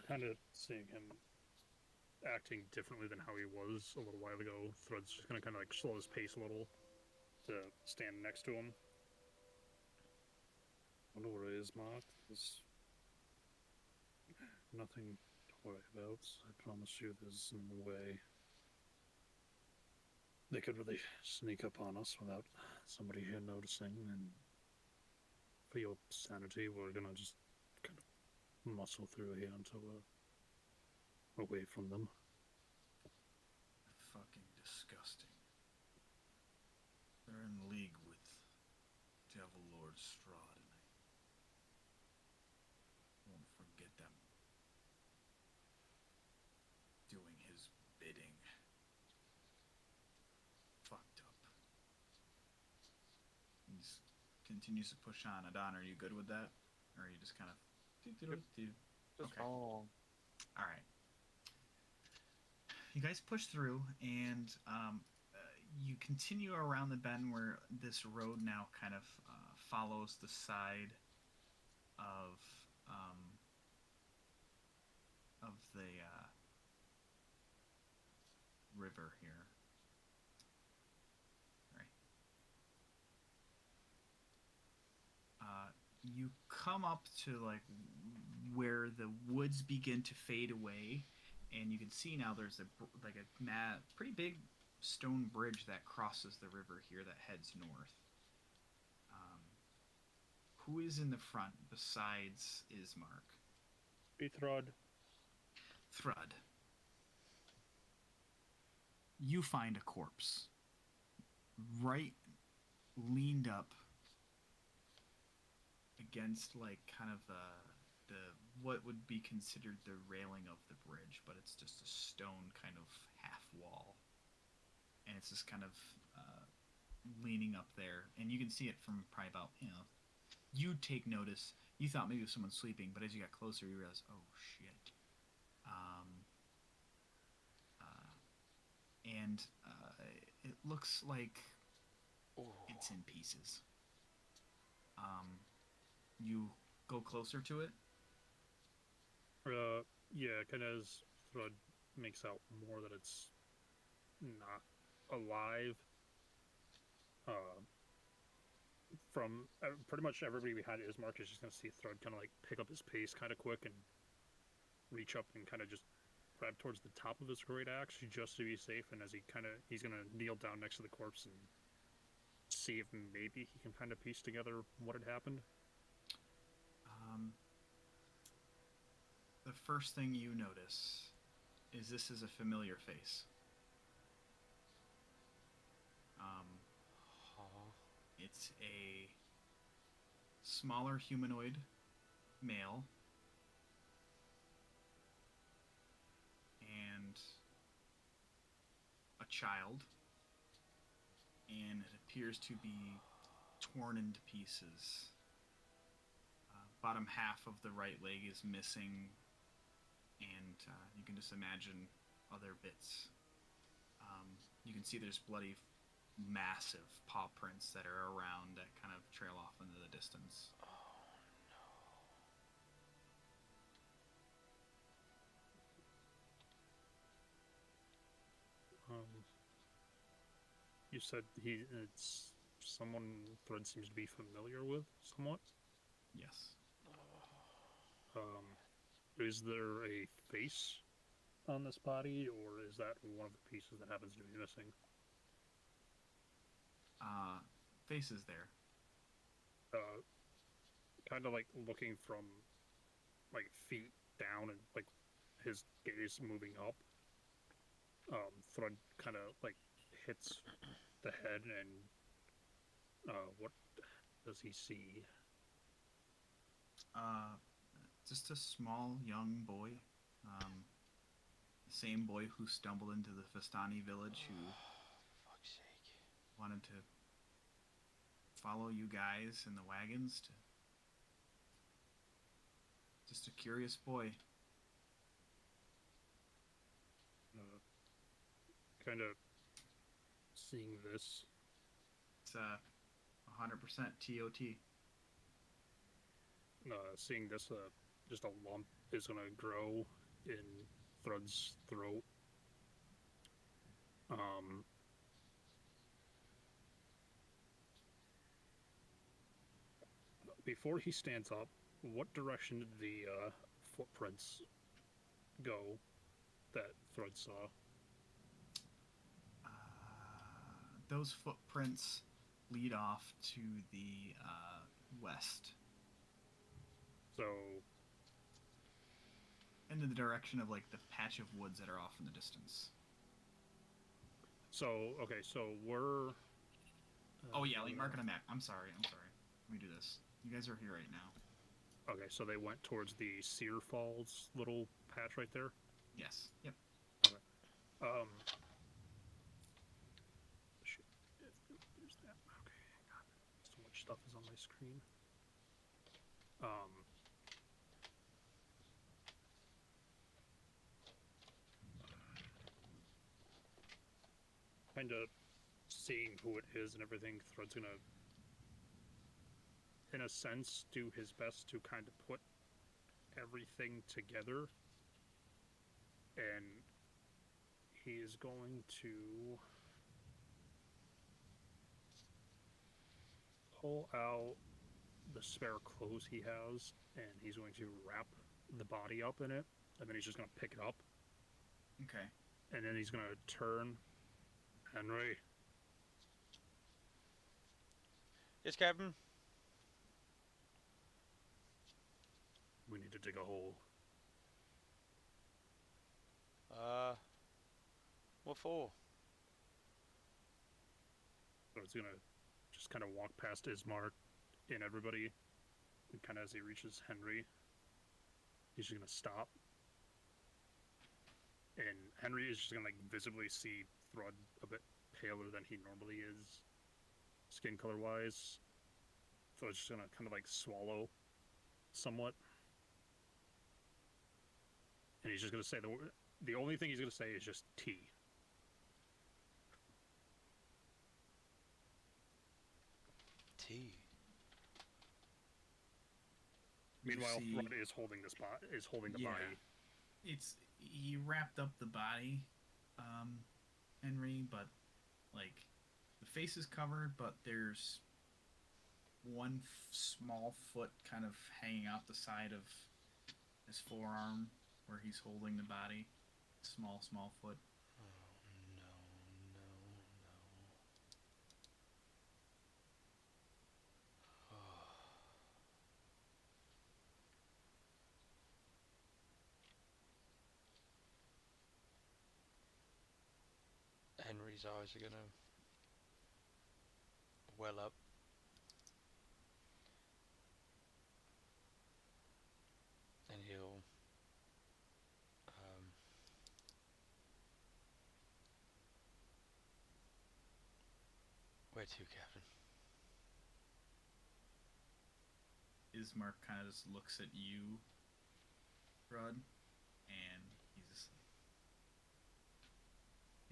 Kind of seeing him acting differently than how he was a little while ago. Thread's just gonna kind of like slow his pace a little to stand next to him. Wonder where it is, Mark. There's nothing to worry about. I promise you, there's no way they could really sneak up on us without somebody here noticing. And for your sanity, we're gonna just kind of muscle through here until we're away from them. Fucking disgusting. They're in league with Devil Lord Strahd, and I won't forget them doing his bidding. Fucked up. He continues to push on. Adon, are you good with that? Or are you just kind of... Just Okay. wrong. Alright. You guys push through, and you continue around the bend where this road now kind of follows the side of the river here. Right. You come up to like where the woods begin to fade away, and you can see now there's a pretty big stone bridge that crosses the river here that heads north. Who is in the front besides Ismark? Be Thrud. Thrud. You find a corpse right leaned up against like kind of the what would be considered the railing of the bridge, but it's just a stone kind of half wall, and it's just kind of leaning up there, and you can see it from probably about you take notice. You thought maybe it was someone sleeping, but as you got closer, you realize, oh shit. And it looks like it's in pieces. You go closer to it. Yeah, kind of as Thrud makes out more that it's not alive. Uh, from pretty much everybody behind Ismark is just gonna see Thrud kind of like pick up his pace kind of quick and reach up and kind of just grab towards the top of his great axe just to be safe. And as he's gonna kneel down next to the corpse and see if maybe he can kind of piece together what had happened. The first thing you notice is this is a familiar face. It's a smaller humanoid male, and a child, and it appears to be torn into pieces. Bottom half of the right leg is missing, and you can just imagine other bits. You can see there's bloody, massive paw prints that are around that kind of trail off into the distance. You said it's someone Thread seems to be familiar with somewhat. Yes. Is there a face on this body, or is that one of the pieces that happens to be missing? Face is there. Kind of like looking from like feet down and like his gaze moving up. Thread kind of like hits the head and what does he see? Just a small young boy. The same boy who stumbled into the Vistani village, who Fuck's sake. wanted to follow you guys in the wagons. Just a curious boy. Kind of seeing this. It's 100% TOT. Seeing this, just a lump is gonna grow in Thread's throat. Before he stands up, what direction did the footprints go that Thread saw? Those footprints lead off to the west, So, into the direction of like the patch of woods that are off in the distance. okay, so we're. Oh yeah, like mark on a map. I'm sorry. Let me do this. You guys are here right now. Okay, so they went towards the Sear Falls little patch right there. Yes. Yep. Shit. There's that. Okay, God, so much stuff is on my screen. Kind of seeing who it is and everything, Thread's gonna, in a sense, do his best to kind of put everything together. And he is going to pull out the spare clothes he has, and he's going to wrap the body up in it, and then he's just going to pick it up, Okay. and then he's going to turn. Henry, Yes, Captain? we need to dig a hole. What for? So it's going to just kind of walk past Ismark and everybody, and kind of as he reaches Henry, he's just going to stop. And Henry is just going to like visibly see Thrud a bit paler than he normally is, skin color wise. So it's just going to kind of like swallow somewhat. And he's just going to say the only thing he's going to say is just tea. Tea. Meanwhile, see- Thrud is holding the Yeah. body. He wrapped up the body, Henry, but like the face is covered, but there's one small foot kind of hanging out the side of his forearm where he's holding the body. Small foot. Oh, no, no, no. Henry's eyes are gonna well up. And he'll um, where to, Captain? Ismark kind of just looks at you, Rud, and he's just like,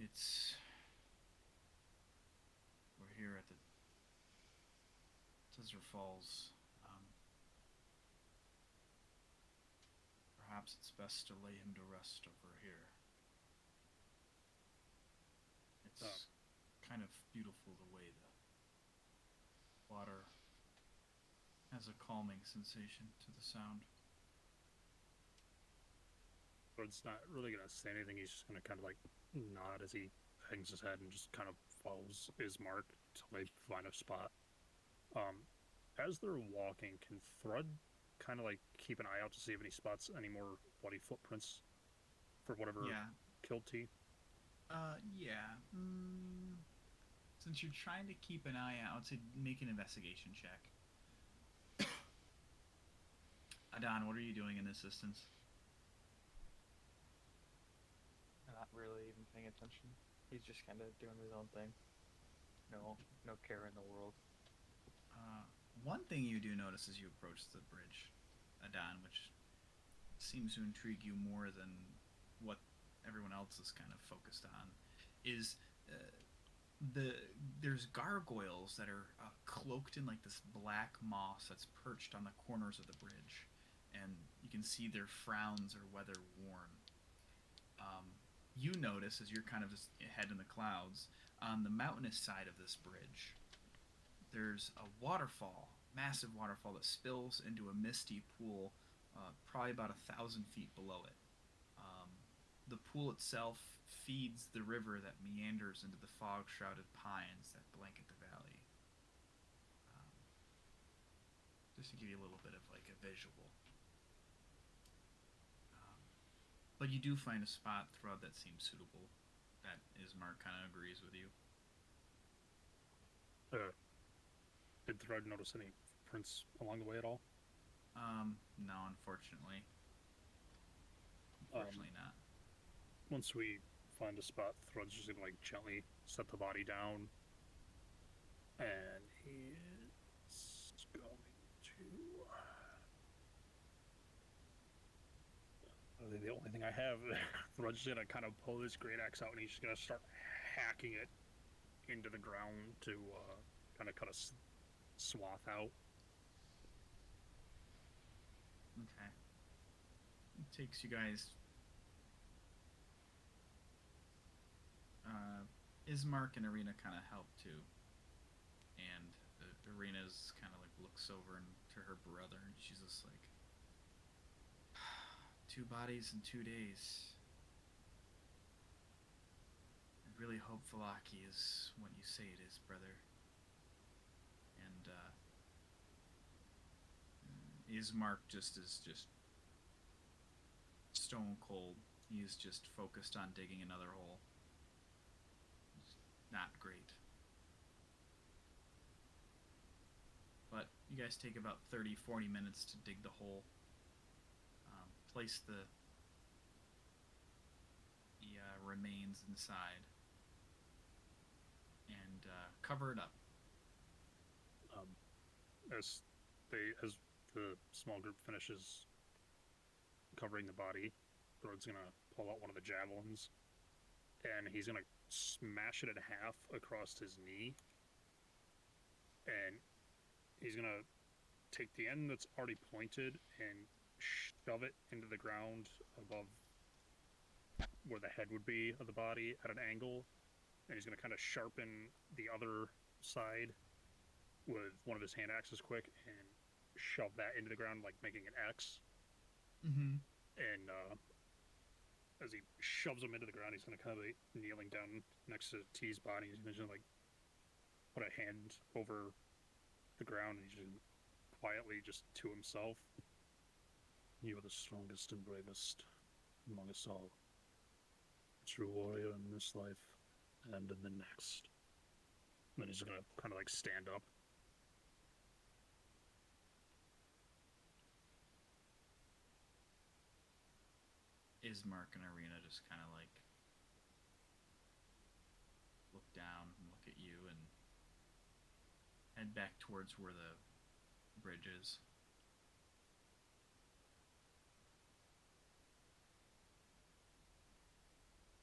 it's. We're here at the Desert Falls. Perhaps it's best to lay him to rest over here. It's kind of beautiful the way the water has a calming sensation to the sound. Fred's not really gonna say anything. He's just gonna kind of like nod as he hangs his head and just kind of follows Ismark till they find a spot. As they're walking, can Thrud kind of like keep an eye out to see if he spots any more bloody footprints for whatever killed T? Yeah. Since you're trying to keep an eye out, I'd say make an investigation check. Adon, what are you doing in this instance? Not really even paying attention. He's just kind of doing his own thing. No care in the world. One thing you do notice as you approach the bridge, Adon, which seems to intrigue you more than what everyone else is kind of focused on, is there's gargoyles that are cloaked in like this black moss that's perched on the corners of the bridge, and you can see their frowns are weather worn. You notice as you're kind of just ahead in the clouds on the mountainous side of this bridge, there's a waterfall, massive waterfall that spills into a misty pool, probably about 1,000 feet below it. The pool itself feeds the river that meanders into the fog-shrouded pines that blanket the valley. Just to give you a little bit of like a visual. But you do find a spot throughout that seems suitable. That Ismark kind of agrees with you. Did Thrud notice any prints along the way at all? No, unfortunately. Unfortunately not. Once we find a spot, Thrud's just gonna like gently set the body down, and he is going to. The only thing I have, Thrud's gonna kind of pull his great axe out, and he's just gonna start hacking it into the ground to kind of cut a swath out. Okay. It takes you guys. Ismark and Arena kind of help too, and Arena's kind of like looks over to her brother, and she's just like, 2 bodies in 2 days. I really hope Valaki is what you say it is, brother. And Ismark just is just stone cold. He is just focused on digging another hole. It's not great. But you guys take about 30-40 minutes to dig the hole. Place the remains inside and cover it up. As the small group finishes covering the body, Throd's gonna pull out one of the javelins, and he's gonna smash it in half across his knee, and he's gonna take the end that's already pointed and shove it into the ground above where the head would be of the body at an angle, and he's gonna kind of sharpen the other side with one of his hand axes quick and shove that into the ground, like making an X. Mm-hmm. And as he shoves him into the ground, he's gonna kind of be kneeling down next to T's body. He's gonna just like put a hand over the ground and he's just quietly, just to himself, "You are the strongest and bravest among us all. A true warrior in this life and in the next." And then he's gonna kind of like stand up. Ismark and Arena just kind of like look down and look at you and head back towards where the bridge is.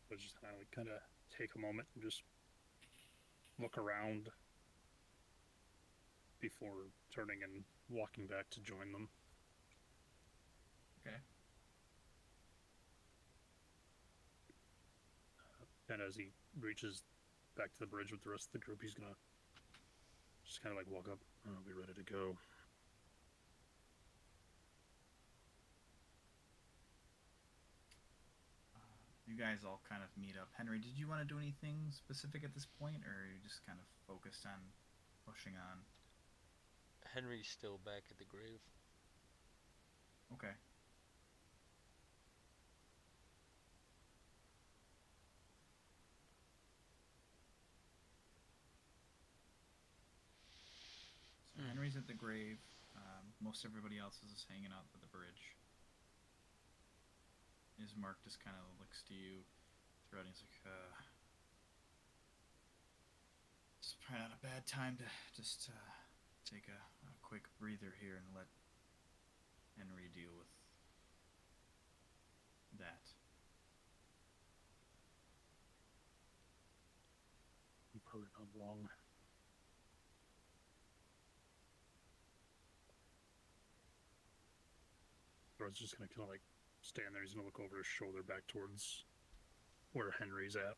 But just kind of take a moment and just look around before turning and walking back to join them. Okay. And as he reaches back to the bridge with the rest of the group, he's gonna just kind of like walk up. "I'll be ready to go." You guys all kind of meet up. Henry, did you want to do anything specific at this point, or are you just kind of focused on pushing on? Henry's still back at the grave. Okay. So Henry's at the grave. Most everybody else is just hanging out at the bridge. Ismark just kind of looks to you throughout. He's like, it's probably not a bad time to just take a quick breather here and let Henry deal with that. You're probably not wrong. Thor's just gonna kind of like stand there. He's gonna look over his shoulder back towards where Henry's at.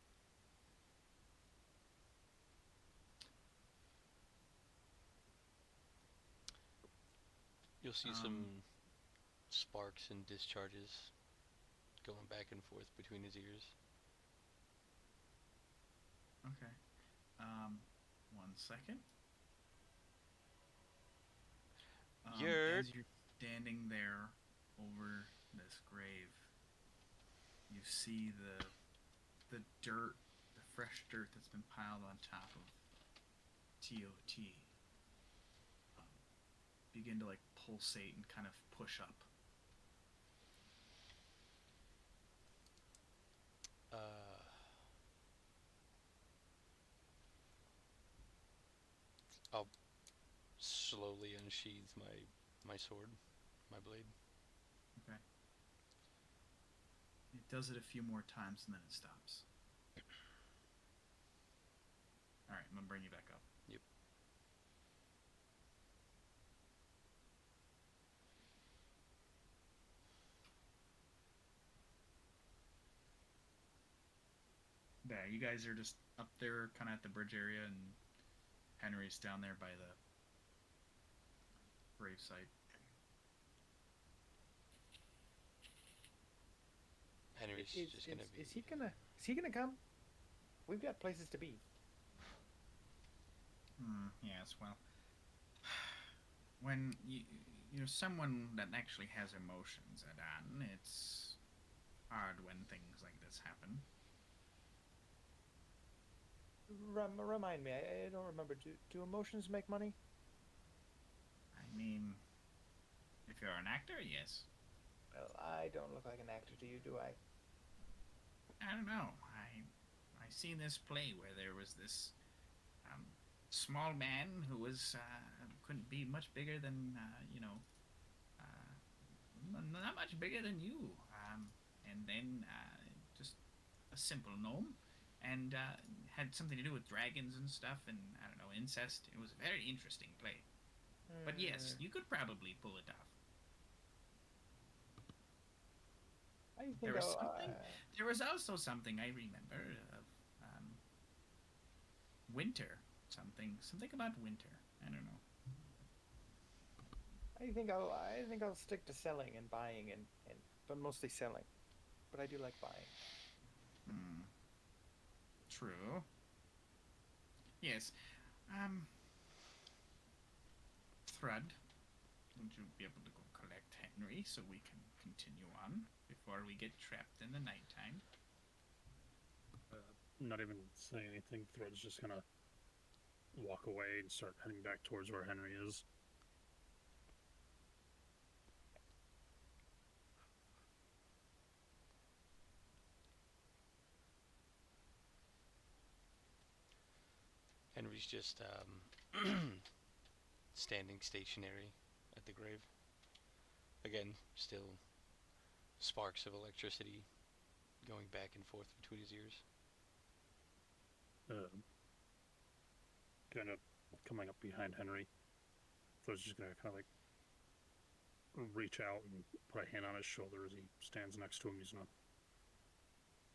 You'll see some sparks and discharges going back and forth between his ears. Okay. 1 second. As you're standing there over this grave, you see the dirt, the fresh dirt that's been piled on top of TOT begin to like pulsate and kind of push up. I'll slowly unsheath my sword, my blade. Okay. It does it a few more times and then it stops. Alright, I'm gonna bring you back up. Yep. Yeah, you guys are just up there kind of at the bridge area and Henry's down there by the grave site. Henry's just gonna be. Is he gonna come? We've got places to be. Yes, well, when you're someone that actually has emotions, Adan, it's hard when things like this happen. Remind me, I don't remember. Do emotions make money? I mean, if you're an actor, yes. Well, I don't look like an actor to you, do I? I don't know. I seen this play where there was this small man who was couldn't be much bigger than not much bigger than you, and then just a simple gnome, and had something to do with dragons and stuff, and I don't know, incest. It was a very interesting play. But yes, you could probably pull it off. I think There was something. There was also something I remember of winter. Something about winter. I don't know. I think I'll stick to selling and buying and but mostly selling. But I do like buying. Hmm. True. Yes. Um. Thrud, would you be able to go collect Henry so we can continue on before we get trapped in the nighttime? Not even saying anything. Thread's just gonna walk away and start heading back towards where Henry is. Henry's just standing stationary at the grave. Again, still sparks of electricity going back and forth between his ears. Kind of coming up behind Henry. Thread's just gonna kind of like reach out and put a hand on his shoulder as he stands next to him. He's gonna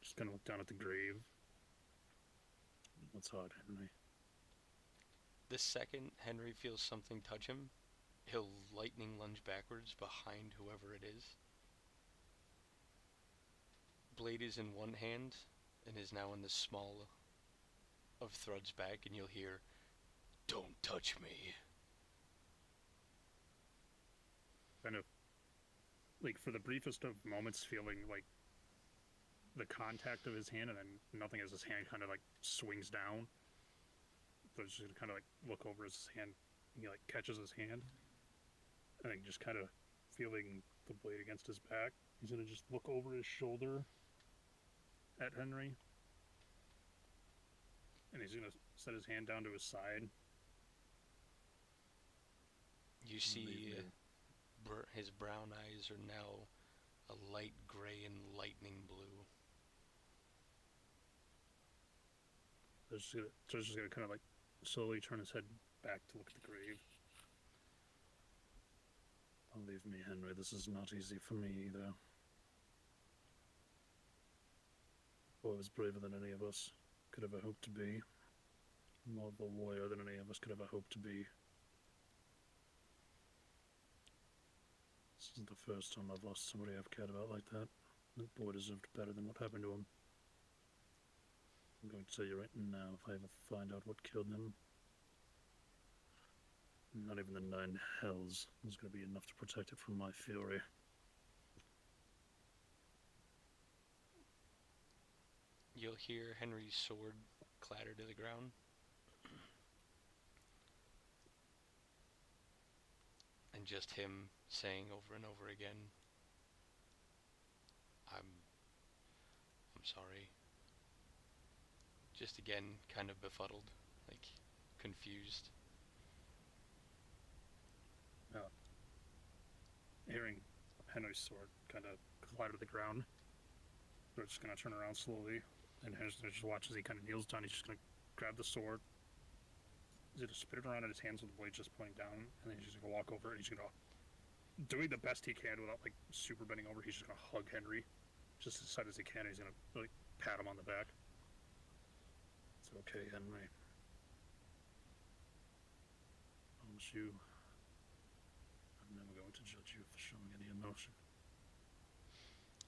just kind of look down at the grave. What's odd, Henry? The second Henry feels something touch him, he'll lightning lunge backwards behind whoever it is. Blade is in one hand and is now in the small of Thrud's back, and you'll hear, "Don't touch me." Kind of like for the briefest of moments, feeling like the contact of his hand, and then nothing as his hand kind of like swings down. So he's just gonna kind of like look over his hand. He like catches his hand, and then just kind of feeling the blade against his back. He's gonna just look over his shoulder at Henry, and he's gonna set his hand down to his side. You see his brown eyes are now a light gray and lightning blue. So just gonna kind of like slowly turn his head back to look at the grave. Believe me, Henry, this is not easy for me either. Boy was braver than any of us could ever hope to be. More of a warrior than any of us could ever hope to be. This isn't the first time I've lost somebody I've cared about like that. That boy deserved better than what happened to him. I'm going to tell you right now, if I ever find out what killed him, not even the 9 hells is going to be enough to protect it from my fury. You'll hear Henry's sword clatter to the ground. And just him saying over and over again, I'm sorry. Just again, kind of befuddled, like confused. Hearing Henry's sword kind of clatter to the ground, they're just going to turn around slowly, and Henry's going to just watch as he kind of kneels down. He's just going to grab the sword. He's going to spin it around in his hands with the blade just pointing down, and then he's just going to walk over and he's going to, doing the best he can without like super bending over, he's just going to hug Henry just as tight as he can. He's going to like pat him on the back. It's okay, Henry. I promise you, I'm never going to judge you for showing any emotion.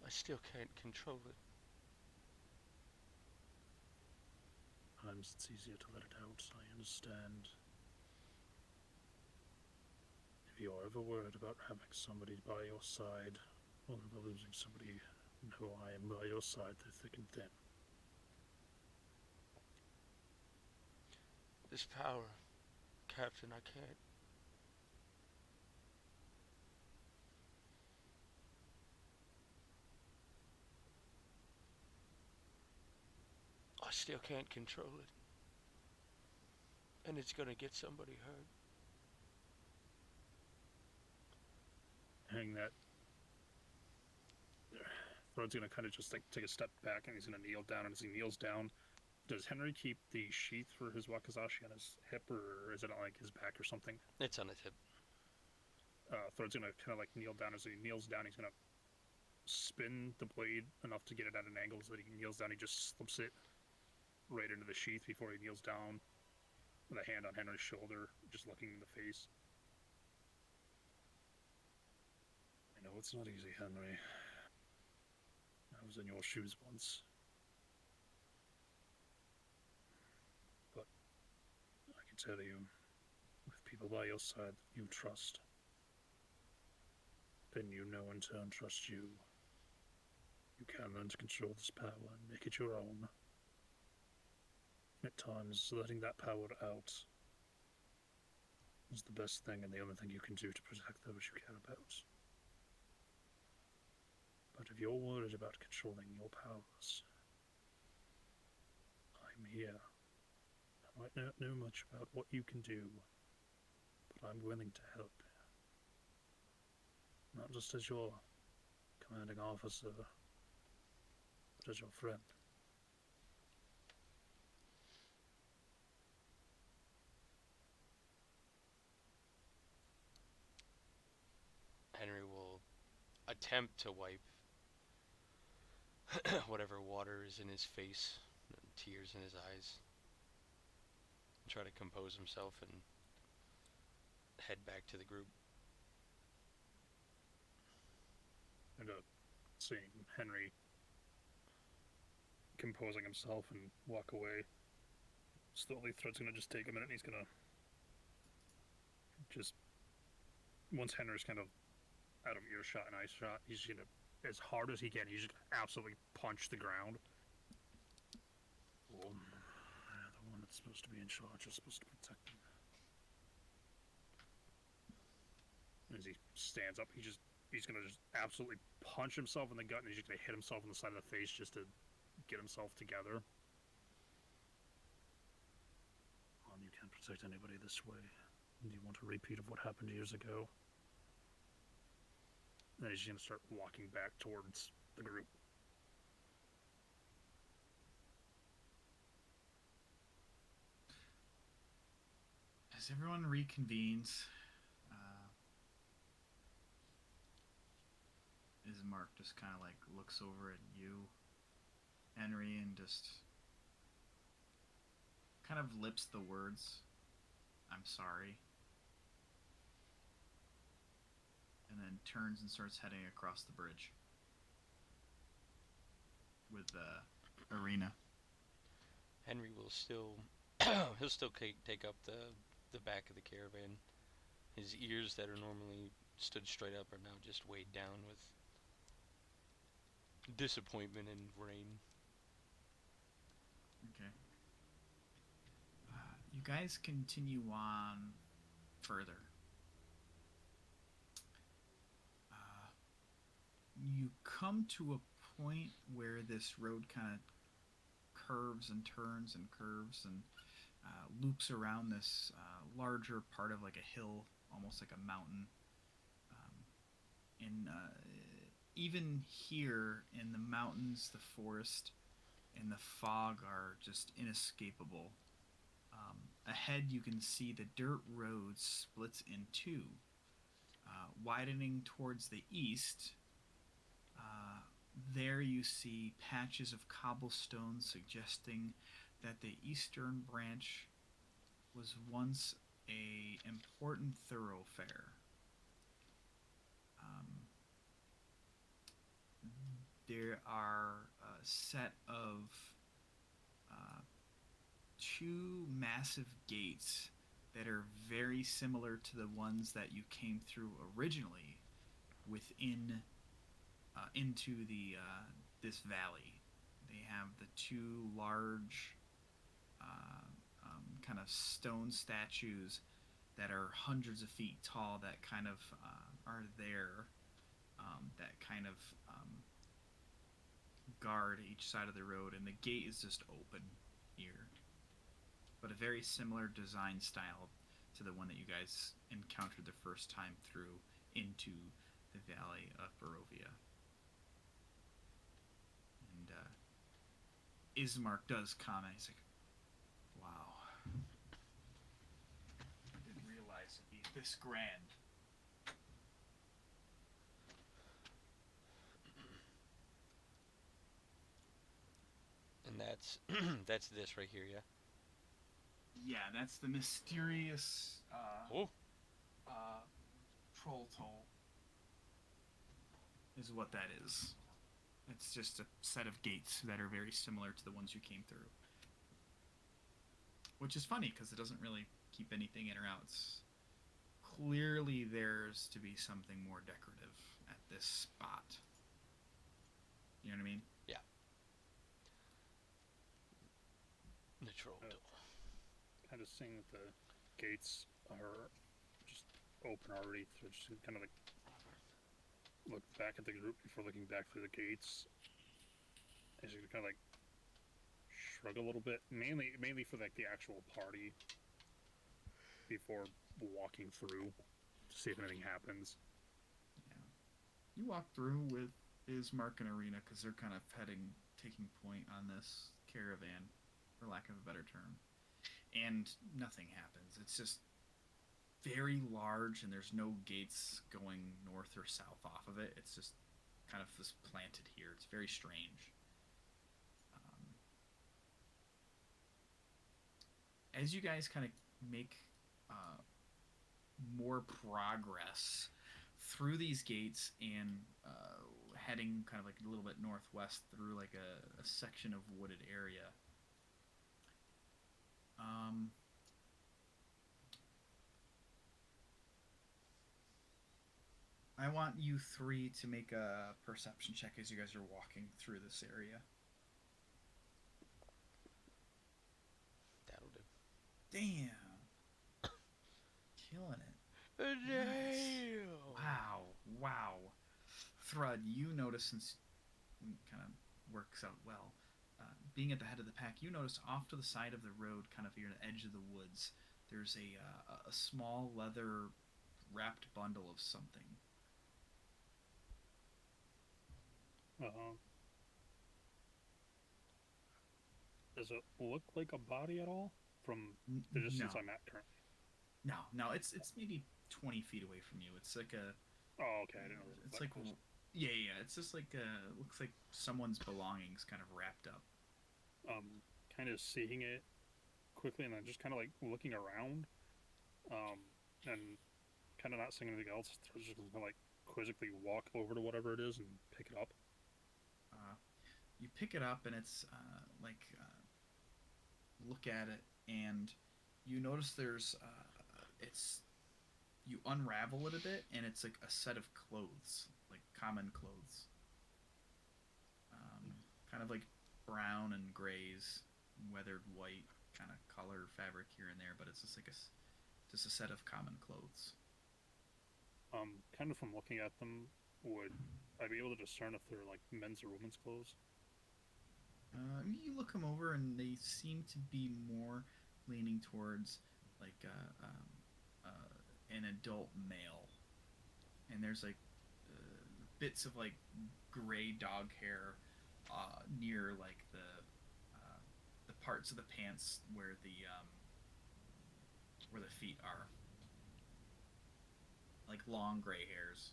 I still can't control it. Sometimes it's easier to let it out, I understand. If you're ever worried about having somebody by your side, or ever losing somebody, know I am by your side through thick and thin. This power, Captain, I can't. I still can't control it. And it's gonna get somebody hurt. Hang that. Throne's gonna kind of just like take a step back and he's gonna kneel down. And as he kneels down, does Henry keep the sheath for his wakizashi on his hip, or is it on like his back or something? It's on his hip. Throne's gonna kind of like kneel down. As he kneels down, he's gonna spin the blade enough to get it at an angle so that he kneels down. He just slips it right into the sheath before he kneels down, with a hand on Henry's shoulder, just looking in the face. I know it's not easy, Henry. I was in your shoes once. But I can tell you, with people by your side that you trust, then you know in turn trust you. You can learn to control this power and make it your own. At times, letting that power out is the best thing and the only thing you can do to protect those you care about. But if you're worried about controlling your powers, I'm here. I might not know much about what you can do, but I'm willing to help. Not just as your commanding officer, but as your friend. Henry will attempt to wipe whatever water is in his face, and tears in his eyes, and try to compose himself and head back to the group. And seeing Henry composing himself and walk away, slowly Thread's gonna just take a minute and he's gonna just, once Henry's kind of out of earshot and eye shot, he's gonna, as hard as he can, he's just gonna absolutely punch the ground. Well, the one that's supposed to be in charge is supposed to protect them. As he stands up, he's gonna just absolutely punch himself in the gut, and he's just gonna hit himself in the side of the face just to get himself together. Well, you can't protect anybody this way. Do you want a repeat of what happened years ago? And he's gonna start walking back towards the group. As everyone reconvenes, Ismark just kind of like looks over at you, Henry, and just kind of lips the words, "I'm sorry," and then turns and starts heading across the bridge with Arena. Henry will still he'll still take up the back of the caravan. His ears that are normally stood straight up are now just weighed down with disappointment and rain. Okay. You guys continue on further. You come to a point where this road kind of curves and turns and curves and loops around this larger part of like a hill, almost like a mountain. And even here in the mountains, the forest, and the fog are just inescapable. Ahead, you can see the dirt road splits in two, widening towards the east. There you see patches of cobblestone suggesting that the eastern branch was once a important thoroughfare. There are a set of two massive gates that are very similar to the ones that you came through originally within into the this valley. They have the two large kind of stone statues that are hundreds of feet tall that kind of are there, that kind of guard each side of the road, and the gate is just open here, but a very similar design style to the one that you guys encountered the first time through into the Valley of Barovia. And Ismark does comment. He's like, "Wow, I didn't realize it'd be this grand." And that's that's this right here, yeah. Yeah, that's the mysterious Oh, troll toll, is what that is. It's just a set of gates that are very similar to the ones you came through. Which is funny because it doesn't really keep anything in or out. It's clearly there's to be something more decorative at this spot. You know what I mean? yeah. The troll Uh, door. Kind of seeing that the gates are just open already, so just kind of like look back at the group before looking back through the gates. As you kind of like shrug a little bit, mainly for like the actual party before walking through to see if anything happens. Yeah. You walk through with Ismark and Arena because they're kind of taking point on this caravan, for lack of a better term. And nothing happens. It's just very large, and there's no gates going north or south off of it. It's just kind of just planted here. It's very strange. As you guys kind of make more progress through these gates and heading kind of like a little bit northwest through like a section of wooded area. I want you three to make a perception check as you guys are walking through this area. That'll do. Damn. Killing it. Damn. Wow. Wow. Thrud, you notice, since it kind of works out well, being at the head of the pack, you notice off to the side of the road, kind of near the edge of the woods, there's a small leather wrapped bundle of something. Uh, does it look like a body at all from the No, distance I'm at currently? no, it's maybe 20 feet away from you. It's like a, Oh, okay. I didn't know. it's like, yeah. It's just like looks like someone's belongings kind of wrapped up. Kind of seeing it quickly, and then just kind of like looking around, and kind of not seeing anything else. Just gonna like quizzically walk over to whatever it is and pick it up. You pick it up, and it's look at it, and you notice there's it's you unravel it a bit, and it's like a set of clothes, like common clothes, kind of like brown and grays, weathered white kind of color fabric here and there, but it's just like just a set of common clothes. Kind of from looking at them, would I be able to discern if they're like men's or women's clothes? You look them over, and they seem to be more leaning towards like an adult male. And there's like bits of like gray dog hair near like the parts of the pants where the feet are, like long gray hairs.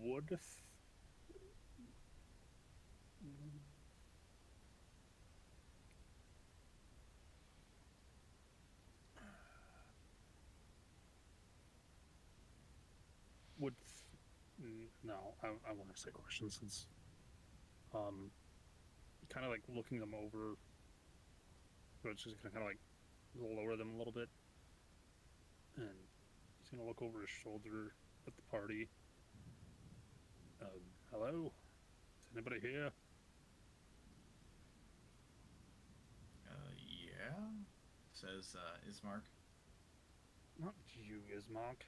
Would would no, I want to say question since um kind of like looking them over, but it's just gonna kind of like lower them a little bit, and he's gonna look over his shoulder at the party. Hello, is anybody here? Yeah, says Ismark. Not you, Ismark.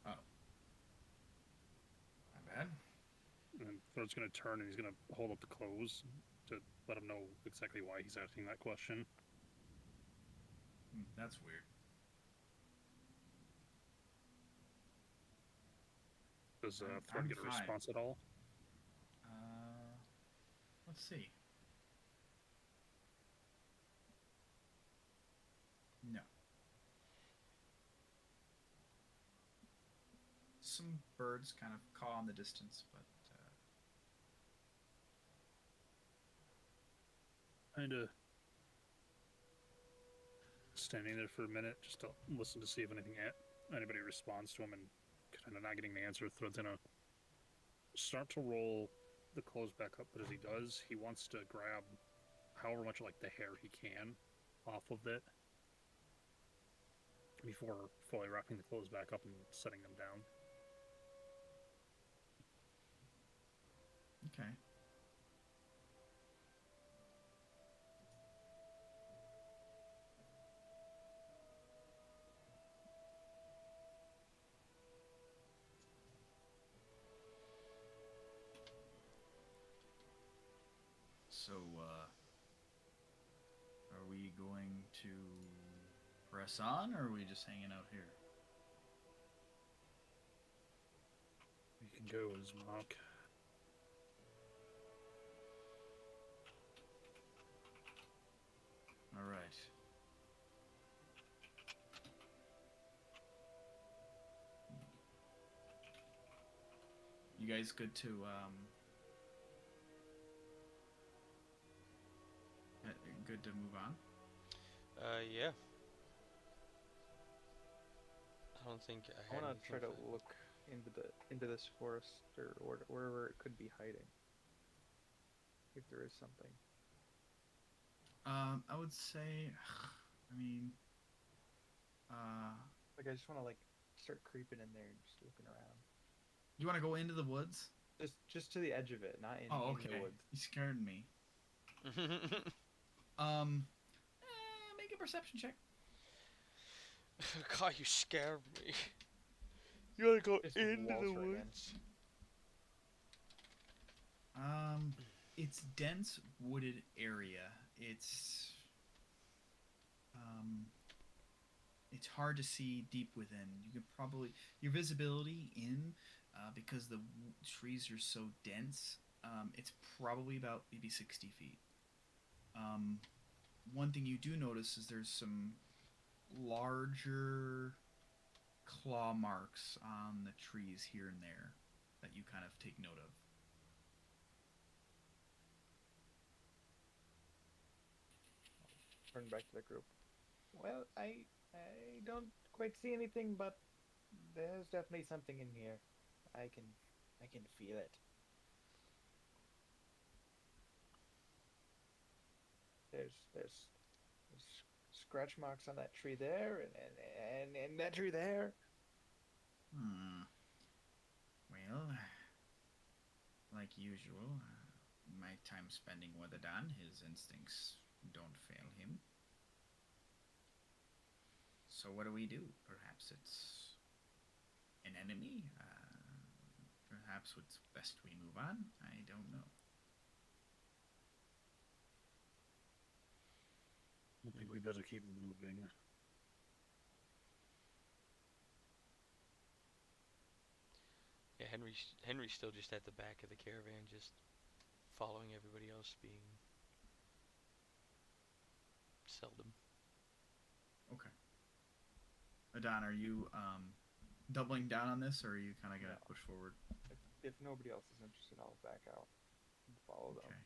Oh, my bad. And Thor's gonna turn and he's gonna hold up the clothes to let him know exactly why he's asking that question. That's weird. Does Thor I'm get a fine. response at all? Let's see. No. Some birds kind of caw in the distance, but Kind of standing there for a minute just to listen to see if anybody responds to him, and kind of not getting the answer. Thread's gonna start to roll the clothes back up, but as he does, he wants to grab however much like the hair he can off of it before fully wrapping the clothes back up and setting them down. Okay. So, are we going to press on, or are we just hanging out here? You can go as Mark. All right. You guys good to good to move on? Yeah. I don't think I I had want to try to anything for- look into this forest or wherever it could be hiding. If there is something. I would say, I mean, Like I just want to like start creeping in there and just looking around. you want to go into the woods? Just to the edge of it, not in, Oh, in okay. the woods. You scared me. Make a perception check. God, you scared me. You gotta go Just into waltz the right in. woods. It's dense wooded area. It's hard to see deep within. You could probably your visibility in, because the trees are so dense. It's probably about maybe 60 feet. One thing you do notice is there's some larger claw marks on the trees here and there that you kind of take note of. Turn back to the group. Well, I don't quite see anything, but there's definitely something in here. I can feel it. There's scratch marks on that tree there, and that tree there. Well, like usual, my time spending with Adan, his instincts don't fail him. So what do we do? Perhaps it's an enemy? Perhaps it's best we move on? I don't know. I think we better keep moving. Yeah, Henry's still just at the back of the caravan, just following everybody else, being seldom. Okay. Adan, are you doubling down on this, or are you kind of gonna No. push forward? If nobody else is interested, I'll back out and follow them.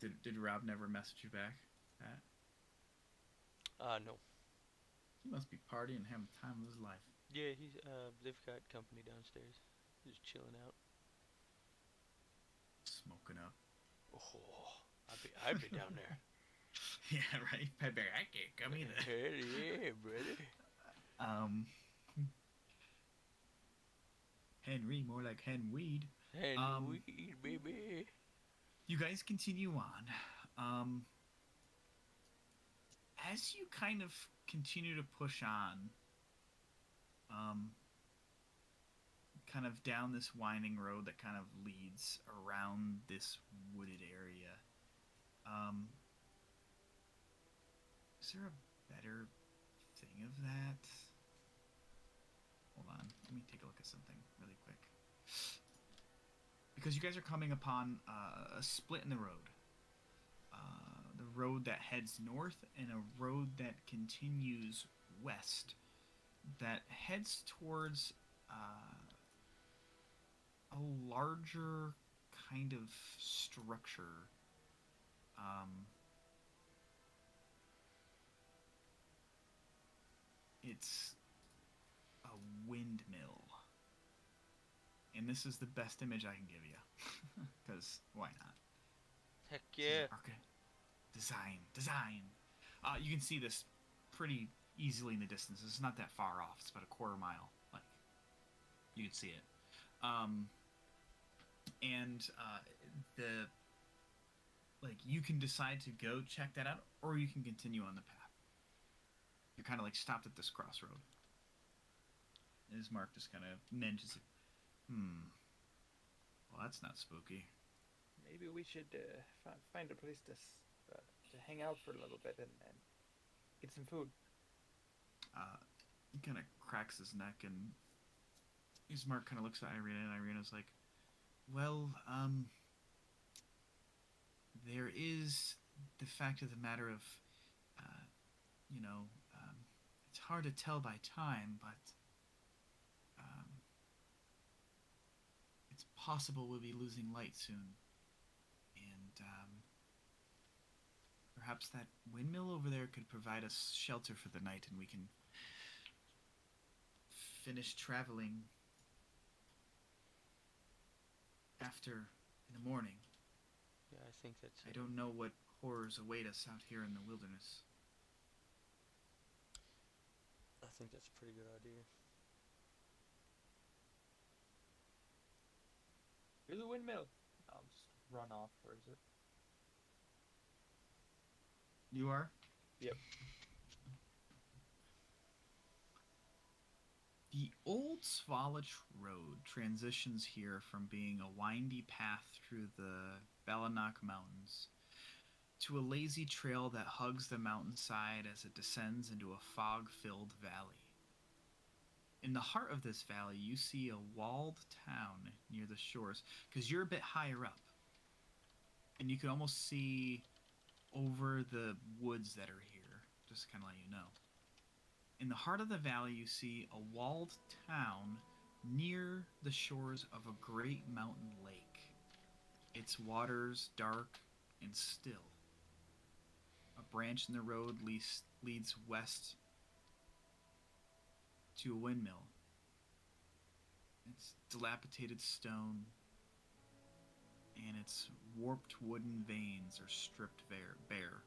Okay. Did Rob never message you back, Pat? No. He must be partying and having the time of his life. Yeah, they've got company downstairs, just chilling out. Smoking up. Oh, I'd be down there. Yeah, right. Pat Bear, I can't come either. Hell yeah, brother. Henry, more like Henweed. And weed, baby. You guys continue on. As you kind of continue to push on, kind of down this winding road that kind of leads around this wooded area, is there a better thing of that? Hold on, let me take a look at something really quick. Because you guys are coming upon a split in the road. The road that heads north and a road that continues west that heads towards a larger kind of structure Um, it's a windmill. And this is the best image I can give you. Because why not? Heck This is yeah. design. You can see this pretty easily in the distance. It's not that far off. It's about a quarter mile. Like, you can see it. And the like you can decide to go check that out, or you can continue on the path. You're kind of like stopped at this crossroad. And as Mark just kind of mentions it, well, that's not spooky. Maybe we should find a place to hang out for a little bit and get some food. He kind of cracks his neck, and as Mark kind of looks at Irina, and Irina's like, well, there is the fact of the matter of, you know, it's hard to tell by time, but it's possible we'll be losing light soon. And perhaps that windmill over there could provide us shelter for the night, and we can finish traveling after in the morning. Yeah, I think that's I don't know what horrors await us out here in the wilderness. I think that's a pretty good idea. Here's a windmill. I'll just run off. Where is it? You are? Yep. The old Svalich Road transitions here from being a windy path through the Balanak Mountains to a lazy trail that hugs the mountainside as it descends into a fog-filled valley. In the heart of this valley, you see a walled town near the shores, because you're a bit higher up. And you can almost see over the woods that are here, just to kind of let you know. In the heart of the valley, you see a walled town near the shores of a great mountain lake. Its waters dark and still. A branch in the road leads west to a windmill. It's dilapidated stone, and its warped wooden vanes are stripped bare.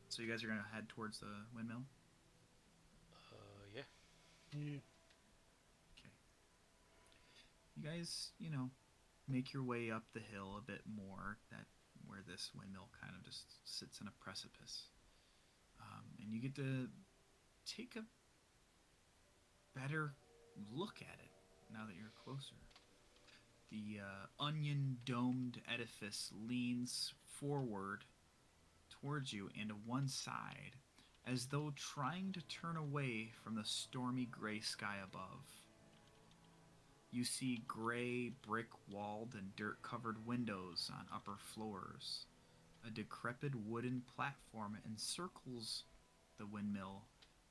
So you guys are going to head towards the windmill? Yeah. Yeah. Okay. You guys, make your way up the hill a bit more, where this windmill kind of just sits in a precipice. And you get to take a better look at it now that you're closer. The onion-domed edifice leans forward towards you and to one side, as though trying to turn away from the stormy gray sky above. You see gray, brick-walled and dirt-covered windows on upper floors. A decrepit wooden platform encircles the windmill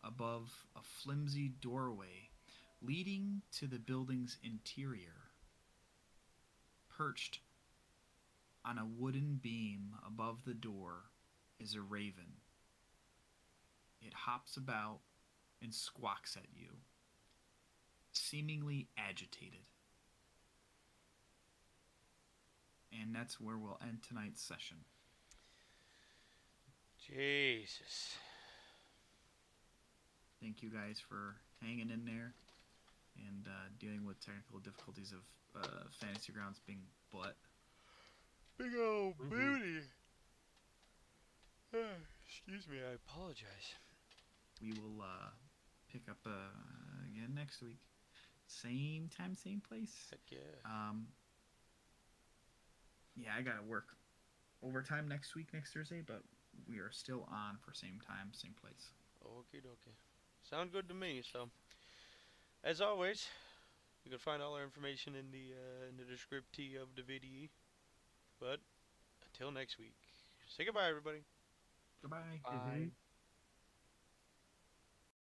above a flimsy doorway leading to the building's interior. Perched on a wooden beam above the door is a raven. It hops about and squawks at you, seemingly agitated. And that's where we'll end tonight's session. Jesus. Thank you guys for hanging in there and dealing with technical difficulties of Fantasy Grounds being butt. Big old booty. Excuse me, I apologize. We will pick up again next week. Same time, same place. Heck yeah. Yeah, I gotta work overtime next Thursday, but we are still on for same time, same place. Okie dokie. Sound good to me. So, as always, you can find all our information in the description of the video. But until next week, say goodbye, everybody. Goodbye. Bye.